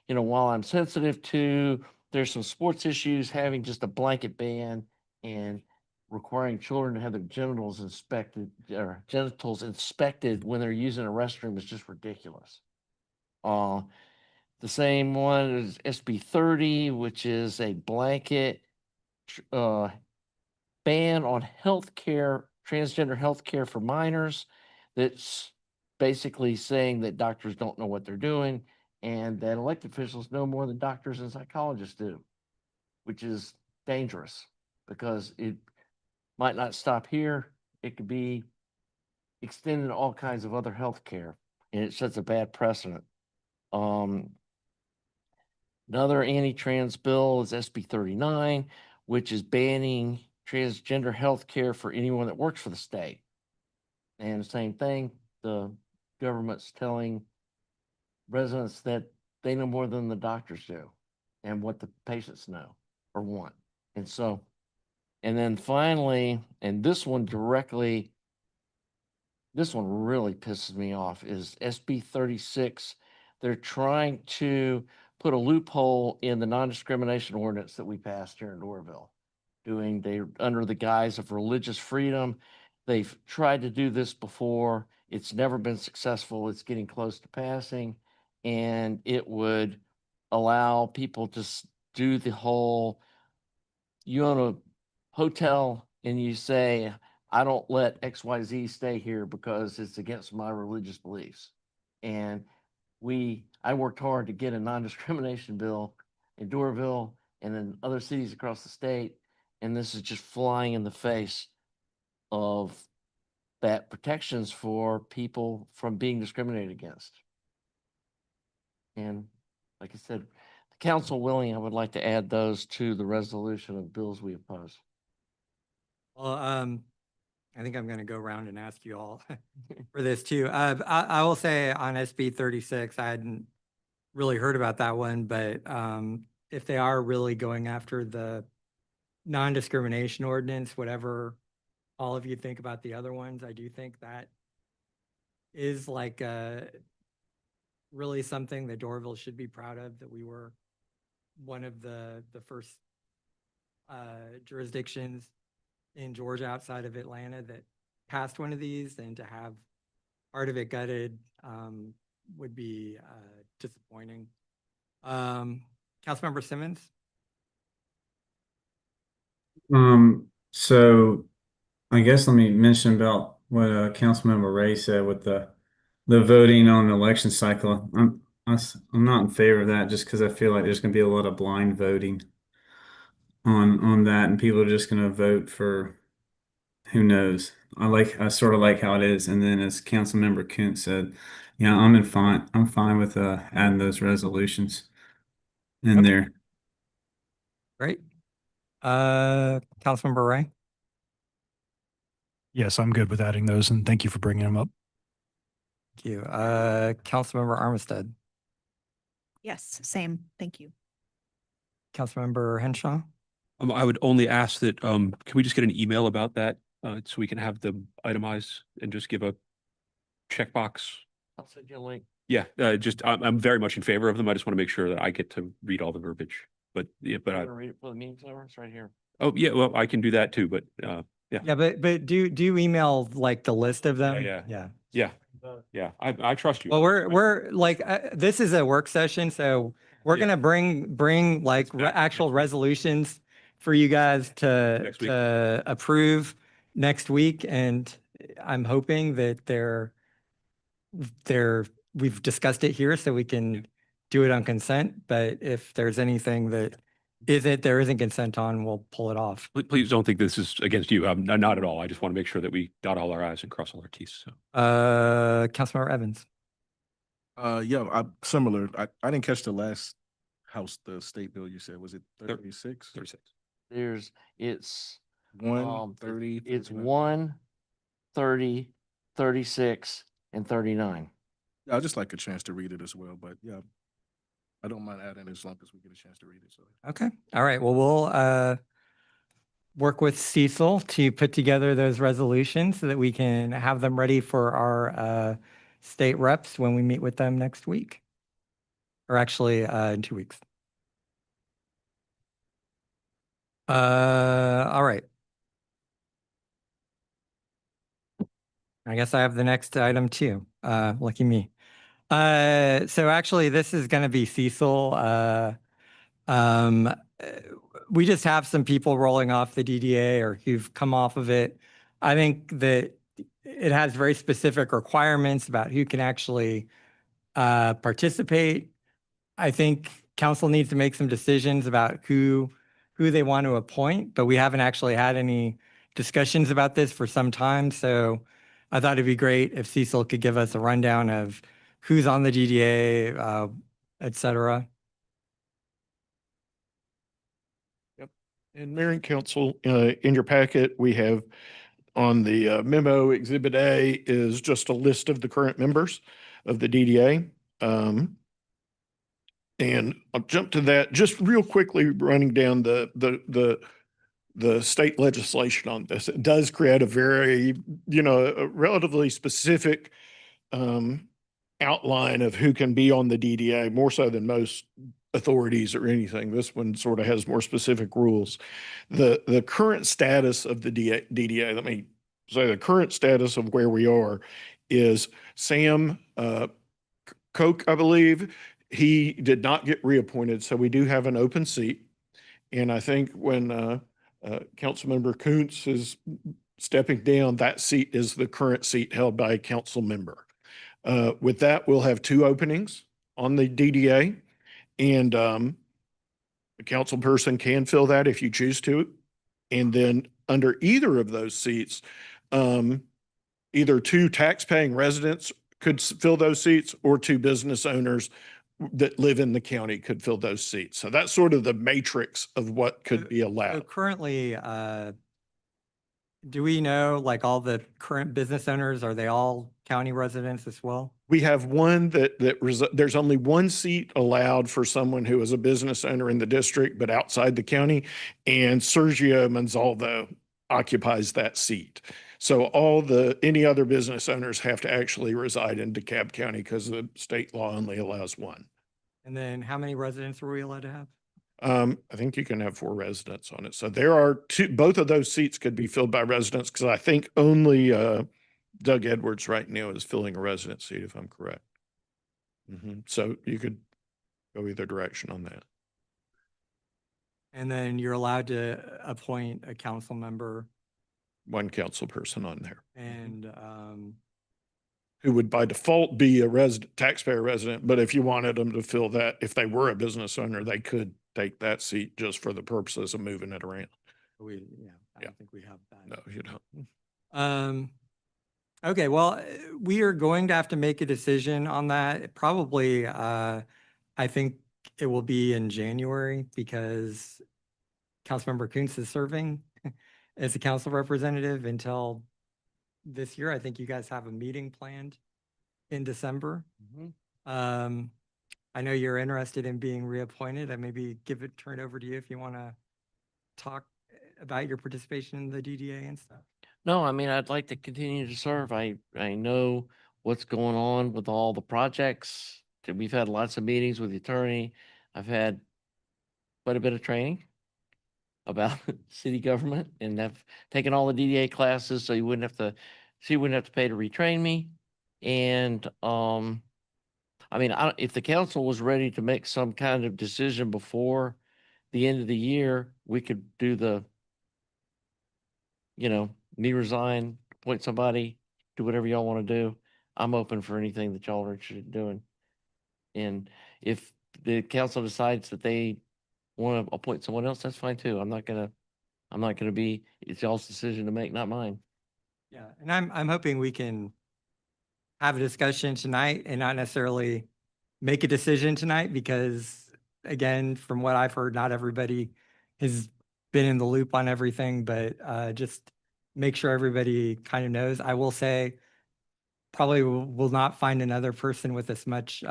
while I'm sensitive to, there's some sports issues, having just a blanket ban and requiring children to have their genitals inspected when they're using a restroom is just ridiculous. The same one is SB 30, which is a blanket ban on transgender healthcare for minors. That's basically saying that doctors don't know what they're doing and that elected officials know more than doctors and psychologists do, which is dangerous because it might not stop here. It could be extended to all kinds of other healthcare, and it sets a bad precedent. Another anti-trans bill is SB 39, which is banning transgender health care for anyone that works for the state. And the same thing, the government's telling residents that they know more than the doctors do and what the patients know or want. And then finally, and this one really pisses me off, is SB 36. They're trying to put a loophole in the non-discrimination ordinance that we passed here in Doraville. Under the guise of religious freedom. They've tried to do this before. It's never been successful. It's getting close to passing. And it would allow people to do the whole, you own a hotel and you say, I don't let XYZ stay here because it's against my religious beliefs. And I worked hard to get a non-discrimination bill in Doraville and in other cities across the state. And this is just flying in the face of that protections for people from being discriminated against. And like I said, the council willing, I would like to add those to the resolution of bills we oppose. Well, I think I'm going to go around and ask you all for this too. I will say on SB 36, I hadn't really heard about that one, but if they are really going after the non-discrimination ordinance, whatever all of you think about the other ones, I do think that is like really something that Doraville should be proud of, that we were one of the first jurisdictions in Georgia outside of Atlanta that passed one of these, and to have part of it gutted would be disappointing. Councilmember Simmons? So I guess let me mention about what Councilmember Ray said with the voting on the election cycle. I'm not in favor of that, just because I feel like there's going to be a lot of blind voting on that, and people are just going to vote for who knows. I sort of like how it is, and then as Councilmember Kuntz said, yeah, I'm fine with adding those resolutions in there. Great. Councilmember Ray? Yes, I'm good with adding those, and thank you for bringing them up. Thank you. Councilmember Armistead? Yes, same. Thank you. Councilmember Henshaw? I would only ask that, can we just get an email about that, so we can have them itemized and just give a checkbox? I'll send you a link. Yeah, I'm very much in favor of them. I just want to make sure that I get to read all the verbiage. But yeah, I'm gonna read it for the meeting clearance it's right here. oh yeah, well, I can do that too, but yeah. Yeah, but do you email like the list of them? Yeah. I trust you. Well, we're like, this is a work session, so we're gonna bring like actual resolutions for you guys to approve next week, and I'm hoping that we've discussed it here so we can do it on consent, but if there's anything that there isn't consent on, we'll pull it off. Please don't think this is against you. I'm not at all. I just want to make sure that we dot all our i's and cross all our t's. So. Councilmember Evans? Yeah, similar. I didn't catch the last house, the state bill you said. Was it 36? 36. It's 1, 30. It's 1, 30, 36, and 39. Yeah, I'd just like a chance to read it as well, but yeah, I don't mind adding as long as we get a chance to read it. So. Okay. All right. Well, we'll work with Cecil to put together those resolutions so that we can have them ready for our state reps when we meet with them next week, or actually in 2 weeks. All right. I guess I have the next item too. Lucky me. So actually this is going to be Cecil. We just have some people rolling off the DDA or who've come off of it. I think that it has very specific requirements about who can actually participate. I think council needs to make some decisions about who they want to appoint, but we haven't actually had any discussions about this for some time. So I thought it'd be great if Cecil could give us a rundown of who's on the DDA, et cetera. Yep. And Mayor and Council, in your packet, we have on the memo, Exhibit A is just a list of the current members of the DDA. And I'll jump to that just real quickly, running down the state legislation on this. It does create a very, a relatively specific outline of who can be on the DDA, more so than most authorities or anything. This one sort of has more specific rules. The current status of the DDA, let me say the current status of where we are is Sam Koch, I believe, he did not get reappointed, so we do have an open seat. And I think when Councilmember Kuntz is stepping down, that seat is the current seat held by a council member. With that, we'll have 2 openings on the DDA, and the council person can fill that if you choose to. And then under either of those seats, either 2 tax-paying residents could fill those seats, or 2 business owners that live in the county could fill those seats. So that's sort of the matrix of what could be So allowed. currently, do we know, like, all the current business owners, are they all county residents as well? We have one there's only 1 seat allowed for someone who is a business owner in the district, but outside the county. And Sergio Monsalvo occupies that seat. So any other business owners have to actually reside in DeKalb County because the state law only allows 1. And then how many residents are we allowed to have? I think you can have 4 residents on it. So there are 2, both of those seats could be filled by residents, because I think only Doug Edwards right now is filling a resident seat, if I'm correct. So you could go either direction on that. And then you're allowed to appoint a council member 1 council person on there, and, who would by default be a taxpayer resident. But if you wanted them to fill that, if they were a business owner, they could take that seat just for the purposes of moving it around. I don't think we have that. No, you don't. Okay, well, we are going to have to make a decision on that. Probably, I think it will be in January, because Councilmember Kuntz is serving as a council representative until this year. I think you guys have a meeting planned in December. I know you're interested in being reappointed. I maybe turn it over to you if you want to talk about your participation in the DDA and stuff. No, I mean, I'd like to continue to serve. I know what's going on with all the projects. We've had lots of meetings with the attorney. I've had quite a bit of training about city government, and have taken all the DDA classes, so she wouldn't have to pay to retrain me. And I mean, if the council was ready to make some kind of decision before the end of the year, we could do me resign, appoint somebody, do whatever y'all want to do. I'm open for anything that y'all are interested in doing. And if the council decides that they want to appoint someone else, that's fine too. I'm not gonna be, it's y'all's decision to make, not mine. Yeah, and I'm hoping we can have a discussion tonight and not necessarily make a decision tonight, because again, from what I've heard, not everybody has been in the loop on everything, but just make sure everybody kind of knows. I will say, probably will not find another person with as much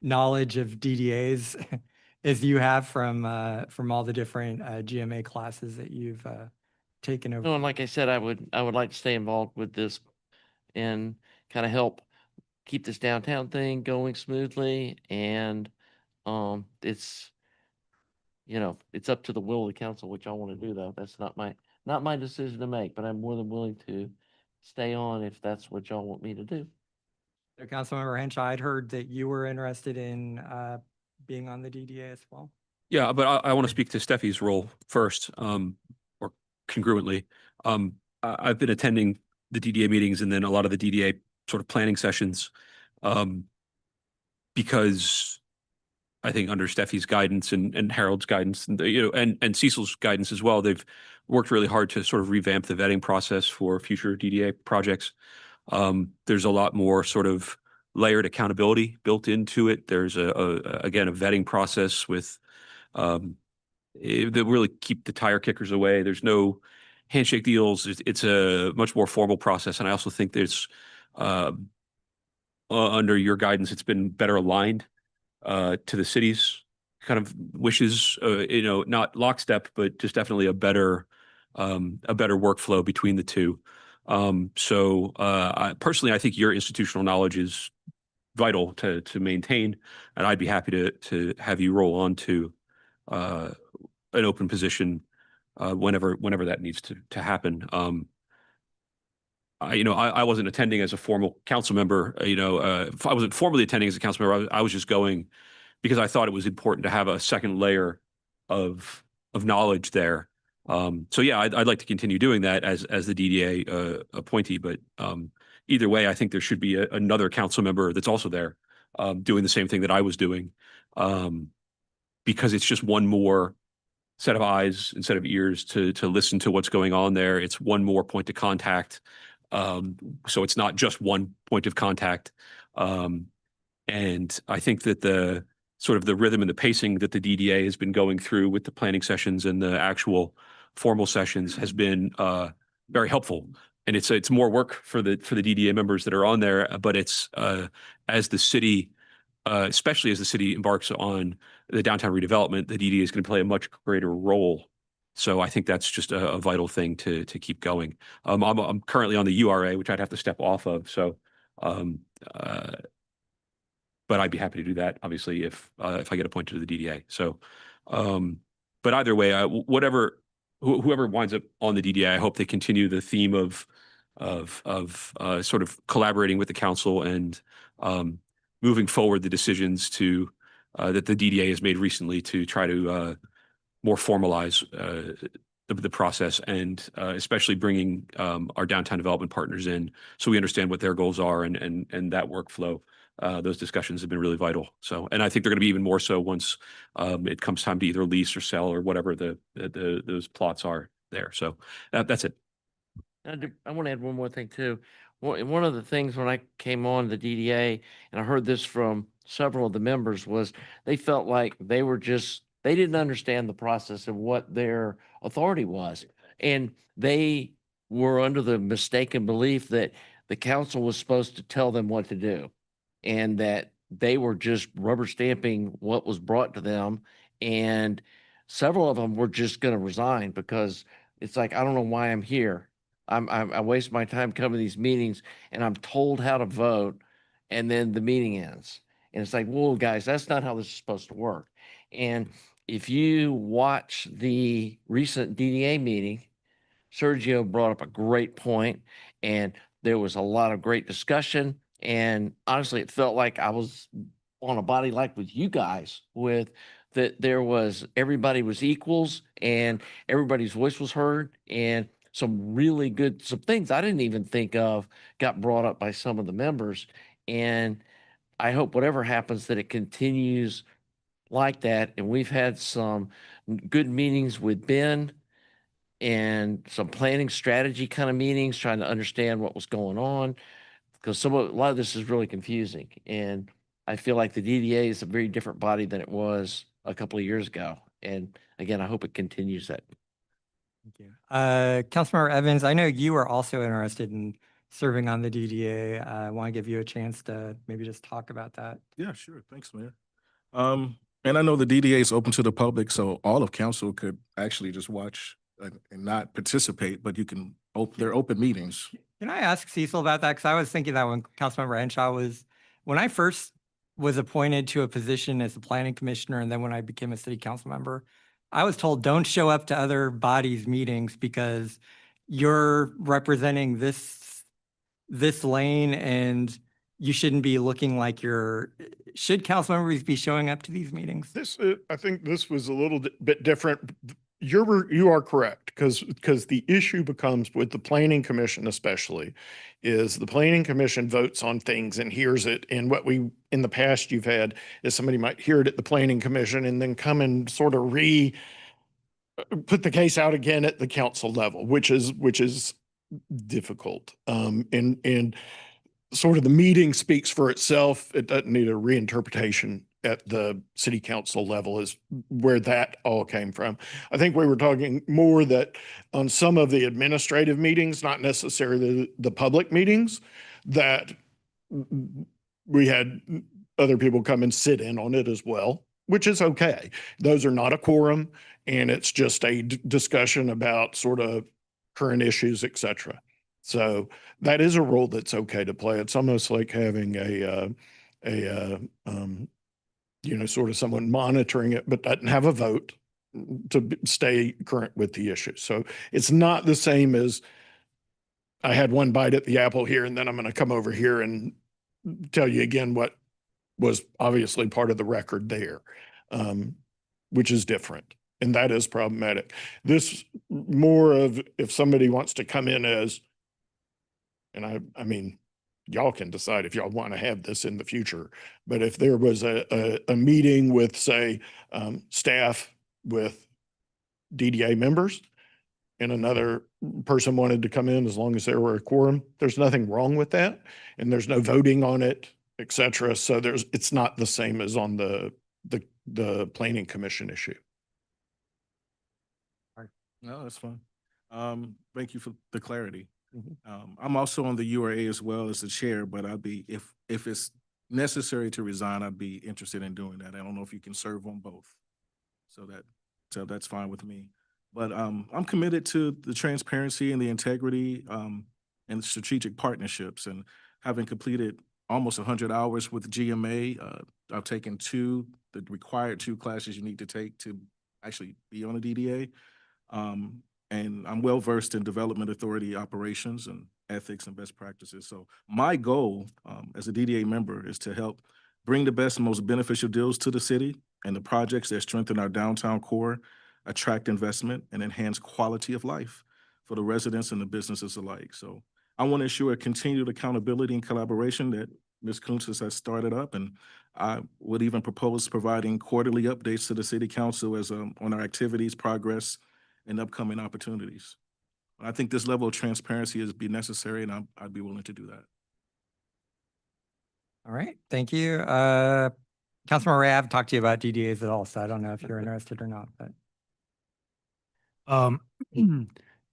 knowledge of DDAs as you have from all the different GMA classes that you've taken over. No, and like I said, I would like to stay involved with this and kind of help keep this downtown thing going smoothly. And it's up to the will of the council what y'all want to do, though. That's not my decision to make, but I'm more than willing to stay on if that's what y'all want me to do. So Councilmember Henshaw, I'd heard that you were interested in being on the DDA as well. Yeah, but I want to speak to Steffi's role first, or congruently. I've been attending the DDA meetings and then a lot of the DDA sort of planning sessions, because I think under Steffi's guidance and Harold's guidance, and Cecil's guidance as well, they've worked really hard to sort of revamp the vetting process for future DDA projects. There's a lot more sort of layered accountability built into it. There's again, a vetting process with that really keep the tire kickers away. There's no handshake deals. It's a much more formal process. And I also think there's under your guidance, it's been better aligned to the city's kind of wishes, not lockstep, but just definitely a better workflow between the two. So personally, I think your institutional knowledge is vital to maintain. And I'd be happy to have you roll on to an open position whenever that needs to happen. I wasn't attending as a formal council member. I wasn't formally attending as a council member. I was just going because I thought it was important to have a second layer of knowledge there. So yeah, I'd like to continue doing that as the DDA appointee. But either way, I think there should be another council member that's also there doing the same thing that I was doing, because it's just one more set of eyes and set of ears to listen to what's going on there. It's one more point of contact. So it's not just one point of contact. And I think that the sort of the rhythm and the pacing that the DDA has been going through with the planning sessions and the actual formal sessions has been very helpful. And it's more work for the DDA members that are on there, but it's as the city, especially as the city embarks on the downtown redevelopment, the DDA is going to play a much greater role. So I think that's just a vital thing to keep going. I'm currently on the URA, which I'd have to step off of. So, but I'd be happy to do that, obviously, if I get appointed to the DDA. So, but either way, whoever winds up on the DDA, I hope they continue the theme of sort of collaborating with the council and moving forward the decisions that the DDA has made recently to try to more formalize the process, and especially bringing our downtown development partners in so we understand what their goals are and that workflow. Those discussions have been really vital. So, and I think they're going to be even more so once it comes time to either lease or sell or whatever those plots are there. So that's it. I want to add one more thing too. One of the things when I came on the DDA, and I heard this from several of the members, was they felt like they didn't understand the process of what their authority was. And they were under the mistaken belief that the council was supposed to tell them what to do, and that they were just rubber stamping what was brought to them. And several of them were just going to resign because it's like, I don't know why I'm here. I waste my time coming to these meetings and I'm told how to vote, and then the meeting ends. And it's like, whoa, guys, that's not how this is supposed to work. And if you watch the recent DDA meeting, Sergio brought up a great point, and there was a lot of great discussion. And honestly, it felt like I was on a body like with you guys, with that everybody was equals and everybody's voice was heard, and some things I didn't even think of got brought up by some of the members. And I hope whatever happens that it continues like that. And we've had some good meetings with Ben and some planning strategy kind of meetings, trying to understand what was going on, because a lot of this is really confusing. And I feel like the DDA is a very different body than it was a couple of years ago. And again, I hope it continues that. Thank you. Councilmember Evans, I know you are also interested in serving on the DDA. I want to give you a chance to maybe just talk about that. Yeah, sure. Thanks, Mayor. And I know the DDA is open to the public, so all of council could actually just watch and not participate, but they're open meetings. Can I ask Cecil about that? Because I was thinking that when Councilmember Henshaw when I first was appointed to a position as a planning commissioner, and then when I became a city council member, I was told, don't show up to other bodies' meetings because you're representing this lane and you shouldn't be looking like should council members be showing up to these meetings? I think this was a little bit different. You are correct, because the issue becomes with the planning commission, especially, is the planning commission votes on things and hears it. And what in the past you've had is somebody might hear it at the planning commission and then come and sort of put the case out again at the council level, which is difficult. And sort of the meeting speaks for itself. It doesn't need a reinterpretation at the city council level, is where that all came from. I think we were talking more that on some of the administrative meetings, not necessarily the public meetings, that we had other people come and sit in on it as well, which is okay. Those are not a quorum, and it's just a discussion about sort of current issues, et cetera. So that is a role that's okay to play. It's almost like having sort of someone monitoring it, but doesn't have a vote to stay current with the issue. So it's not the same as I had one bite at the apple here, and then I'm going to come over here and tell you again what was obviously part of the record there, which is different. And that is problematic. This more of if somebody wants to come in as, and I mean, y'all can decide if y'all want to have this in the future, but if there was a meeting with, say, staff with DDA members and another person wanted to come in, as long as there were a quorum, there's nothing wrong with that. And there's no voting on it, et cetera. So it's not the same as on the planning commission issue. No, that's fine. Thank you for the clarity. I'm also on the URA as well as the chair, but I'd be, if it's necessary to resign, I'd be interested in doing that. I don't know if you can serve on both. So that's fine with me. But I'm committed to the transparency and the integrity and strategic partnerships. And having completed almost 100 hours with GMA, I've taken the required 2 classes you need to take to actually be on a DDA. And I'm well-versed in development authority operations and ethics and best practices. So my goal as a DDA member is to help bring the best and most beneficial deals to the city and the projects that strengthen our downtown core, attract investment, and enhance quality of life for the residents and the businesses alike. So I want to ensure continued accountability and collaboration that Ms. Kuntzis has started up, and I would even propose providing quarterly updates to the City Council as on our activities, progress, and upcoming opportunities. I think this level of transparency is necessary, and I'd be willing to do that. All right, thank you. Councilman Ray, I haven't talked to you about DDAs at all, so I don't know if you're interested or not, but.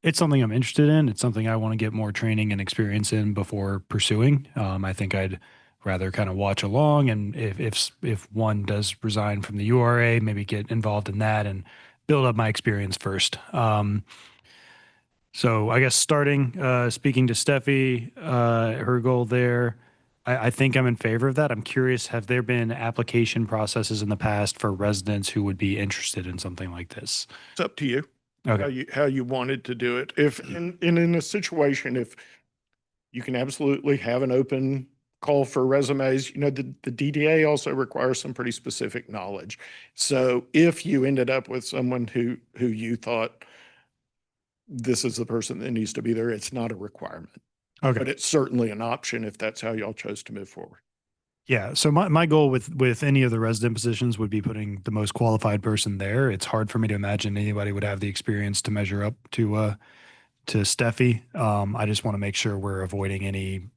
It's something I'm interested in. It's something I want to get more training and experience in before pursuing. I think I'd rather kind of watch along, and if one does resign from the URA, maybe get involved in that and build up my experience first. So I guess starting speaking to Steffi, her goal there, I think I'm in favor of that. I'm curious, have there been application processes in the past for residents who would be interested in something like this? It's up to you. Okay. How you wanted to do it. If in a situation, if you can absolutely have an open call for resumes, the DDA also requires some pretty specific knowledge. So if you ended up with someone who you thought this is the person that needs to be there, it's not a requirement. Okay. But it's certainly an option if that's how y'all chose to move forward. Yeah. So my goal with any of the resident positions would be putting the most qualified person there. It's hard for me to imagine anybody would have the experience to measure up to Steffi. I just want to make sure we're avoiding any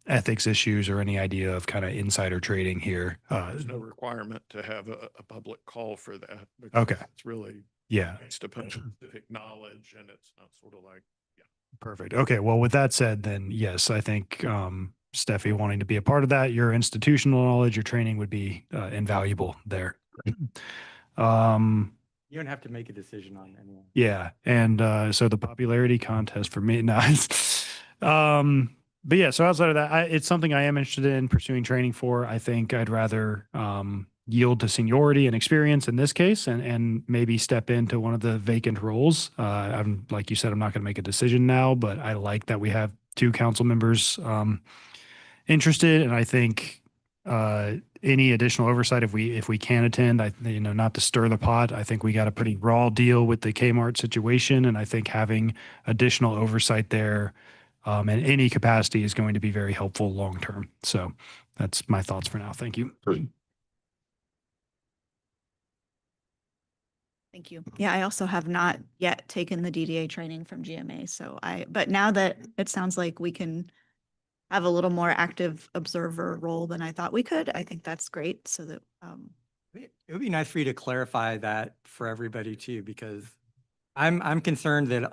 ethics issues or any idea of kind of insider trading here. There's no requirement to have a public call for that. Okay. It's really based upon specific knowledge, and it's not sort of like, Perfect. Okay. Well, with that said, then yes, I think Steffi wanting to be a part of that, your institutional knowledge, your training would be invaluable there. You don't have to make a decision on anyone. Yeah. And so the popularity contest for me, nice. But yeah, so outside of that, it's something I am interested in pursuing training for. I think I'd rather yield to seniority and experience in this case and maybe step into one of the vacant roles. I'm like you said, I'm not going to make a decision now, but I like that we have 2 council members interested. And I think any additional oversight, if we can attend, not to stir the pot, I think we got a pretty raw deal with the Kmart situation. And I think having additional oversight there in any capacity is going to be very helpful long-term. So that's my thoughts for now. Thank you. Thank you. Yeah, I also have not yet taken the DDA training from GMA. But now that it sounds like we can have a little more active observer role than I thought we could, I think that's great. So that It would be nice for you to clarify that for everybody too, because I'm concerned that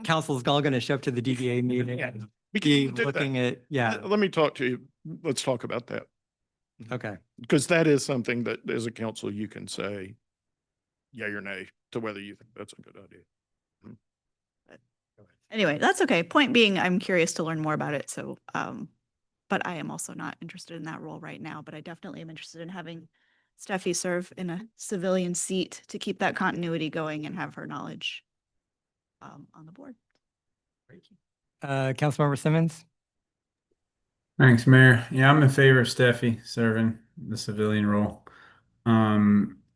council's all going to show up to the DDA meeting and be looking at, Let me talk to you. Let's talk about that. Okay. Because that is something that as a council, you can say yay or nay to whether you think that's a good idea. anyway, that's okay. Point being, I'm curious to learn more about it. So but I am also not interested in that role right now, but I definitely am interested in having Steffi serve in a civilian seat to keep that continuity going and have her knowledge on the board. Councilmember Simmons? Thanks, Mayor. Yeah, I'm in favor of Steffi serving the civilian role.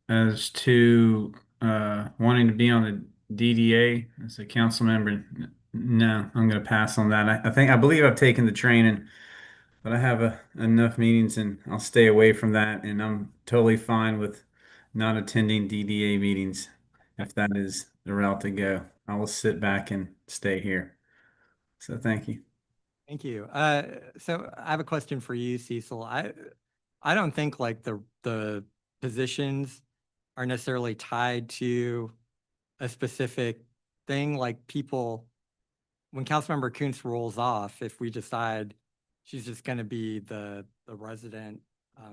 As to wanting to be on the DDA as a council member, no, I'm going to pass on that. I believe I've taken the training, but I have enough meetings and I'll stay away from that. And I'm totally fine with not attending DDA meetings if that is the route to go. I will sit back and stay here. So thank you. Thank you. So I have a question for you, Cecil. I don't think like the positions are necessarily tied to a specific thing. Like people, when Councilmember Kuntz rolls off, if we decide she's just going to be the resident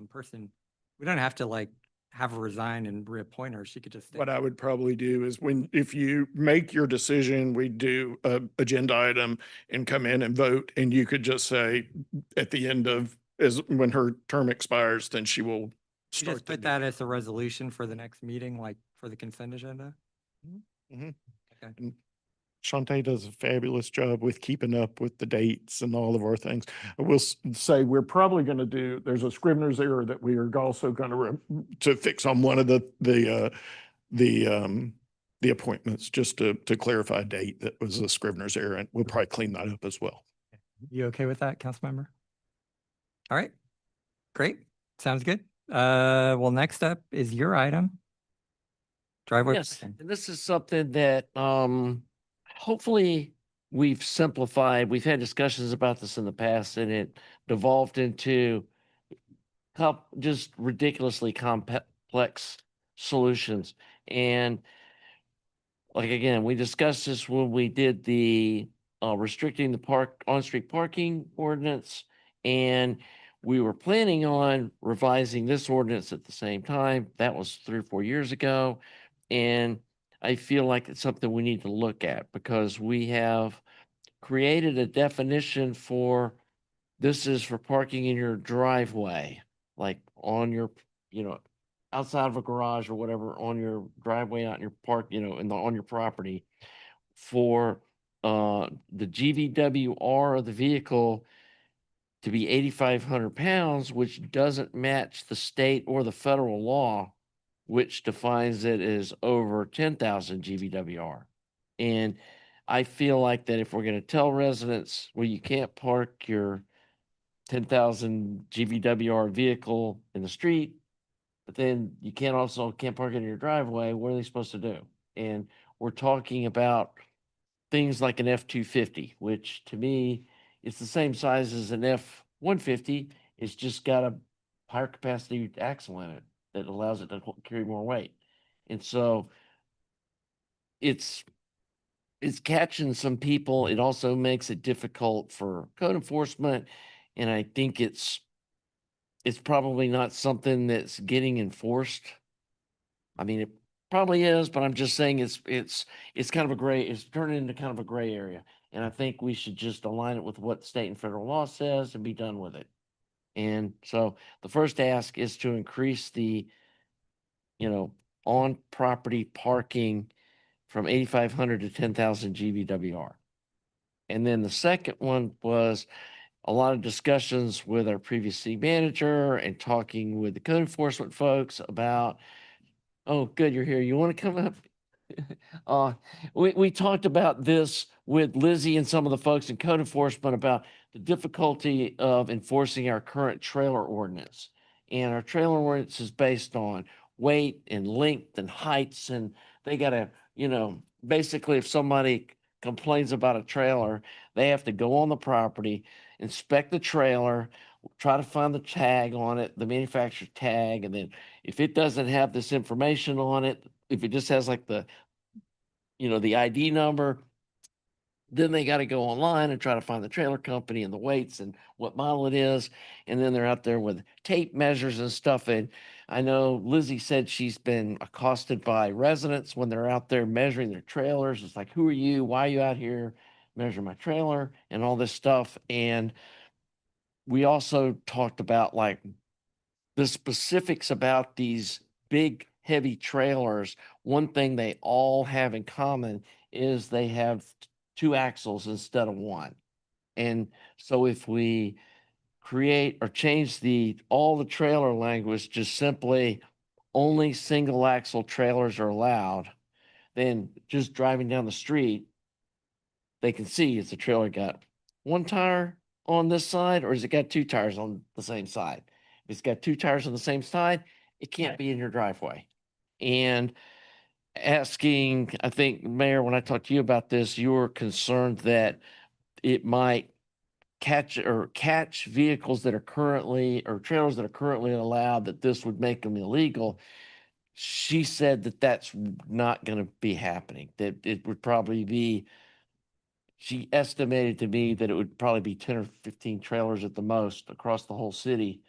person, we don't have to like have her resign and reappoint her. She could just stay. What I would probably do is if you make your decision, we do a agenda item and come in and vote, and you could just say at the end of, when her term expires, then she will You start. just put that as a resolution for the next meeting, like for the consent agenda? Mhm. Okay. And Shantae does a fabulous job with keeping up with the dates and all of our things. I will say we're probably going to do, there's a Scrivener's error that we are also going to fix on one of the appointments, just to clarify a date that was a Scrivener's error, and we'll probably clean that up as well. You okay with that, Councilmember? All right, great. Sounds good. Well, next up is your item. Driveway. Yes, person. and this is something that hopefully we've simplified. We've had discussions about this in the past, and it devolved into just ridiculously complex solutions. And like, again, we discussed this when we did the restricting the on-street parking ordinance, and we were planning on revising this ordinance at the same time. That was 3 or 4 years ago. And I feel like it's something we need to look at, because we have created a definition for, this is for parking in your driveway, like on your, outside of a garage or whatever, on your driveway, out in your park, on your property, for the GVWR of the vehicle to be 8,500 pounds, which doesn't match the state or the federal law, which defines it as over 10,000 GVWR. And I feel like that if we're going to tell residents, well, you can't park your 10,000 GVWR vehicle in the street, but then you can't park it in your driveway, what are they supposed to do? And we're talking about things like an F-250, which to me, it's the same size as an F-150. It's just got a higher capacity axle in it that allows it to carry more weight. And so it's catching some people. It also makes it difficult for code enforcement. And I think it's probably not something that's getting enforced. I mean, it probably is, but I'm just saying it's kind of it's turning into kind of a gray area. And I think we should just align it with what state and federal law says and be done with it. And so the first ask is to increase the, on property parking from 8,500 to 10,000 GVWR. And then the second one was a lot of discussions with our previous city manager and talking with the code enforcement folks about, oh, good, you're here. You want to come up? We talked about this with Lizzie and some of the folks in code enforcement about the difficulty of enforcing our current trailer ordinance. And our trailer ordinance is based on weight and length and heights, and they got to, basically if somebody complains about a trailer, they have to go on the property, inspect the trailer, try to find the tag on it, the manufacturer tag, and then if it doesn't have this information on it, if it just has like the ID number, then they got to go online and try to find the trailer company and the weights and what model it is. And then they're out there with tape measures and stuff. And I know Lizzie said she's been accosted by residents when they're out there measuring their trailers. It's like, who are you? Why are you out here measuring my trailer and all this stuff? And we also talked about like the specifics about these big, heavy trailers. One thing they all have in common is they have two axles instead of one. And so if we create or change all the trailer language, just simply only single axle trailers are allowed, then just driving down the street, they can see if the trailer got one tire on this side or has it got two tires on the same side. If it's got two tires on the same side, it can't be in your driveway. And asking, I think, Mayor, when I talked to you about this, you were concerned that it might catch vehicles that are currently, or trailers that are currently allowed, that this would make them illegal. She said that that's not going to be happening, that it would probably be, she estimated to me that it would probably be 10 or 15 trailers at the most across the whole city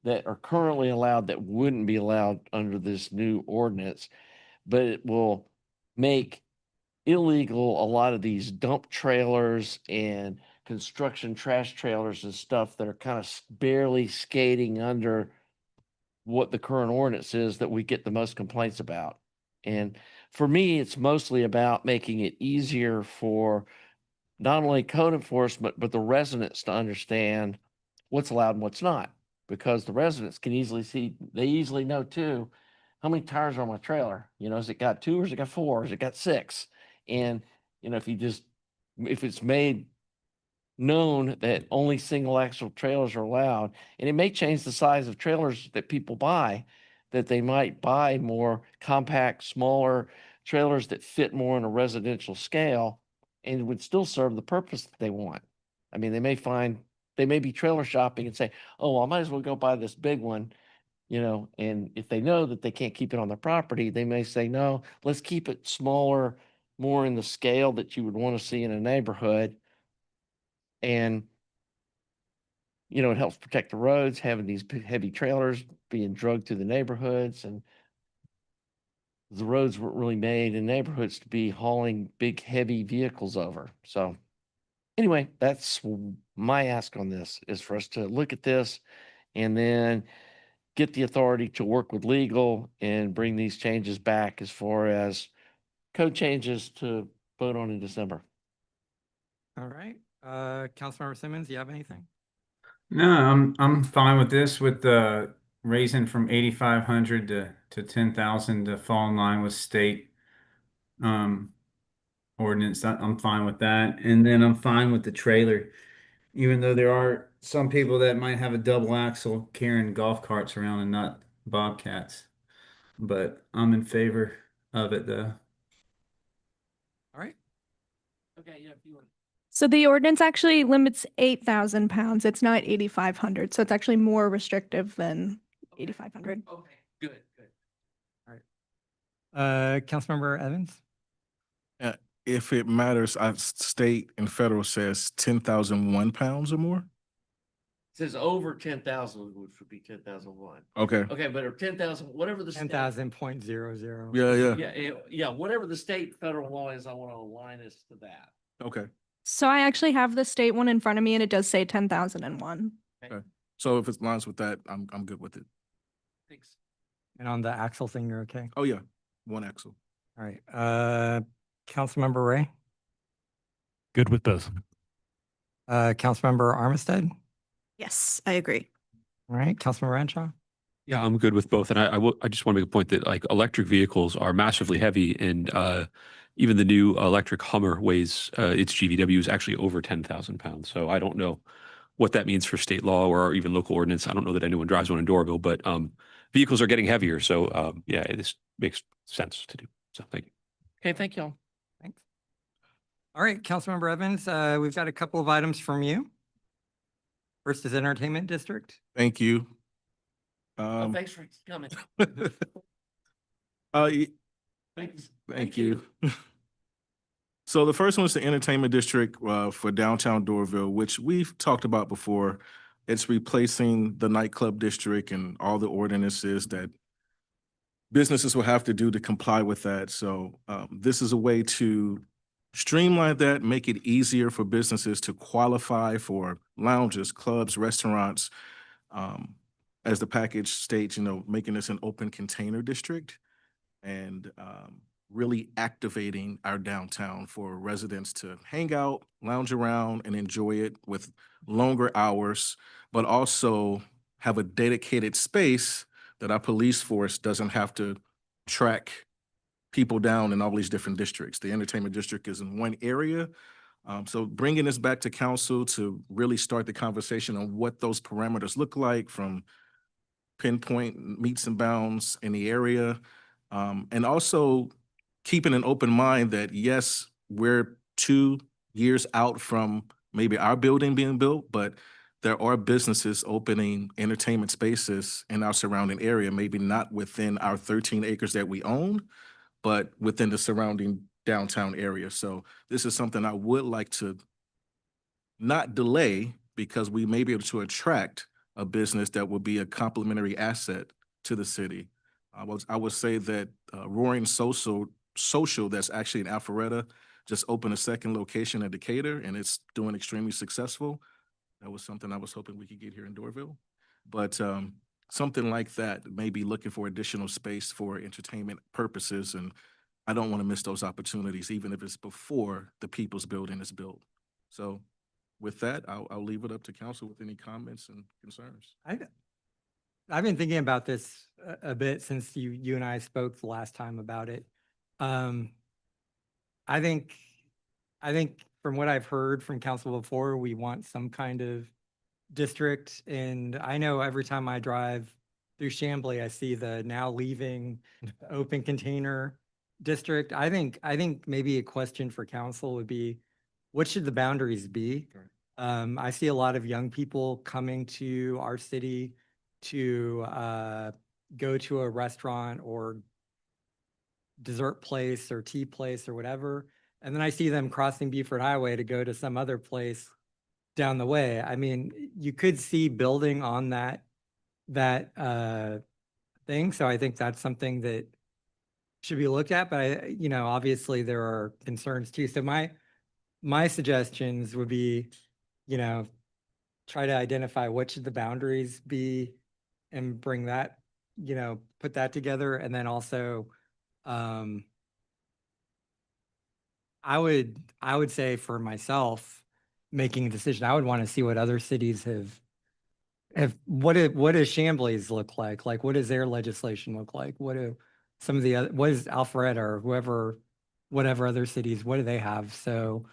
that are currently allowed that wouldn't be allowed under this new ordinance. But it will make illegal a lot of these dump trailers and construction trash trailers and stuff that are kind of barely skating under what the current ordinance is that we get the most complaints about. And for me, it's mostly about making it easier for not only code enforcement, but the residents to understand what's allowed and what's not. Because the residents can easily see, they easily know too, how many tires are on my trailer? You know, has it got 2 or has it got 4? Has it got 6? And, you know, if it's made known that only single axle trailers are allowed, and it may change the size of trailers that people buy, that they might buy more compact, smaller trailers that fit more on a residential scale and would still serve the purpose that they want. I mean, they may be trailer shopping and say, oh, I might as well go buy this big one, you know, and if they know that they can't keep it on their property, they may say, no, let's keep it smaller, more in the scale that you would want to see in a neighborhood. And, you know, it helps protect the roads, having these heavy trailers being dragged through the neighborhoods, and the roads weren't really made in neighborhoods to be hauling big, heavy vehicles over. So anyway, that's my ask on this, is for us to look at this and then get the authority to work with legal and bring these changes back as far as code changes to vote on in December. All right. Councilmember Simmons, do you have anything? No, I'm fine with this, with the raising from 8,500 to 10,000 to fall in line with state ordinance. I'm fine with that. And then I'm fine with the trailer, even though there are some people that might have a double axle carrying golf carts around and not Bobcats. But I'm in favor of it though. All right. Okay, yeah, if you want. So the ordinance actually limits 8,000 pounds. It's not 8,500. So it's actually more restrictive than 8,500. Okay, good. All right. Councilmember Evans? If it matters, state and federal says 10,001 pounds or more. It says over 10,000, which would be 10,001. Okay. Okay, but or 10,000, whatever the state. 10,000.00. Yeah. Whatever the state federal law is, I want to align us to that. Okay. So I actually have the state one in front of me and it does say 10,001. Okay. So if it lines with that, I'm good with it. Thanks. And on the axle thing, you're okay? Oh yeah, one axle. All right. Councilmember Ray? Good with both. Councilmember Armistead? Yes, I agree. All right. Councilmember Renshaw? Yeah, I'm good with both. And I just want to make a point that like electric vehicles are massively heavy, and even the new electric Hummer weighs its GVW is actually over 10,000 pounds. So I don't know what that means for state law or even local ordinance. I don't know that anyone drives one in Doraville, but vehicles are getting heavier. So yeah, this makes sense to do. So thank you. Okay, thank y'all. Thanks. All right, Councilmember Evans, we've got a couple of items from you. First is Entertainment District. Thank you. Oh, thanks for coming. Thanks. Thank you. So the first one is the Entertainment District for downtown Doraville, which we've talked about before. It's replacing the nightclub district and all the ordinances that businesses will have to do to comply with that. So this is a way to streamline that, make it easier for businesses to qualify for lounges, clubs, restaurants. As the package states, making this an open container district and really activating our downtown for residents to hang out, lounge around, and enjoy it with longer hours, but also have a dedicated space that our police force doesn't have to track people down in all these different districts. The entertainment district is in one area. So bringing this back to council to really start the conversation on what those parameters look like, from pinpoint meets and bounds in the area. And also keeping an open mind that, yes, we're 2 years out from maybe our building being built, but there are businesses opening entertainment spaces in our surrounding area, maybe not within our 13 acres that we own, but within the surrounding downtown area. So this is something I would like to not delay, because we may be able to attract a business that will be a complementary asset to the city. I would say that Roaring Social that's actually in Alpharetta just opened a second location in Decatur, and it's doing extremely successful. That was something I was hoping we could get here in Dorville. But something like that, maybe looking for additional space for entertainment purposes. And I don't want to miss those opportunities, even if it's before the People's Building is built. So with that, I'll leave it up to council with any comments and concerns. I've been thinking about this a bit since you and I spoke the last time about it. I think from what I've heard from council before, we want some kind of district. And I know every time I drive through Chamblee, I see the now leaving open container district. I think maybe a question for council would be, what should the boundaries be? I see a lot of young people coming to our city to go to a restaurant or dessert place or tea place or whatever. And then I see them crossing Beaufort Highway to go to some other place down the way. I mean, you could see building on that thing. So I think that's something that should be looked at, but obviously there are concerns too. So my suggestions would be, try to identify what should the boundaries be and bring that, put that together. And then also, I would say for myself, making a decision, I would want to see what other cities have, what does Chamblee's look like? Like, what does their legislation look like? What do some of the other, what is Alpharetta or whatever other cities, what do they have? So,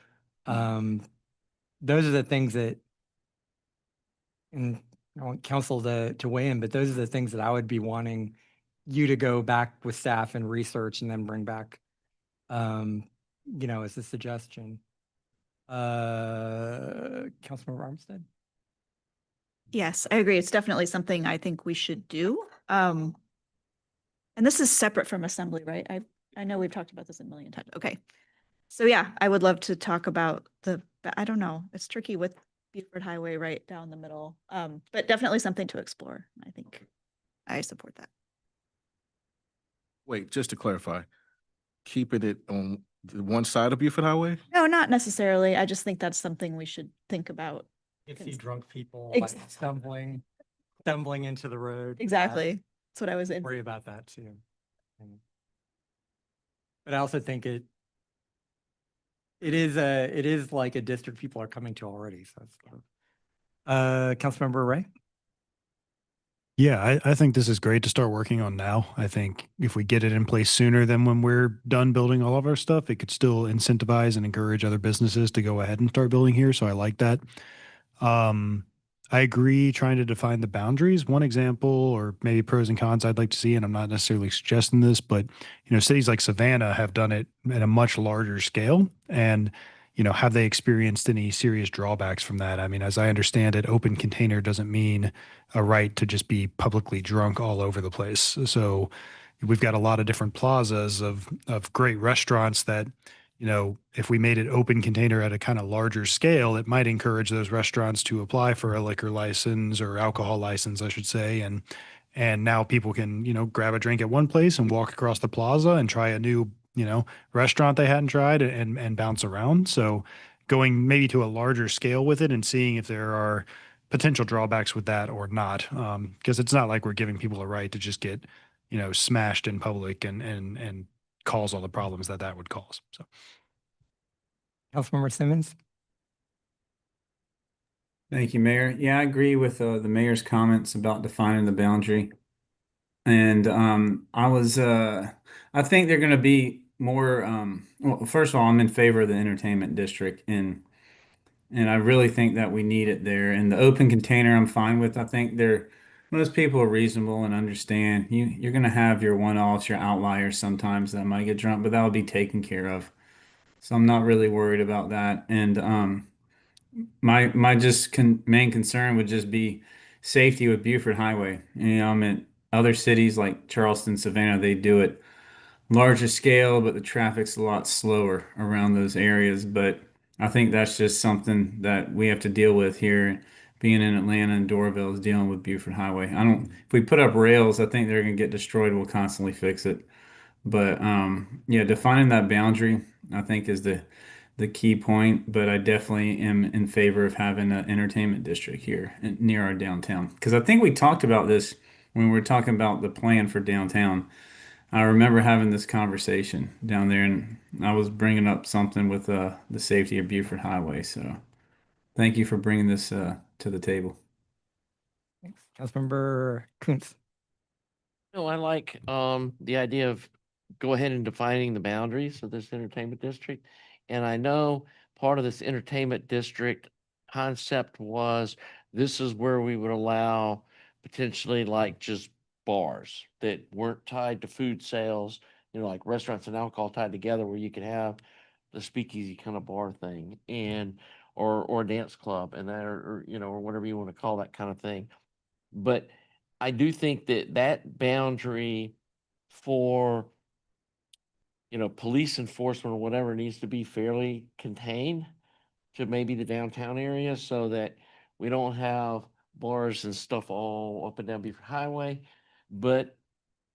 those are the things that, and I want council to weigh in, but those are the things that I would be wanting you to go back with staff and research and then bring back, as a suggestion. Councilmember Armstead? Yes, I agree. It's definitely something I think we should do. And this is separate from assembly, right? I know we've talked about this a million times. Okay. So yeah, I would love to talk about I don't know, it's tricky with Beaufort Highway right down the middle. But definitely something to explore. I think I support that. Wait, just to clarify, keeping it on the one side of Beaufort Highway? No, not necessarily. I just think that's something we should think about. You see drunk people Ex- like stumbling into the road. Exactly. That's what I was in. Worry about that too. But I also think it is like a district people are coming to already. So it's Councilmember Ray? Yeah, I think this is great to start working on now. I think if we get it in place sooner than when we're done building all of our stuff, it could still incentivize and encourage other businesses to go ahead and start building here. So I like that. I agree trying to define the boundaries. One example, or maybe pros and cons I'd like to see, and I'm not necessarily suggesting this, but cities like Savannah have done it at a much larger scale. And have they experienced any serious drawbacks from that? I mean, as I understand it, open container doesn't mean a right to just be publicly drunk all over the place. So we've got a lot of different plazas of great restaurants that, if we made it open container at a kind of larger scale, it might encourage those restaurants to apply for a liquor license or alcohol license, I should say. And now people can, grab a drink at one place and walk across the plaza and try a new restaurant they hadn't tried and bounce around. So going maybe to a larger scale with it and seeing if there are potential drawbacks with that or not. Because it's not like we're giving people a right to just get, smashed in public and cause all the problems that would cause. So. Councilmember Simmons? Thank you, Mayor. Yeah, I agree with the mayor's comments about defining the boundary. And I think they're going to be more. Well, first of all, I'm in favor of the entertainment district, and I really think that we need it there. And the open container, I'm fine with. I think most people are reasonable and understand. You're going to have your one-offs, your outliers sometimes that might get drunk, but that'll be taken care of. So I'm not really worried about that. And my just main concern would just be safety with Buford Highway. I'm in other cities like Charleston, Savannah, they do it larger scale, but the traffic's a lot slower around those areas. But I think that's just something that we have to deal with here. Being in Atlanta and Doraville is dealing with Buford Highway. If we put up rails, I think they're gonna get destroyed. We'll constantly fix it. But yeah, defining that boundary, I think is the key point, but I definitely am in favor of having an entertainment district here near our downtown. Because I think we talked about this when we were talking about the plan for downtown. I remember having this conversation down there, and I was bringing up something with the safety of Buford Highway. So thank you for bringing this to the table. Thanks. Councilmember Kuntz? No, I like the idea of go ahead and defining the boundaries of this entertainment district. And I know part of this entertainment district concept was this is where we would allow potentially like just bars that weren't tied to food sales, like restaurants and alcohol tied together where you could have the speakeasy kind of bar thing and or a dance club and that or whatever you want to call that kind of thing. But I do think that boundary for police enforcement or whatever needs to be fairly contained to maybe the downtown area so that we don't have bars and stuff all up and down Beaufort Highway. But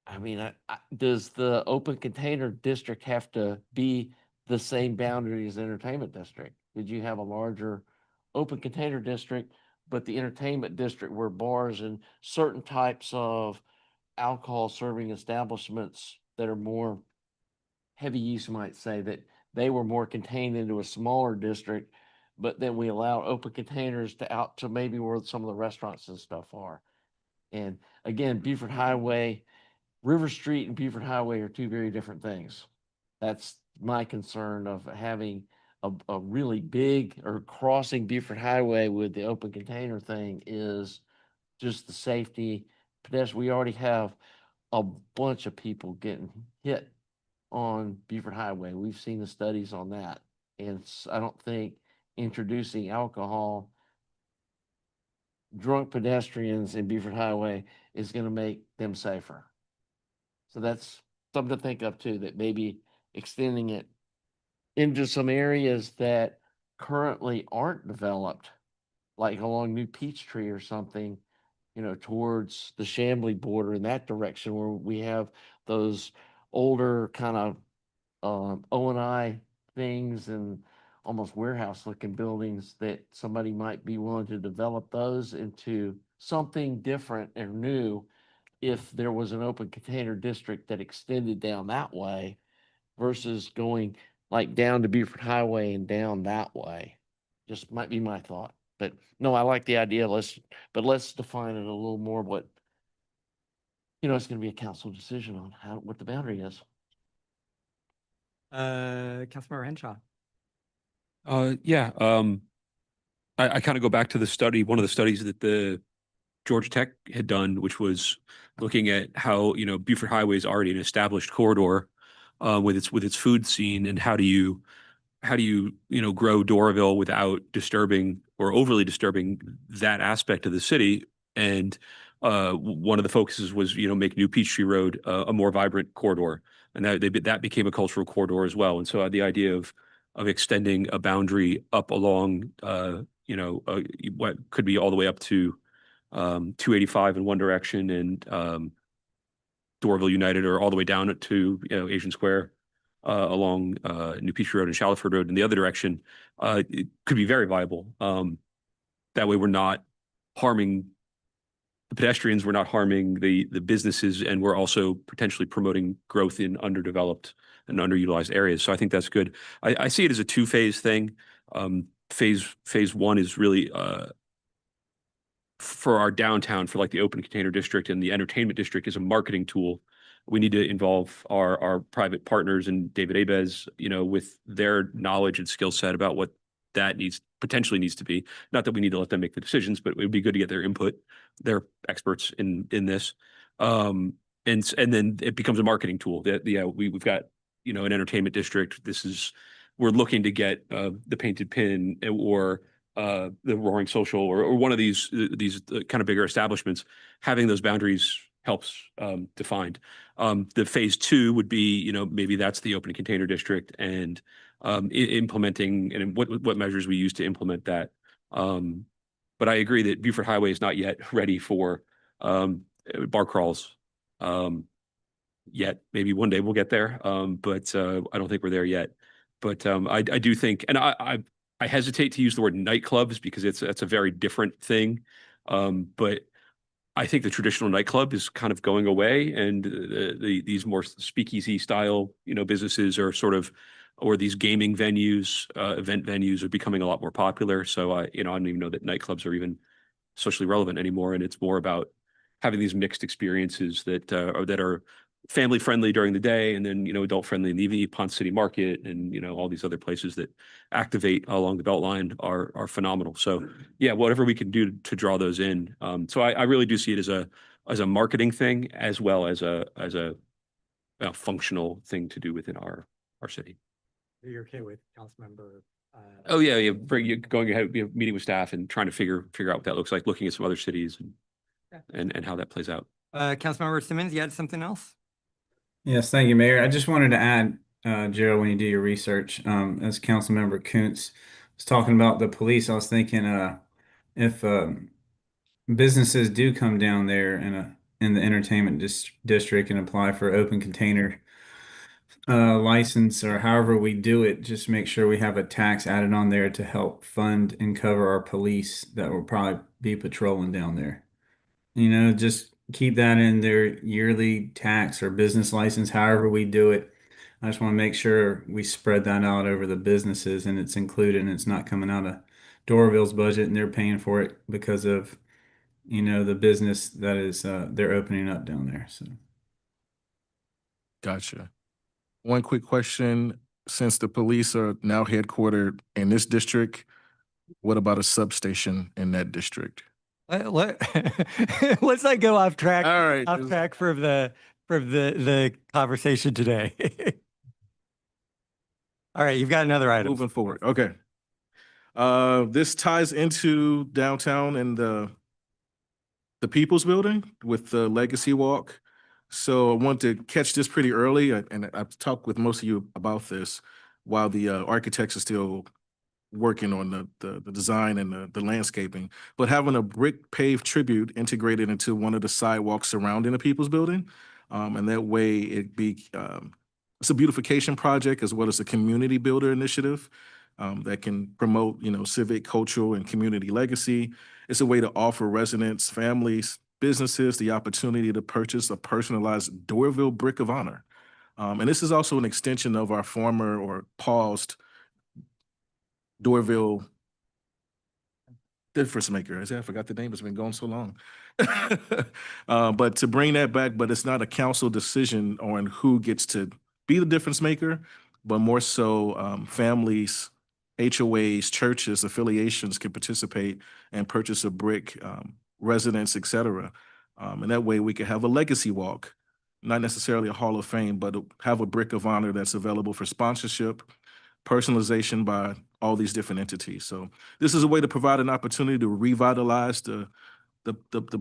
I mean, does the open container district have to be the same boundary as the entertainment district? Did you have a larger open container district, but the entertainment district where bars and certain types of alcohol serving establishments that are more heavy use, you might say, that they were more contained into a smaller district, but then we allow open containers to out to maybe where some of the restaurants and stuff are. And again, Beaufort Highway, River Street and Beaufort Highway are two very different things. That's my concern of having a really big or crossing Beaufort Highway with the open container thing is just the safety. Pedestrian, we already have a bunch of people getting hit on Beaufort Highway. We've seen the studies on that. And I don't think introducing alcohol, drunk pedestrians in Beaufort Highway is going to make them safer. So that's something to think of too, that maybe extending it into some areas that currently aren't developed, like along New Peachtree or something, towards the Chamblee border in that direction where we have those older kind of O&I things and almost warehouse looking buildings that somebody might be willing to develop those into something different and new if there was an open container district that extended down that way versus going like down to Beaufort Highway and down that way. Just might be my thought. But no, I like the idea. Let's define it a little more what, it's going to be a council decision on what the boundary is. Councilmember Henshaw? Yeah. I kind of go back to the study, one of the studies that the Georgia Tech had done, which was looking at how, Beaufort Highway is already an established corridor with its food scene, and how do you grow Doraville without disturbing or overly disturbing that aspect of the city. And one of the focuses was, make New Peachtree Road a more vibrant corridor, and that became a cultural corridor as well. And so the idea of extending a boundary up along, what could be all the way up to 285 in one direction and Doraville United, or all the way down to Asian Square along New Peachtree Road and Shallowford Road in the other direction, it could be very viable. That way we're not harming the pedestrians, we're not harming the businesses, and we're also potentially promoting growth in underdeveloped and underutilized areas. So I think that's good. I see it as a two-phase thing. Phase one is really for our downtown, for like the open container district and the entertainment district, is a marketing tool. We need to involve our private partners and David Abez, with their knowledge and skill set about what that potentially needs to be. Not that we need to let them make the decisions, but it would be good to get their input. They're experts in this. And then it becomes a marketing tool. We've got, an entertainment district. We're looking to get the Painted Pin or the Roaring Social or one of these kind of bigger establishments. Having those boundaries helps defined. The phase two would be, maybe that's the open container district and implementing and what measures we use to implement that. But I agree that Buford Highway is not yet ready for bar crawls yet. Maybe one day we'll get there, but I don't think we're there yet. But I do think, and I hesitate to use the word nightclubs because it's a very different thing. But I think the traditional nightclub is kind of going away, and these more speakeasy style, businesses are or these gaming venues, event venues are becoming a lot more popular. So I don't even know that nightclubs are even socially relevant anymore, and it's more about having these mixed experiences that are family friendly during the day, and then adult friendly in the evening. Ponce City Market and all these other places that activate along the Beltline are phenomenal. So yeah, whatever we can do to draw those in. So I really do see it as a marketing thing as well as a functional thing to do within our city. You're okay with Councilmember? Oh yeah, going ahead, meeting with staff and trying to figure out what that looks like, looking at some other cities and how that plays out. Councilmember Simmons, you had something else? Yes, thank you, Mayor. I just wanted to add, Gerald, when you do your research, as Councilmember Kuntz was talking about the police, I was thinking, if businesses do come down there in the entertainment district and apply for open container license or however we do it, just make sure we have a tax added on there to help fund and cover our police that will probably be patrolling down there. Just keep that in their yearly tax or business license, however we do it. I just want to make sure we spread that out over the businesses and it's included and it's not coming out of Doraville's budget and they're paying for it because of, the business that is, they're opening up down there. So. Gotcha. One quick question. Since the police are now headquartered in this district, what about a substation in that district? Let's not go off track. All right. Off track for the conversation today. All right, you've got another item. Moving forward. Okay. This ties into downtown and the People's Building with the Legacy Walk. So I want to catch this pretty early, and I've talked with most of you about this while the architects are still working on the design and the landscaping, but having a brick paved tribute integrated into one of the sidewalks surrounding the People's Building. And that way it's a beautification project as well as a community builder initiative that can promote, civic, cultural, and community legacy. It's a way to offer residents, families, businesses the opportunity to purchase a personalized Doraville Brick of Honor. And this is also an extension of our former or paused Doraville difference maker. I forgot the name, it's been going so long. But to bring that back, but it's not a council decision on who gets to be the difference maker, but more so families, HOAs, churches, affiliations can participate and purchase a brick, residents, et cetera. And that way we can have a legacy walk, not necessarily a Hall of Fame, but have a brick of honor that's available for sponsorship, personalization by all these different entities. So this is a way to provide an opportunity to revitalize the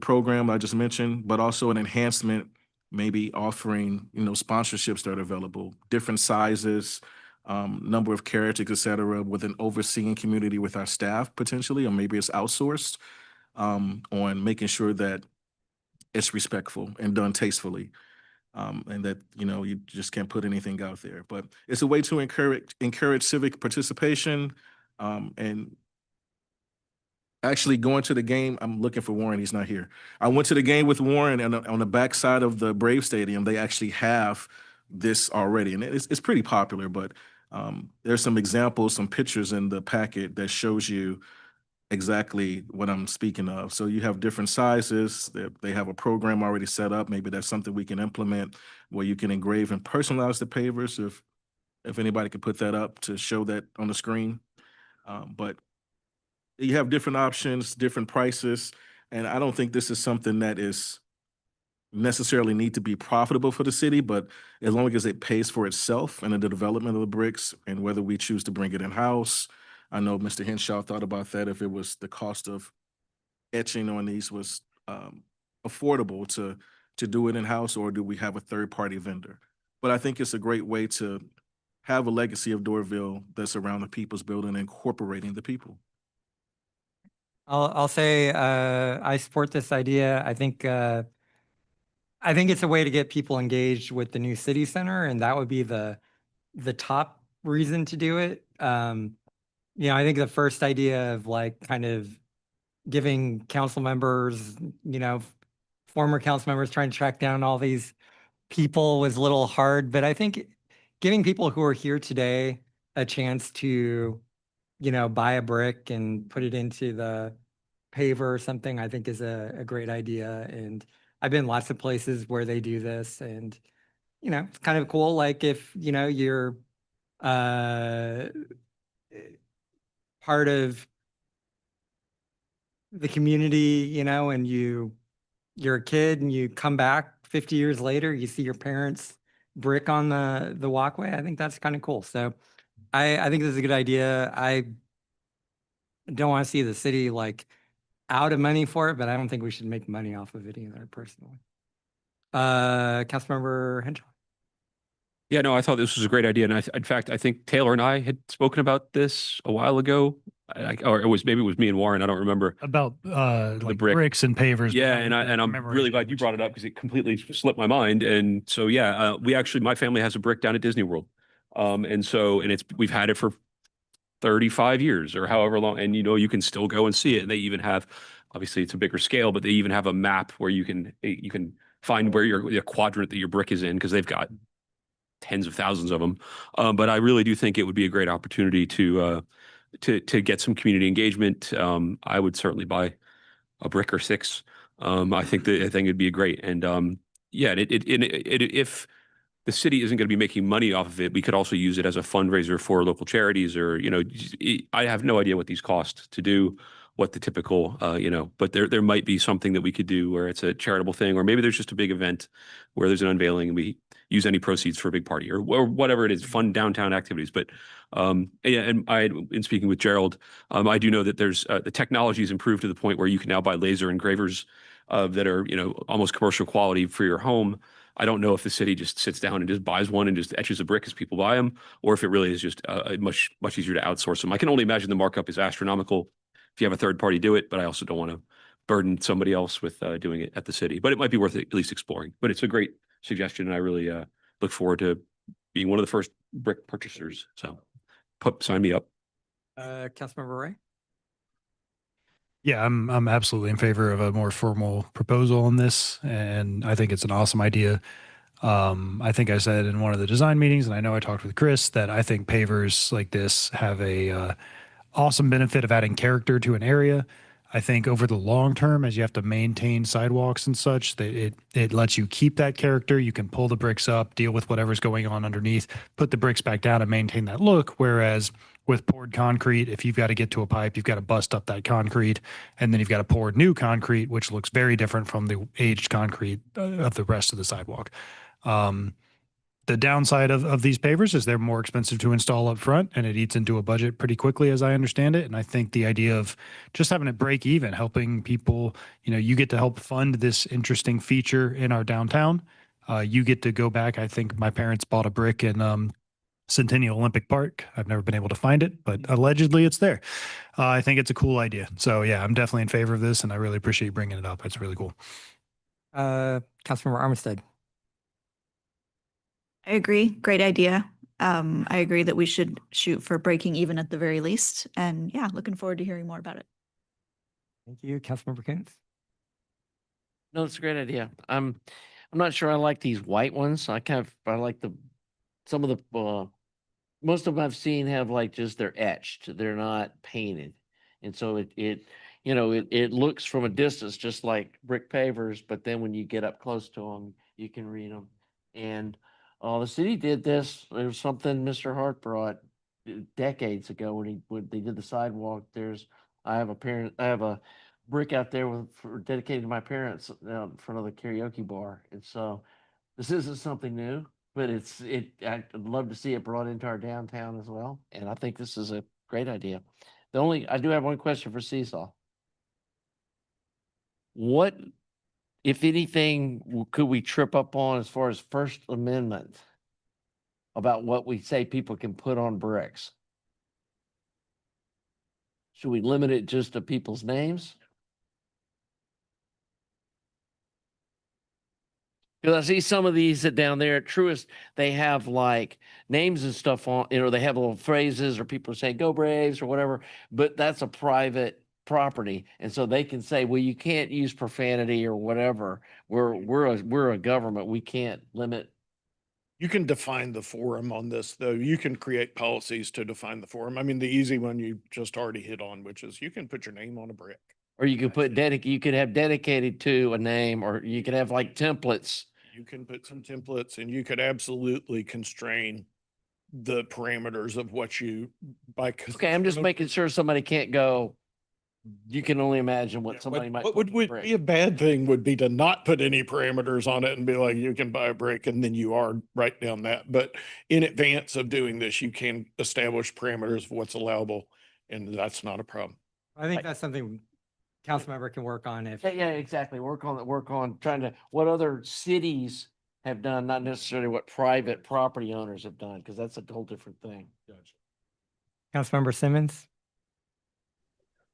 program I just mentioned, but also an enhancement, maybe offering, sponsorships that are available, different sizes, number of characters, et cetera, with an overseeing community with our staff potentially, or maybe it's outsourced on making sure that it's respectful and done tastefully. and that, you know, you just can't put anything out there. But it's a way to encourage civic participation, and actually going to the game. I'm looking for Warren. He's not here. I went to the game with Warren, and on the back side of the Brave Stadium, they actually have this already, and it's pretty popular. But there's some examples, some pictures in the packet that shows you exactly what I'm speaking of. So you have different sizes. They have a program already set up. Maybe that's something we can implement where you can engrave and personalize the pavers. If anybody could put that up to show that on the screen. But you have different options, different prices, and I don't think this is something that is necessarily need to be profitable for the city, but as long as it pays for itself and the development of the bricks, and whether we choose to bring it in-house. I know Mr. Henshaw thought about that, if it was the cost of etching on these was affordable to do it in-house, or do we have a third-party vendor? But I think it's a great way to have a legacy of Doraville that's around the people's building, incorporating the people. I'll say I support this idea. I think it's a way to get people engaged with the new city center, and that would be the top reason to do it. You know, I think the first idea of like kind of giving council members, you know, former council members trying to track down all these people was a little hard, but I think giving people who are here today a chance to, you know, buy a brick and put it into the paver or something, I think is a great idea. And I've been lots of places where they do this, and, you know, it's kind of cool. Like if, you know, you're part of the community, you know, and you're a kid and you come back 50 years later, you see your parents' brick on the walkway. I think that's kind of cool. So I think this is a good idea. I don't want to see the city like out of money for it, but I don't think we should make money off of it either, personally. Councilmember Henshaw. Yeah, no, I thought this was a great idea. And in fact, I think Taylor and I had spoken about this a while ago. Or maybe it was me and Warren. I don't remember. About like brick. bricks and pavers. Yeah, and I'm really glad you brought it up because it completely slipped my mind. And so yeah, my family has a brick down at Disney World, and we've had it for 35 years or however long, and you know you can still go and see it. And they even have, obviously it's a bigger scale, but they even have a map where you can find where the quadrant that your brick is in, because they've got tens of thousands of them. But I really do think it would be a great opportunity to get some community engagement. I would certainly buy a brick or six. I think it'd be great. And yeah, if the city isn't going to be making money off of it, we could also use it as a fundraiser for local charities, or, you know, I have no idea what these cost to do, what the typical, you know, but there might be something that we could do where it's a charitable thing, or maybe there's just a big event where there's an unveiling and we use any proceeds for a big party or whatever it is, fun downtown activities. But yeah, and in speaking with Gerald, I do know that there's the technology has improved to the point where you can now buy laser engravers that are, you know, almost commercial quality for your home. I don't know if the city just sits down and just buys one and just etches a brick as people buy them, or if it really is just much easier to outsource them. I can only imagine the markup is astronomical if you have a third party do it, but I also don't want to burden somebody else with doing it at the city. But it might be worth at least exploring. But it's a great suggestion, and I really look forward to being one of the first brick purchasers. So sign me up. Councilmember Ray? Yeah, I'm absolutely in favor of a more formal proposal on this, and I think it's an awesome idea. I think I said in one of the design meetings, and I know I talked with Chris, that I think pavers like this have a awesome benefit of adding character to an area. I think over the long term, as you have to maintain sidewalks and such, that it lets you keep that character. You can pull the bricks up, deal with whatever's going on underneath, put the bricks back down and maintain that look. Whereas with poured concrete, if you've got to get to a pipe, you've got to bust up that concrete, and then you've got to pour new concrete, which looks very different from the aged concrete of the rest of the sidewalk. The downside of these pavers is they're more expensive to install up front, and it eats into a budget pretty quickly, as I understand it. And I think the idea of just having it break even, helping people, you know, you get to help fund this interesting feature in our downtown. You get to go back. I think my parents bought a brick in Centennial Olympic Park. I've never been able to find it, but allegedly it's there. I think it's a cool idea. So yeah, I'm definitely in favor of this, and I really appreciate you bringing it up. It's really cool. Councilmember Armistead. I agree. Great idea. I agree that we should shoot for breaking even at the very least. And yeah, looking forward to hearing more about it. Thank you, Councilmember Coons. No, it's a great idea. I'm not sure I like these white ones. I like some of the, most of them I've seen have like just they're etched. They're not painted. And so it looks from a distance just like brick pavers, but then when you get up close to them, you can read them. And the city did this. There was something Mr. Hart brought decades ago when they did the sidewalk. I have a brick out there dedicated to my parents out in front of the karaoke bar. And so this isn't something new, but I'd love to see it brought into our downtown as well. And I think this is a great idea. I do have one question for Seesaw. What, if anything, could we trip up on as far as First Amendment about what we say people can put on bricks? Should we limit it just to people's names? Because I see some of these that down there at Truist, they have like names and stuff on, they have little phrases or people saying go Braves or whatever, but that's a private property. And so they can say, well, you can't use profanity or whatever. We're a government. We can't limit. You can define the forum on this, though. You can create policies to define the forum. I mean, the easy one you just already hit on, which is you can put your name on a brick. Or you could you could have dedicated to a name, or you could have like templates. You can put some templates, and you could absolutely constrain the parameters of what you by. Okay, I'm just making sure somebody can't go. You can only imagine what somebody might. What would be a bad thing would be to not put any parameters on it and be like, you can buy a brick, and then you are right down that. But in advance of doing this, you can establish parameters of what's allowable, and that's not a problem. I think that's something Councilmember can work on if. Yeah, exactly. Work on trying to, what other cities have done, not necessarily what private property owners have done, because that's a whole different thing. Councilmember Simmons.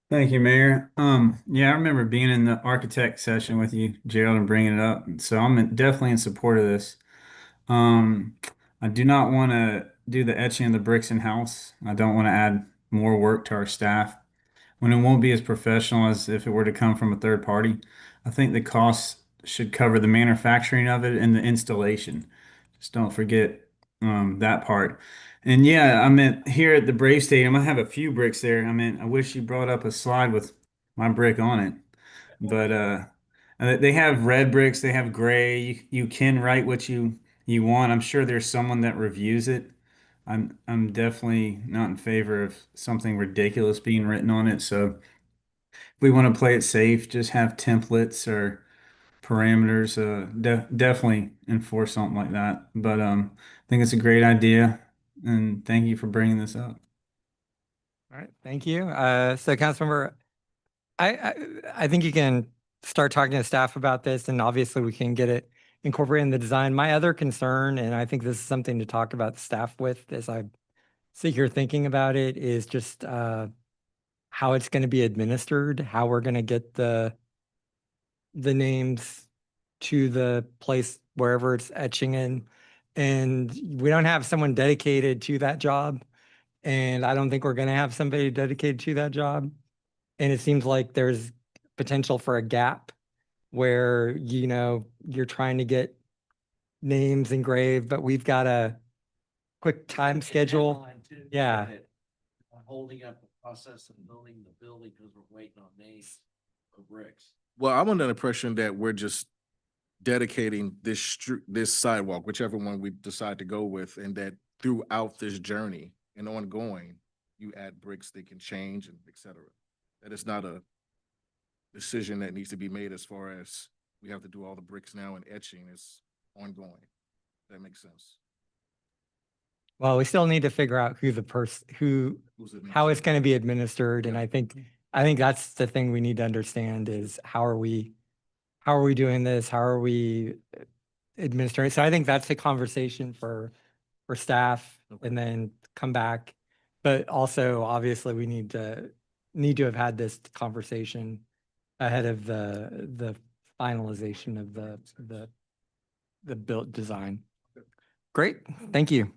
Thank you, Mayor. Yeah, I remember being in the architect session with you, Gerald, and bringing it up. So I'm definitely in support of this. I do not want to do the etching of the bricks in-house. I don't want to add more work to our staff when it won't be as professional as if it were to come from a third party. I think the costs should cover the manufacturing of it and the installation. Just don't forget that part. And yeah, I meant here at the Brave Stadium, I have a few bricks there. I mean, I wish you brought up a slide with my brick on it. But they have red bricks, they have gray. You can write what you want. I'm sure there's someone that reviews it. I'm definitely not in favor of something ridiculous being written on it. So if we want to play it safe, just have templates or parameters. Definitely enforce something like that. But I think it's a great idea, and thank you for bringing this up. All right, thank you. So Councilmember, I think you can start talking to staff about this, and obviously we can get it incorporated in the design. My other concern, and I think this is something to talk about the staff with as I sit here thinking about it, is just how it's going to be administered, how we're going to get the names to the place wherever it's etching in. And we don't have someone dedicated to that job. And I don't think we're going to have somebody dedicated to that job. And it seems like there's potential for a gap where, you're trying to get names engraved, but we've got a quick time schedule. Yeah. Holding up the process of building the building because we're waiting on names or bricks. Well, I'm under the impression that we're just dedicating this sidewalk, whichever one we decide to go with, and that throughout this journey and ongoing, you add bricks that can change and et cetera. That is not a decision that needs to be made as far as we have to do all the bricks now and etching is ongoing. That makes sense. Well, we still need to figure out who the how it's going to be administered. And I think that's the thing we need to understand is how are we doing this? How are we administering? So I think that's a conversation for staff and then come back. But also, obviously, we need to have had this conversation ahead of the finalization of the built design. Great, thank you.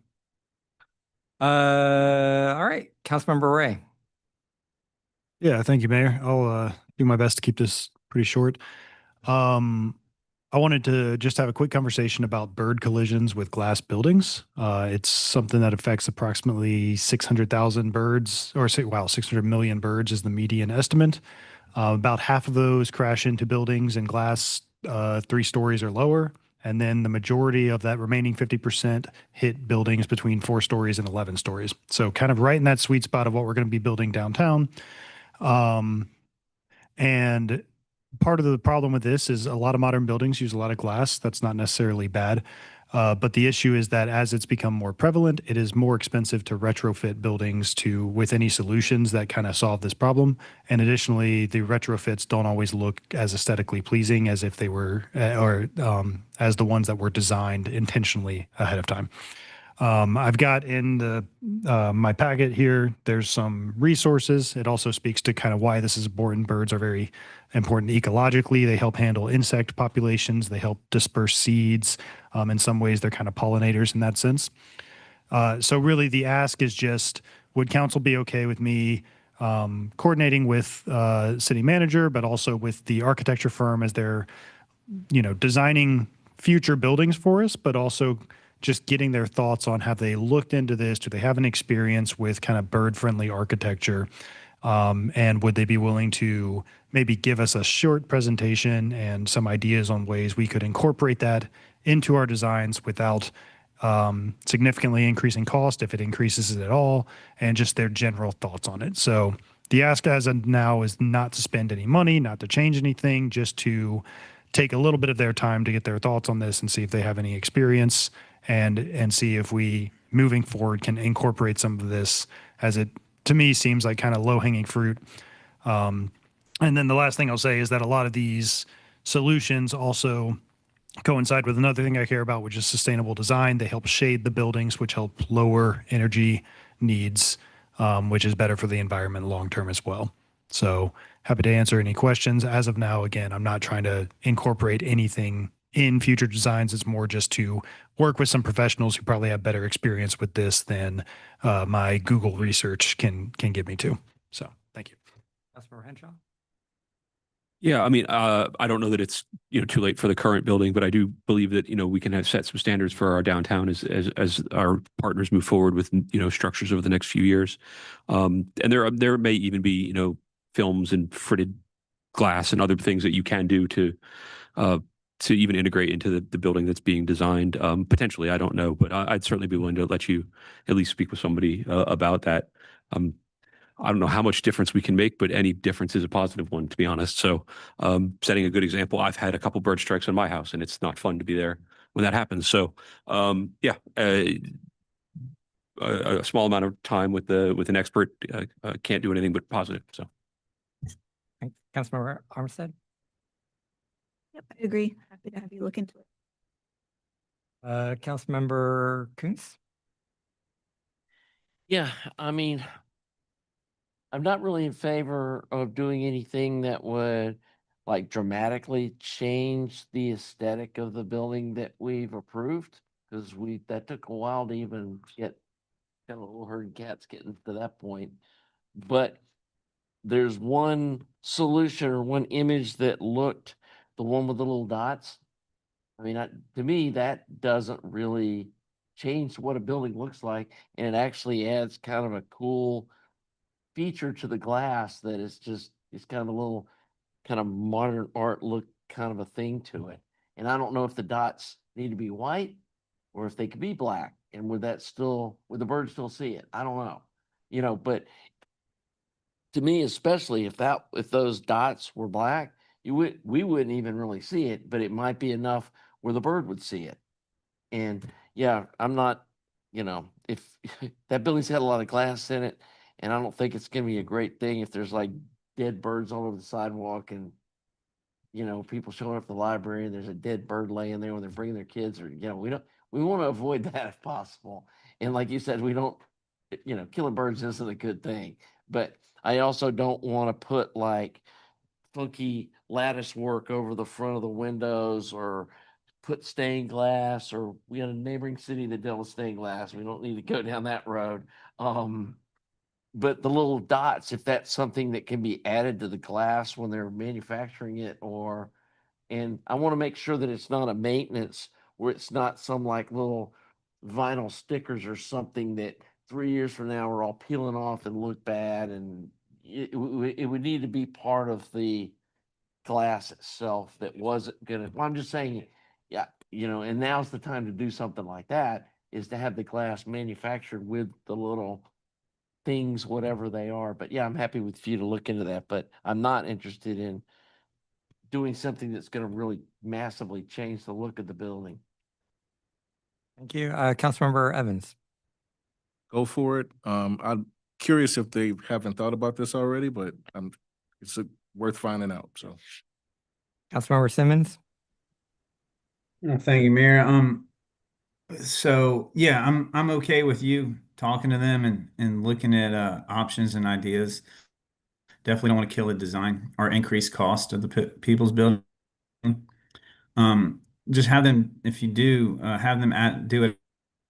All right, Councilmember Ray. Yeah, thank you, Mayor. I'll do my best to keep this pretty short. I wanted to just have a quick conversation about bird collisions with glass buildings. It's something that affects approximately 600,000 birds, or say, wow, 600 million birds is the median estimate. About half of those crash into buildings in glass 3 stories or lower. And then the majority of that remaining 50% hit buildings between 4 stories and 11 stories. So kind of right in that sweet spot of what we're going to be building downtown. And part of the problem with this is a lot of modern buildings use a lot of glass. That's not necessarily bad. But the issue is that as it's become more prevalent, it is more expensive to retrofit buildings with any solutions that kind of solve this problem. And additionally, the retrofits don't always look as aesthetically pleasing as if they were, as the ones that were designed intentionally ahead of time. I've got in my packet here, there's some resources. It also speaks to kind of why this is important. Birds are very important ecologically. They help handle insect populations. They help disperse seeds. In some ways, they're kind of pollinators in that sense. So really the ask is just, would council be okay with me coordinating with city manager, but also with the architecture firm as they're, designing future buildings for us, but also just getting their thoughts on, have they looked into this? Do they have an experience with kind of bird-friendly architecture? And would they be willing to maybe give us a short presentation and some ideas on ways we could incorporate that into our designs without significantly increasing cost, if it increases it at all, and just their general thoughts on it. So the ask as of now is not to spend any money, not to change anything, just to take a little bit of their time to get their thoughts on this and see if they have any experience and see if we, moving forward, can incorporate some of this, as it, to me, seems like kind of low-hanging fruit. And then the last thing I'll say is that a lot of these solutions also coincide with another thing I care about, which is sustainable design. They help shade the buildings, which help lower energy needs, which is better for the environment long-term as well. So happy to answer any questions. As of now, again, I'm not trying to incorporate anything in future designs. It's more just to work with some professionals who probably have better experience with this than my Google research can get me to. So thank you. Councilmember Henshaw. Yeah, I mean, I don't know that it's, too late for the current building, but I do believe that, we can have set some standards for our downtown as our partners move forward with, structures over the next few years. And there may even be, films and fritted glass and other things that you can do to even integrate into the building that's being designed. Potentially, I don't know, but I'd certainly be willing to let you at least speak with somebody about that. I don't know how much difference we can make, but any difference is a positive one, to be honest. So setting a good example, I've had a couple bird strikes on my house, and it's not fun to be there when that happens. So yeah, a small amount of time with an expert can't do anything but positive. So, Councilmember Armstead. Yep, I agree. Happy to have you look into it. Councilmember Kuntz. Yeah, I mean, I'm not really in favor of doing anything that would like dramatically change the aesthetic of the building that we've approved, because that took a while to even get kind of little herding cats getting to that point. But there's one solution or one image that looked, the one with the little dots. I mean, to me, that doesn't really change what a building looks like, and it actually adds kind of a cool feature to the glass that is just, it's kind of a little kind of modern art look kind of a thing to it. And I don't know if the dots need to be white or if they could be black, and would the bird still see it? I don't know, but to me, especially if those dots were black, we wouldn't even really see it, but it might be enough where the bird would see it. And yeah, I'm not, if that building's got a lot of glass in it, and I don't think it's gonna be a great thing if there's like dead birds all over the sidewalk and, people showing up at the library and there's a dead bird laying there when they're bringing their kids, or, we want to avoid that if possible. And like you said, we don't, killing birds isn't a good thing, but I also don't want to put like funky lattice work over the front of the windows or put stained glass, or we had a neighboring city that dealt with stained glass. We don't need to go down that road. But the little dots, if that's something that can be added to the glass when they're manufacturing it, and I want to make sure that it's not a maintenance where it's not some like little vinyl stickers or something that 3 years from now are all peeling off and look bad. And it would need to be part of the glass itself that wasn't gonna, well, I'm just saying, yeah, and now's the time to do something like that, is to have the glass manufactured with the little things, whatever they are. But yeah, I'm happy with you to look into that, but I'm not interested in doing something that's going to really massively change the look of the building. Thank you. Councilmember Evans. Go for it. I'm curious if they haven't thought about this already, but it's worth finding out. So, Councilmember Simmons. Thank you, Mayor. So yeah, I'm okay with you talking to them and looking at options and ideas. Definitely don't want to kill the design or increase cost of the people's building. Just have them, if you do, have them do it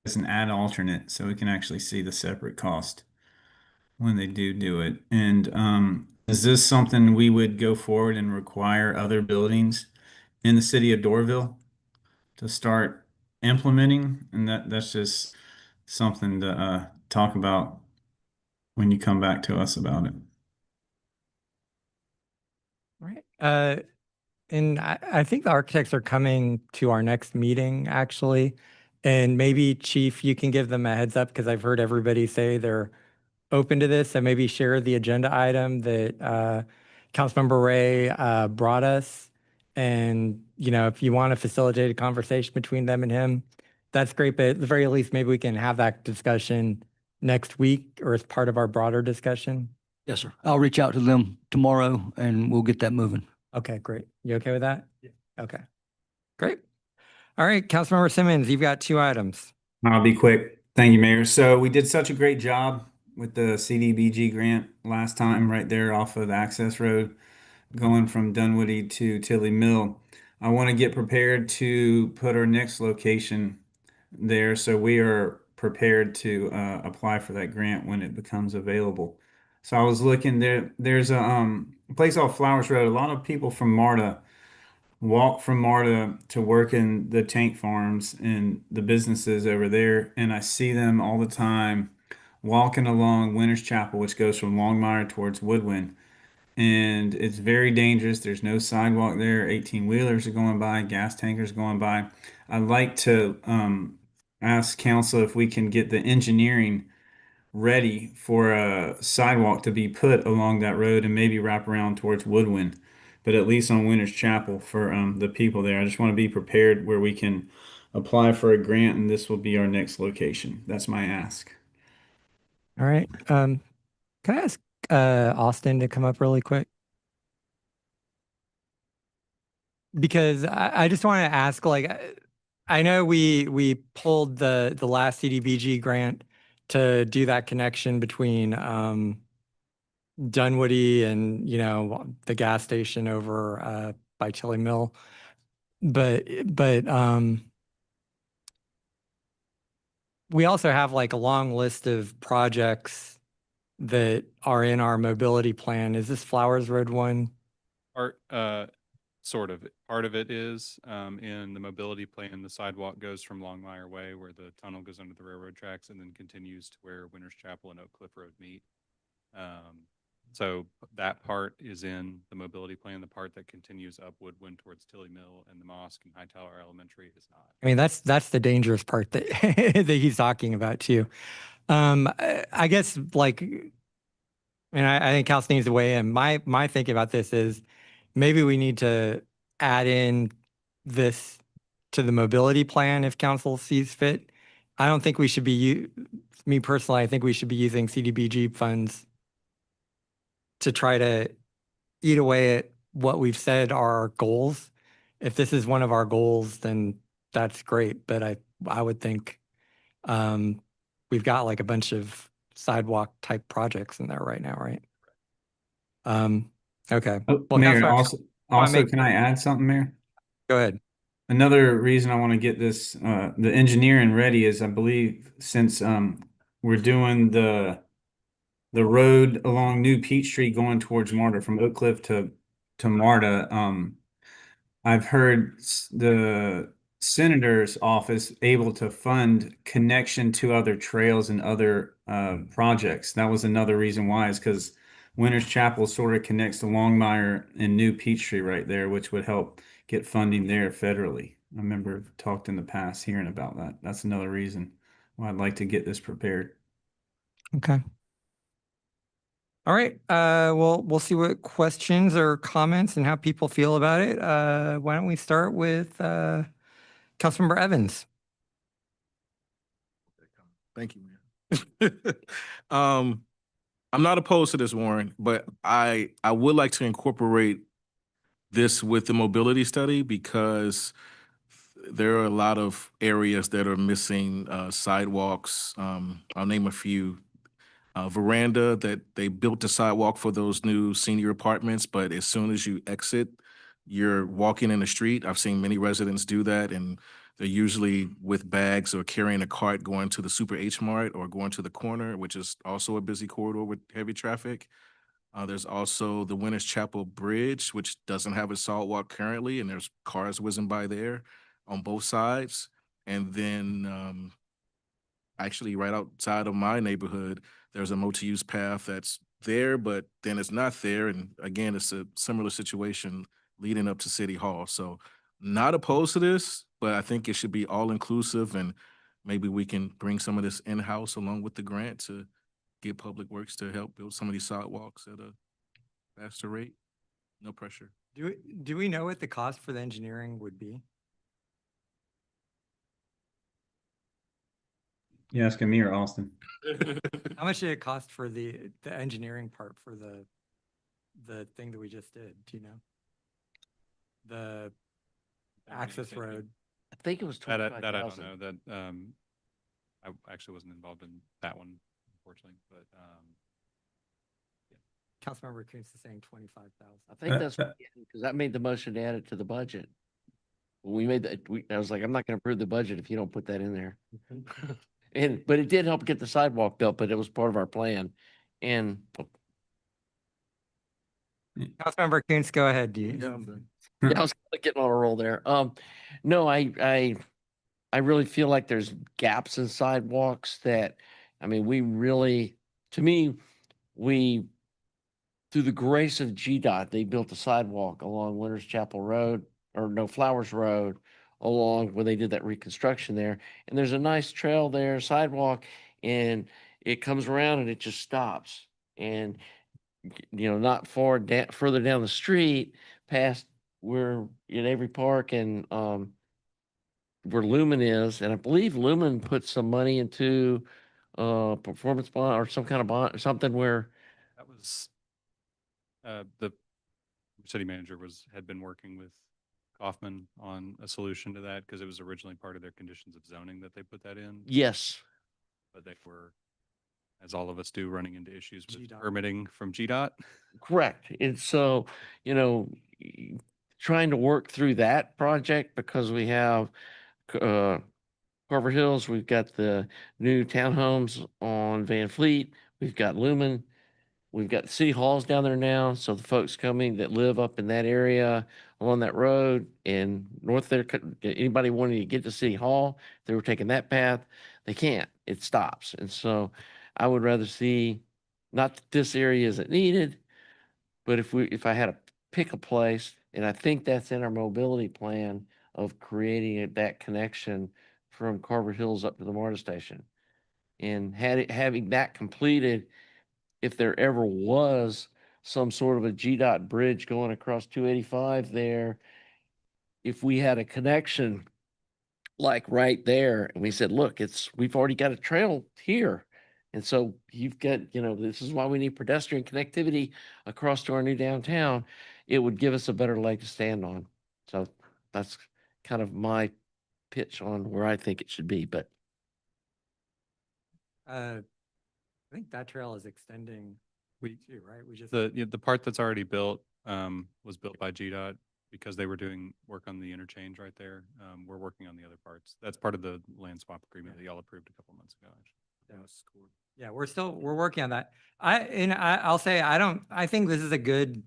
as an add alternate, so we can actually see the separate cost when they do it. And is this something we would go forward and require other buildings in the city of Doraville to start implementing? And that's just something to talk about when you come back to us about it. Right. And I think the architects are coming to our next meeting, actually. And maybe, Chief, you can give them a heads up, because I've heard everybody say they're open to this. So maybe share the agenda item that Councilmember Ray brought us. And, if you want to facilitate a conversation between them and him, that's great. But at the very least, maybe we can have that discussion next week or as part of our broader discussion. Yes, sir. I'll reach out to them tomorrow and we'll get that moving. Okay, great. You okay with that? Yeah. Okay, great. All right, Councilmember Simmons, you've got 2 items. I'll be quick. Thank you, Mayor. So we did such a great job with the CDBG grant last time, right there off of the access road, going from Dunwoody to Tilly Mill. I want to get prepared to put our next location there, so we are prepared to apply for that grant when it becomes available. So I was looking there. There's a place off Flowers Road. A lot of people from MARTA walk from MARTA to work in the tank farms and the businesses over there, and I see them all the time walking along Winters Chapel, which goes from Longmire towards Woodwind. And it's very dangerous. There's no sidewalk there. 18-wheelers are going by, gas tankers going by. I'd like to ask council if we can get the engineering ready for a sidewalk to be put along that road and maybe wrap around towards Woodwind, but at least on Winters Chapel for the people there. I just want to be prepared where we can apply for a grant, and this will be our next location. That's my ask. All right. Can I ask Austin to come up really quick? Because I just want to ask, I know we pulled the last CDBG grant to do that connection between Dunwoody and the gas station over by Tilly Mill, but we also have a long list of projects that are in our mobility plan. Is this Flowers Road one? Sort of. Part of it is in the mobility plan. The sidewalk goes from Longmire Way, where the tunnel goes under the railroad tracks, and then continues to where Winters Chapel and Oak Cliff Road meet. So that part is in the mobility plan. The part that continues up Woodwind towards Tilly Mill and the mosque and Hightower Elementary is not. I mean, that's the dangerous part that that he's talking about too. I guess and I think Council needs to weigh in. My thinking about this is maybe we need to add in this to the mobility plan if council sees fit. I don't think we should be, me personally, I think we should be using CDBG funds to try to eat away at what we've said are our goals. If this is one of our goals, then that's great. But I would think we've got a bunch of sidewalk type projects in there right now, right? Okay. Well, Mayor, also, can I add something, Mayor? Go ahead. another reason I want to get this, the engineering ready is I believe since, we're doing the road along New Peachtree going towards Marta from Oak Cliff to Marta, I've heard the senator's office able to fund connection to other trails and other projects. That was another reason why, is because Winters Chapel sort of connects to Longmire and New Peachtree right there, which would help get funding there federally. I remember I've talked in the past hearing about that. That's another reason why I'd like to get this prepared. Okay. All right. Well, we'll see what questions or comments and how people feel about it. Why don't we start with Councilmember Evans? Thank you, man. I'm not opposed to this, Warren, but I would like to incorporate this with the mobility study because there are a lot of areas that are missing sidewalks. I'll name a few. Veranda, that they built the sidewalk for those new senior apartments, but as soon as you exit, you're walking in the street. I've seen many residents do that, and they're usually with bags or carrying a cart going to the Super H Mart or going to the corner, which is also a busy corridor with heavy traffic. There's also the Winters Chapel Bridge, which doesn't have a sidewalk currently, and there's cars whizzing by there on both sides. And then actually right outside of my neighborhood, there's a multi-use path that's there, but then it's not there. And again, it's a similar situation leading up to City Hall. So not opposed to this, but I think it should be all inclusive, and maybe we can bring some of this in-house along with the grant to get Public Works to help build some of these sidewalks at a faster rate. No pressure. Do we know what the cost for the engineering would be? You asking me or Austin? How much did it cost for the engineering part for the thing that we just did? Do you know? The access road. I think it was That I 25,000. don't know. That I actually wasn't involved in that one, unfortunately. But Councilmember Coons is saying 25,000. I think that's because I made the motion to add it to the budget. When we made that, I was like, I'm not going to approve the budget if you don't put that in there. But it did help get the sidewalk built, but it was part of our plan. And Councilmember Coons, go ahead. Do you? yeah, I was kinda getting on a roll there. No, I really feel like there's gaps in sidewalks that, I mean, we really, to me, through the grace of GDOT, they built a sidewalk along Winters Chapel Road, or no, Flowers Road, along where they did that reconstruction there. And there's a nice trail there, sidewalk, and it comes around and it just stops. And not further down the street, past where in Avery Park and where Lumen is, and I believe Lumen put some money into performance bond or some kind of bond, something where that was the city manager had been working with Kaufman on a solution to that because it was originally part of their conditions of zoning that they put that in. yes. But they were, as all of us do, running into issues with GDOT. permitting from GDOT. Correct. And so, trying to work through that project because we have Carver Hills, we've got the new townhomes on Van Fleet, we've got Lumen, we've got the city halls down there now. So the folks coming that live up in that area along that road and north there, anybody wanting to get to City Hall, they were taking that path, they can't. It stops. And so I would rather see, not that this area isn't needed, but if I had to pick a place, and I think that's in our mobility plan of creating that connection from Carver Hills up to the MARTA station. And having that completed, if there ever was some sort of a GDOT bridge going across 285 there, if we had a connection like right there, and we said, look, we've already got a trail here. And so you've got, this is why we need pedestrian connectivity across to our new downtown. It would give us a better leg to stand on. So that's kind of my pitch on where I think it should be, but I think that trail is extending too, right? We just The part that's already built was built by GDOT because they were doing work on the interchange right there. We're working on the other parts. That's part of the land swap agreement that y'all approved a couple months ago, actually. Yeah, we're working on that. I'll say, I think this is a good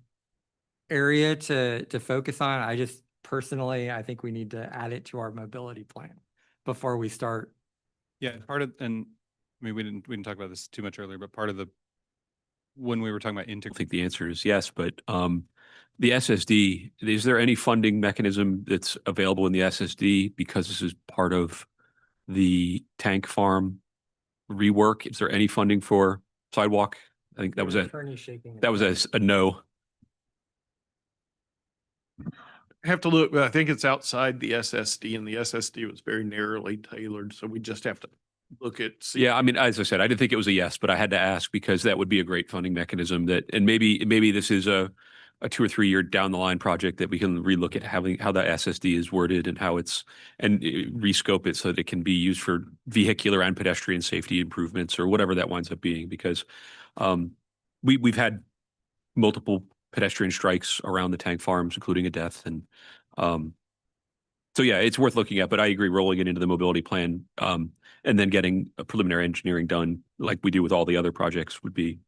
area to focus on. I just personally, I think we need to add it to our mobility plan before we start. Yeah, and I mean, we didn't talk about this too much earlier, but part of when we were talking about I think the answer is yes, but the SSD, is there any funding mechanism that's available in the SSD because this is part of the tank farm rework? Is there any funding for sidewalk? I think that was Attorney shaking. that was a no. Have to look, but I think it's outside the SSD, and the SSD was very narrowly tailored, so we just have to look at. Yeah, I mean, as I said, I didn't think it was a yes, but I had to ask because that would be a great funding mechanism and maybe this is a 2 or 3 year down the line project that we can relook at how that SSD is worded and rescope it so that it can be used for vehicular and pedestrian safety improvements or whatever that winds up being, because we've had multiple pedestrian strikes around the tank farms, including a death. And so, yeah, it's worth looking at, but I agree, rolling it into the mobility plan and then getting a preliminary engineering done like we do with all the other projects would be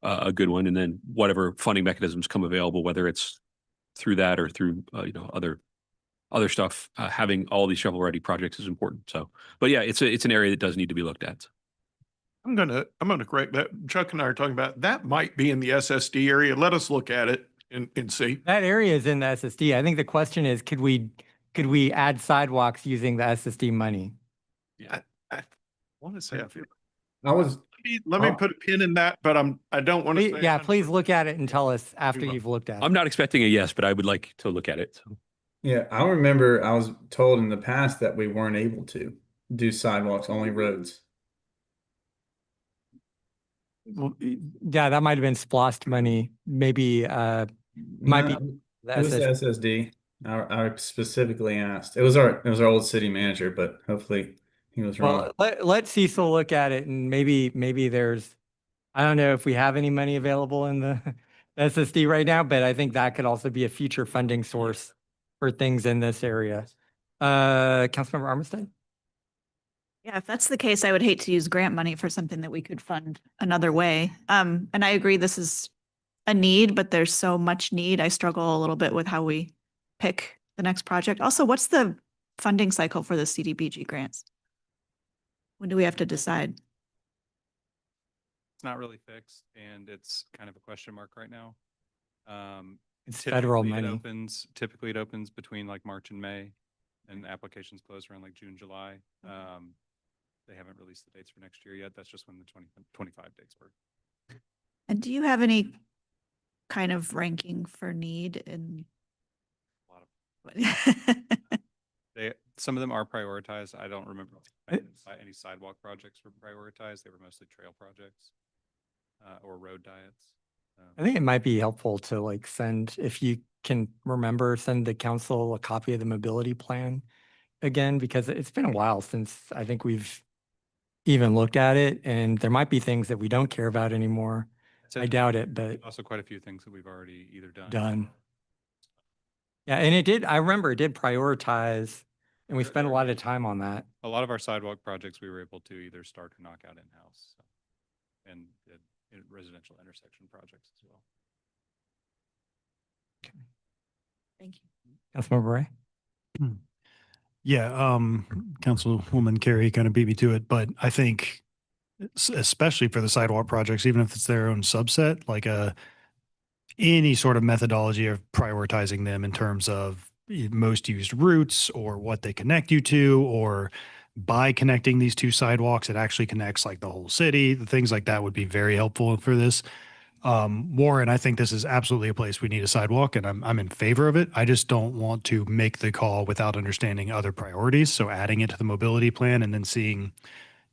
a good one. And then whatever funding mechanisms come available, whether it's through that or through, other stuff, having all these shovel-ready projects is important. So, but yeah, it's an area that does need to be looked at. I'm gonna correct that. Chuck and I are talking about that might be in the SSD area. Let us look at it and see. That area is in the SSD. I think the question is, could we add sidewalks using the SSD money? Yeah, I want to say I feel. Let me put a pin in that, but I don't want to say. Yeah, please look at it and tell us after you've looked at it. I'm not expecting a yes, but I would like to look at it. So. Yeah, I remember I was told in the past that we weren't able to do sidewalks, only roads. Yeah, that might have been SPLOST money. Maybe might be the It was the SSD. SSD. I specifically asked. It was our old city manager, but hopefully he was wrong. Well, let Cecil look at it, and maybe there's, I don't know if we have any money available in the SSD right now, but I think that could also be a future funding source for things in this area. Councilmember Armistead? Yeah, if that's the case, I would hate to use grant money for something that we could fund another way. And I agree, this is a need, but there's so much need. I struggle a little bit with how we pick the next project. Also, what's the funding cycle for the CDBG grants? When do we have to decide? It's not really fixed, and it's kind of a question mark right now. It's federal Typically money. Typically it opens between like March and May, and applications close around like June, July. They haven't released the dates for next year yet. That's just when the 2025 dates were. And do you have any kind of ranking for need in? Some of them are prioritized. I don't remember if any sidewalk projects were prioritized. They were mostly trail projects or road diets. I think it might be helpful to send, if you can remember, send the council a copy of the mobility plan again, because it's been a while since I think we've even looked at it, and there might be things that we don't care about anymore. I doubt it, but Also quite a few things that we've already either done. done. Yeah, and I remember it did prioritize, and we spent a lot of time on that. A lot of our sidewalk projects we were able to either start or knock out in-house. And did residential intersection projects as well. Thank you. Councilmember Ray? Yeah, Councilwoman Carey kind of beat me to it, but I think especially for the sidewalk projects, even if it's their own subset, like any sort of methodology of prioritizing them in terms of most used routes or what they connect you to, or by connecting these two sidewalks, it actually connects like the whole city. Things like that would be very helpful for this. Warren, I think this is absolutely a place we need a sidewalk, and I'm in favor of it. I just don't want to make the call without understanding other priorities. So adding it to the mobility plan and then seeing,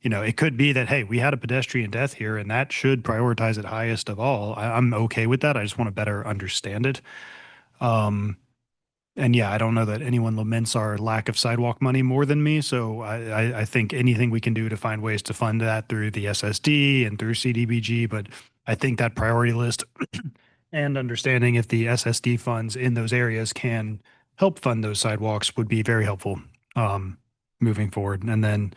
it could be that, hey, we had a pedestrian death here and that should prioritize it highest of all. I'm okay with that. I just want to better understand it. And yeah, I don't know that anyone laments our lack of sidewalk money more than me. So I think anything we can do to find ways to fund that through the SSD and through CDBG, but I think that priority list and understanding if the SSD funds in those areas can help fund those sidewalks would be very helpful moving forward. And then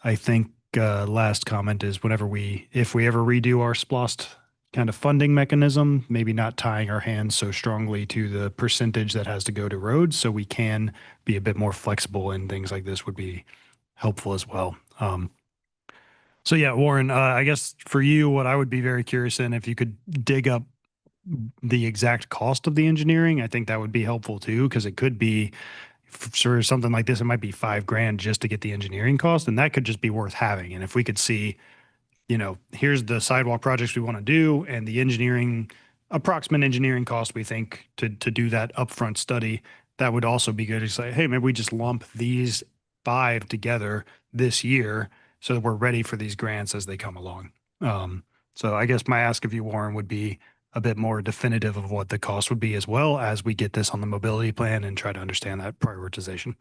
I think last comment is if we ever redo our SPLOST kind of funding mechanism, maybe not tying our hands so strongly to the percentage that has to go to roads, so we can be a bit more flexible in things like this would be helpful as well. So yeah, Warren, I guess for you, what I would be very curious in, if you could dig up the exact cost of the engineering, I think that would be helpful too, because it could be for something like this, it might be $5,000 just to get the engineering cost, and that could just be worth having. And if we could see, here's the sidewalk projects we want to do and the approximate engineering cost we think to do that upfront study, that would also be good to say, hey, maybe we just lump these 5 together this year so that we're ready for these grants as they come along. So I guess my ask of you, Warren, would be a bit more definitive of what the cost would be, as well as we get this on the mobility plan and try to understand that prioritization.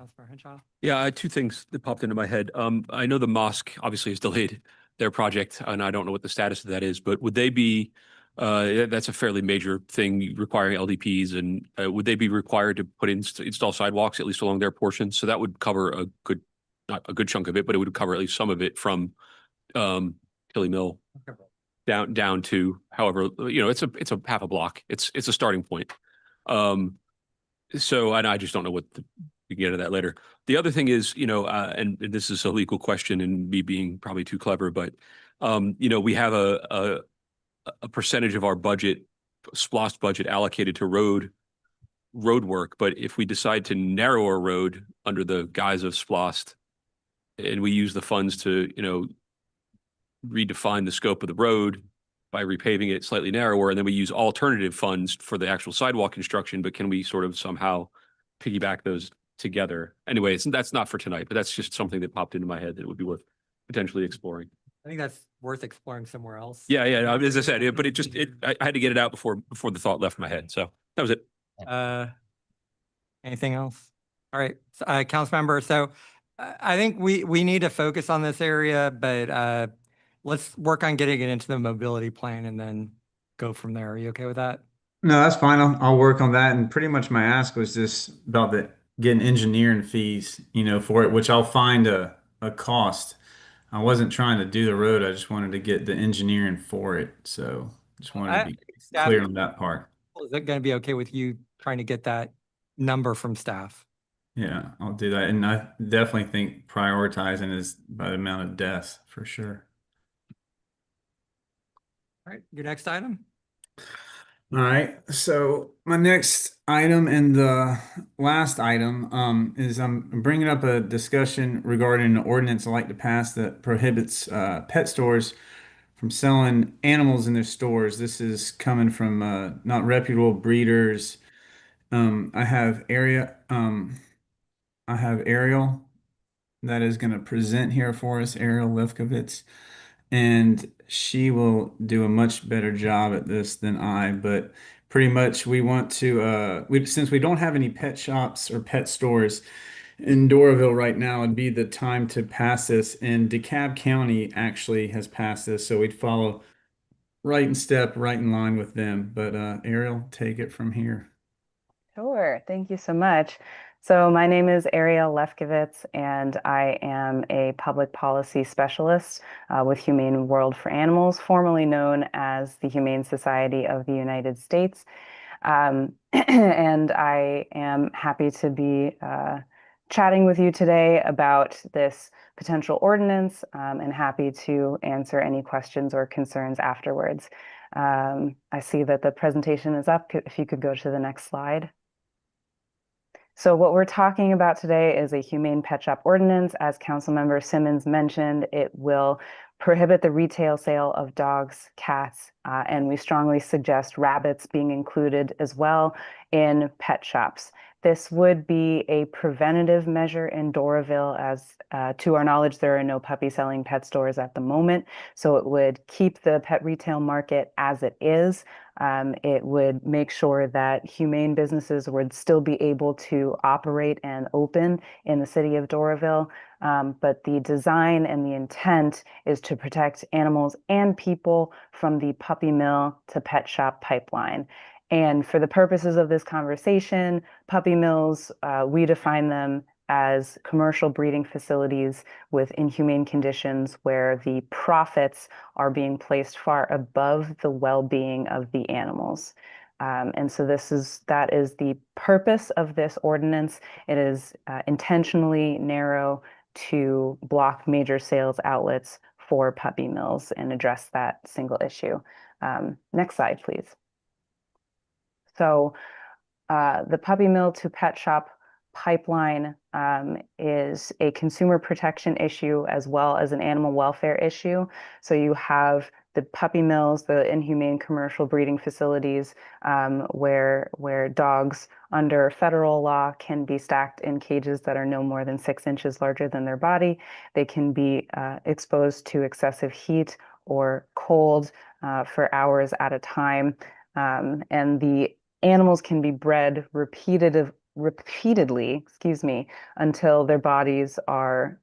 Councilmember Henshaw? Yeah, I had 2 things that popped into my head. I know the mosque obviously has delayed their project, and I don't know what the status of that is, but would they be, that's a fairly major thing requiring LDPs, and would they be required to install sidewalks, at least along their portion? So that would cover not a good chunk of it, but it would cover at least some of it from Tilly Mill down to however, it's a half a block. It's a starting point. So, and I just don't know we can get into that later. The other thing is, and this is a legal question and me being probably too clever, but, we have a percentage of our budget, SPLOST budget, allocated to road work. But if we decide to narrow a road under the guise of SPLOST, and we use the funds to, redefine the scope of the road by repaving it slightly narrower, and then we use alternative funds for the actual sidewalk construction, but can we sort of somehow piggyback those together? Anyway, that's not for tonight, but that's just something that popped into my head that would be worth potentially exploring. I think that's worth exploring somewhere else. Yeah, as I said, but I had to get it out before the thought left my head. So that was it. Anything else? All right, council member. So I think we need to focus on this area, but let's work on getting it into the mobility plan and then go from there. Are you okay with that? No, that's fine. I'll work on that. And pretty much my ask was just about getting engineering fees, for it, which I'll find a cost. I wasn't trying to do the road. I just wanted to get the engineering for it. So just wanted to be clear on that part. Is it going to be okay with you trying to get that number from staff? Yeah, I'll do that. And I definitely think prioritizing is by the amount of deaths for sure. All right, your next item. All right, so my next item and the last item is I'm bringing up a discussion regarding an ordinance I'd like to pass that prohibits pet stores from selling animals in their stores. This is coming from not reputable breeders. I have Ariel that is going to present here for us, Ariel Lefkowitz. And she will do a much better job at this than I, but pretty much we want to, since we don't have any pet shops or pet stores in Doraville right now, it'd be the time to pass this. And DeKalb County actually has passed this, so we'd follow right in line with them. But Ariel, take it from here. Sure, thank you so much. So my name is Ariel Lefkowitz, and I am a public policy specialist with Humane World for Animals, formerly known as the Humane Society of the United States. And I am happy to be chatting with you today about this potential ordinance, and happy to answer any questions or concerns afterwards. I see that the presentation is up. If you could go to the next slide. So what we're talking about today is a humane pet shop ordinance. As Councilmember Simmons mentioned, it will prohibit the retail sale of dogs, cats, and we strongly suggest rabbits being included as well in pet shops. This would be a preventative measure in Doraville, as to our knowledge, there are no puppy selling pet stores at the moment. So it would keep the pet retail market as it is. It would make sure that humane businesses would still be able to operate and open in the city of Doraville. But the design and the intent is to protect animals and people from the puppy mill to pet shop pipeline. And for the purposes of this conversation, puppy mills, we define them as commercial breeding facilities with inhumane conditions where the profits are being placed far above the well-being of the animals. And so that is the purpose of this ordinance. It is intentionally narrow to block major sales outlets for puppy mills and address that single issue. Next slide, please. So the puppy mill to pet shop pipeline is a consumer protection issue as well as an animal welfare issue. So you have the puppy mills, the inhumane commercial breeding facilities, where dogs under federal law can be stacked in cages that are no more than 6 inches larger than their body. They can be exposed to excessive heat or cold for hours at a time. And the animals can be bred repeatedly, until their bodies are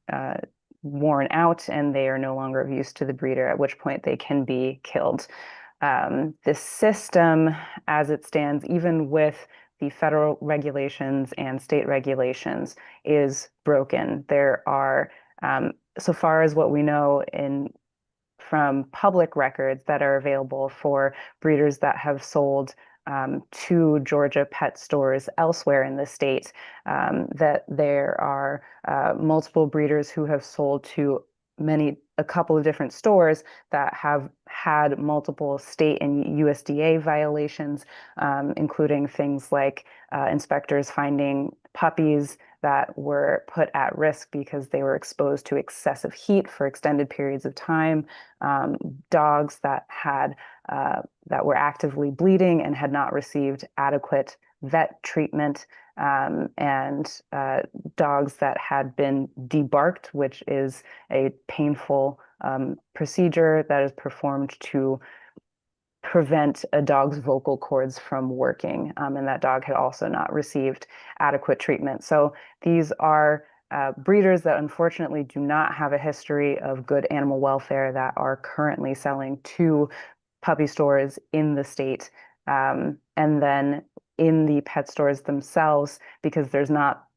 worn out and they are no longer of use to the breeder, at which point they can be killed. The system, as it stands, even with the federal regulations and state regulations, is broken. There are, so far as what we know from public records that are available for breeders that have sold to Georgia pet stores elsewhere in the state, that there are multiple breeders who have sold to a couple of different stores that have had multiple state and USDA violations, including things like inspectors finding puppies that were put at risk because they were exposed to excessive heat for extended periods of time, dogs that were actively bleeding and had not received adequate vet treatment, and dogs that had been debarked, which is a painful procedure that is performed to prevent a dog's vocal cords from working, and that dog had also not received adequate treatment. So these are breeders that unfortunately do not have a history of good animal welfare that are currently selling to puppy stores in the state. And then in the pet stores themselves, because there's not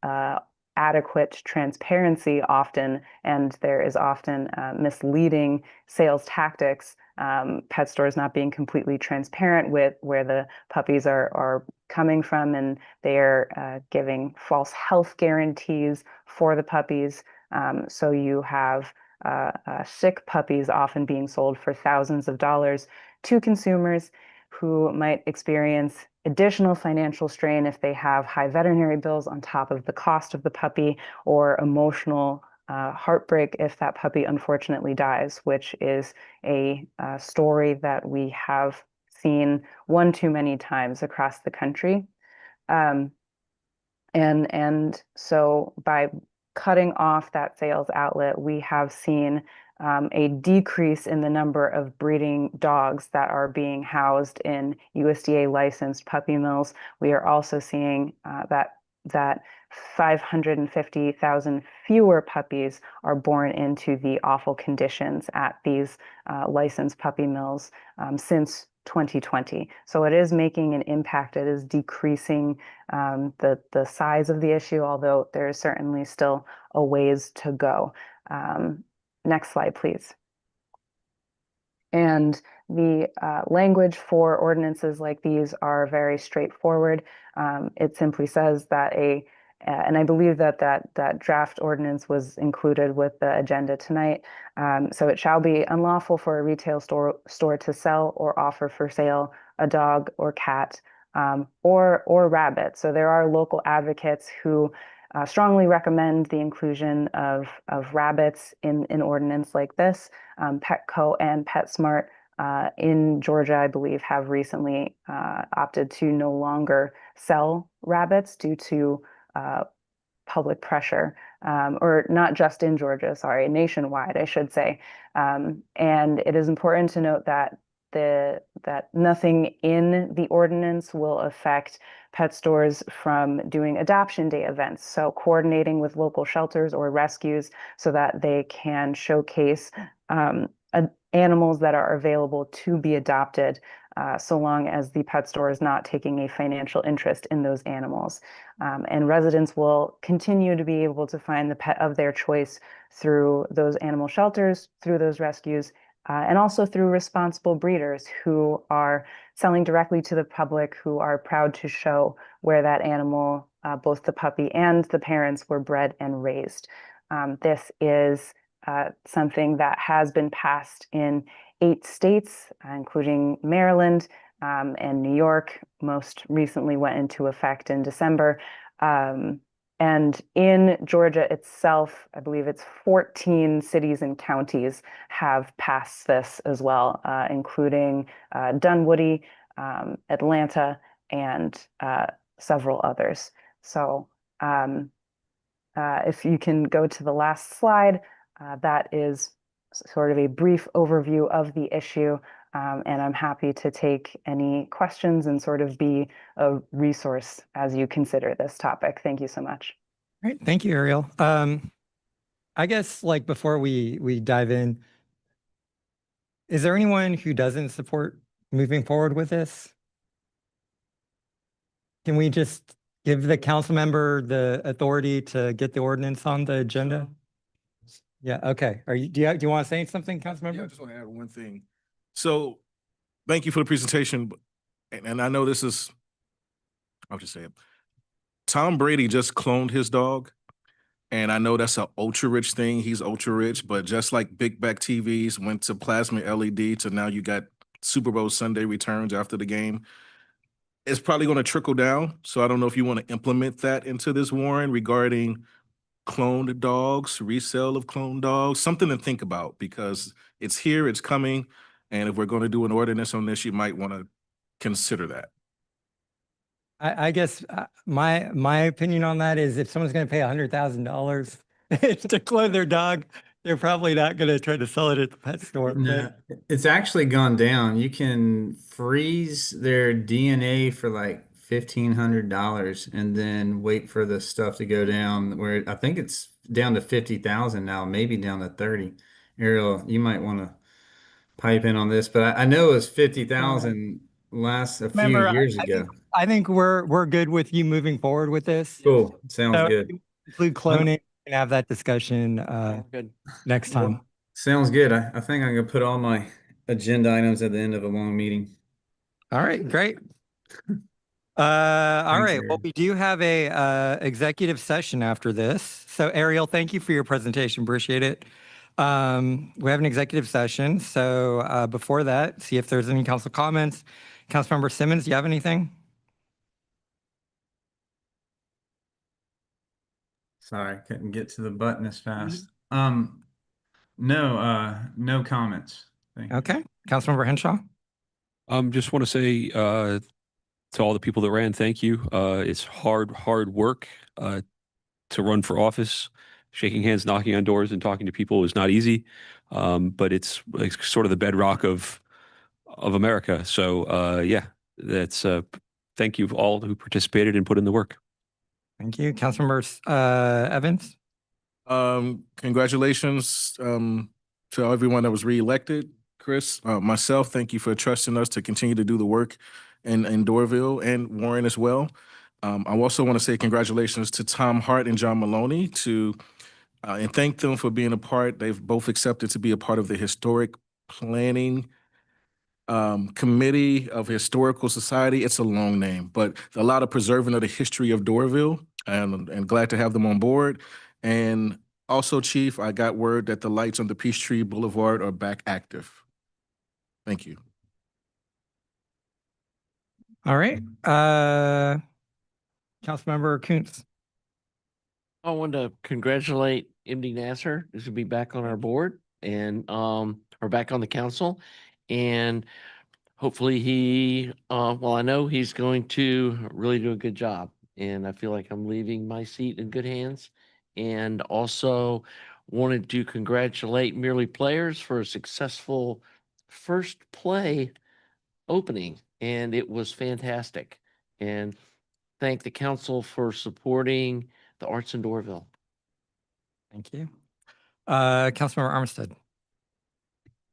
adequate transparency often, and there is often misleading sales tactics, pet stores not being completely transparent with where the puppies are coming from, and they are giving false health guarantees for the puppies. So you have sick puppies often being sold for thousands of dollars to consumers who might experience additional financial strain if they have high veterinary bills on top of the cost of the puppy, or emotional heartbreak if that puppy unfortunately dies, which is a story that we have seen one too many times across the country. And so by cutting off that sales outlet, we have seen a decrease in the number of breeding dogs that are being housed in USDA licensed puppy mills. We are also seeing that 550,000 fewer puppies are born into the awful conditions at these licensed puppy mills since 2020. So it is making an impact. It is decreasing the size of the issue, although there is certainly still a ways to go. Next slide, please. And the language for ordinances like these are very straightforward. It simply says that and I believe that draft ordinance was included with the agenda tonight. So it shall be unlawful for a retail store to sell or offer for sale a dog or cat or rabbit. So there are local advocates who strongly recommend the inclusion of rabbits in an ordinance like this. Petco and PetSmart in Georgia, I believe, have recently opted to no longer sell rabbits due to public pressure, or not just in Georgia, sorry, nationwide, I should say. And it is important to note that that nothing in the ordinance will affect pet stores from doing adoption day events. So coordinating with local shelters or rescues so that they can showcase animals that are available to be adopted, so long as the pet store is not taking a financial interest in those animals. And residents will continue to be able to find the pet of their choice through those animal shelters, through those rescues, and also through responsible breeders who are selling directly to the public, who are proud to show where that animal, both the puppy and the parents, were bred and raised. This is something that has been passed in 8 states, including Maryland, and New York. Most recently went into effect in December. And in Georgia itself, I believe it's 14 cities and counties have passed this as well, including Dunwoody, Atlanta, and several others. So if you can go to the last slide, that is sort of a brief overview of the issue. And I'm happy to take any questions and sort of be a resource as you consider this topic. Thank you so much. Great, thank you, Ariel. I guess like before we dive in, is there anyone who doesn't support moving forward with this? Can we just give the council member the authority to get the ordinance on the agenda? Yeah, okay. Do you want to say something, council member? Yeah, I just want to add one thing. So thank you for the presentation. And I know this is, I'll just say it. Tom Brady just cloned his dog. And I know that's an ultra rich thing. He's ultra rich, but just like big back TVs went to plasma LED to now you got Super Bowl Sunday returns after the game. It's probably going to trickle down. So I don't know if you want to implement that into this, Warren, regarding cloned dogs, resale of cloned dogs, something to think about because it's here, it's coming. And if we're going to do an ordinance on this, you might want to consider that. I guess my opinion on that is if someone's going to pay $100,000 to clone their dog, they're probably not going to try to sell it at the pet store. No, it's actually gone down. You can freeze their DNA for like $1,500 and then wait for the stuff to go down where I think it's down to 50,000 now, maybe down to 30. Ariel, you might want to pipe in on this, but I know it was 50,000 a few years ago. I think we're good with you moving forward with this. Cool. Sounds So good. include cloning and have that discussion next time. Sounds good. I think I'm gonna put all my agenda items at the end of a long meeting. All right, great. All right. Well, we do have a executive session after this. So Ariel, thank you for your presentation. Appreciate it. We have an executive session. So before that, see if there's any council comments. Councilmember Simmons, do you have anything? Sorry, couldn't get to the button as fast. No comments. Thank you. Okay. Councilmember Henshaw? Just want to say to all the people that ran, thank you. It's hard work to run for office. Shaking hands, knocking on doors, and talking to people is not easy, but it's sort of the bedrock of America. So yeah, that's thank you all who participated and put in the work. Thank you. Councilmember Evans? Congratulations to everyone that was reelected. Chris, myself, thank you for trusting us to continue to do the work in Doraville, and Warren as well. I also want to say congratulations to Tom Hart and John Maloney and thank them for being a part. They've both accepted to be a part of the Historic Planning Committee of Historical Society. It's a long name, but a lot of preserving of the history of Doraville, and glad to have them on board. And also, Chief, I got word that the lights on the Peachtree Boulevard are back active. Thank you. All right. Councilmember Kuntz. I want to congratulate MD Nasser. This will be back on our board and or back on the council. And hopefully well, I know he's going to really do a good job. And I feel like I'm leaving my seat in good hands. And also wanted to congratulate Merely Players for a successful first play opening. And it was fantastic. And thank the council for supporting the arts in Doraville. Thank you. Councilmember Armistead.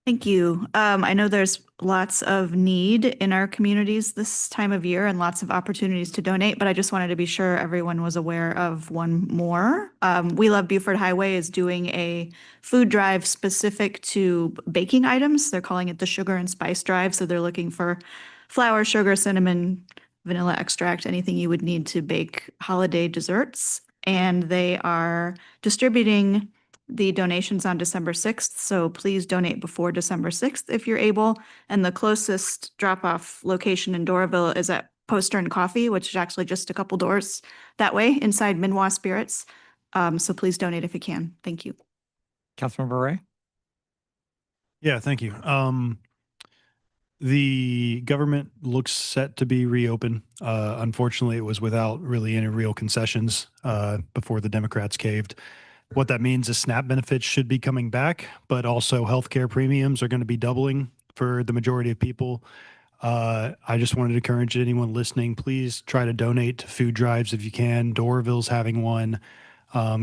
Thank you. I know there's lots of need in our communities this time of year and lots of opportunities to donate, but I just wanted to be sure everyone was aware of one more. We Love Buford Highway is doing a food drive specific to baking items. They're calling it the Sugar and Spice Drive. So they're looking for flour, sugar, cinnamon, vanilla extract, anything you would need to bake holiday desserts. And they are distributing the donations on December 6th. So please donate before December 6th if you're able. And the closest drop-off location in Doraville is at Poster and Coffee, which is actually just a couple doors that way inside Minwa Spirits. So please donate if you can. Thank you. Councilmember Ray. Yeah, thank you. The government looks set to be reopened. Unfortunately, it was without really any real concessions before the Democrats caved. What that means is SNAP benefits should be coming back, but also healthcare premiums are going to be doubling for the majority of people. I just wanted to encourage anyone listening, please try to donate to food drives if you can. Doraville's having one.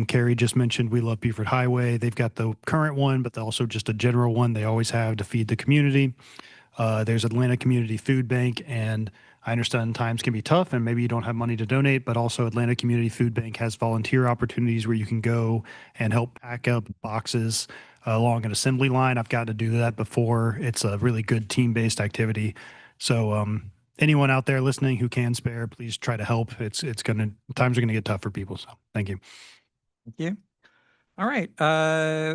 Carrie just mentioned We Love Buford Highway. They've got the current one, but also just a general one they always have to feed the community. There's Atlanta Community Food Bank, and I understand times can be tough and maybe you don't have money to donate, but also Atlanta Community Food Bank has volunteer opportunities where you can go and help pack up boxes along an assembly line. I've got to do that before. It's a really good team-based activity. So anyone out there listening who can spare, please try to help. Times are going to get tough for people. So thank you. Thank you. All right.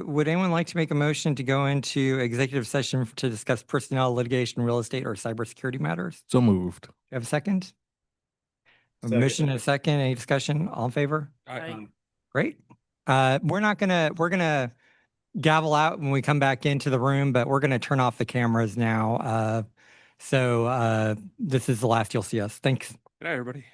Would anyone like to make a motion to go into executive session to discuss personnel, litigation, real estate, or cybersecurity matters? So moved. Do you have a second? A Second. motion and a second. Any discussion? All in favor? Aye. Great. We're gonna gavel out when we come back into the room, but we're gonna turn off the cameras now. So this is the last you'll see us. Thanks. Good night, everybody.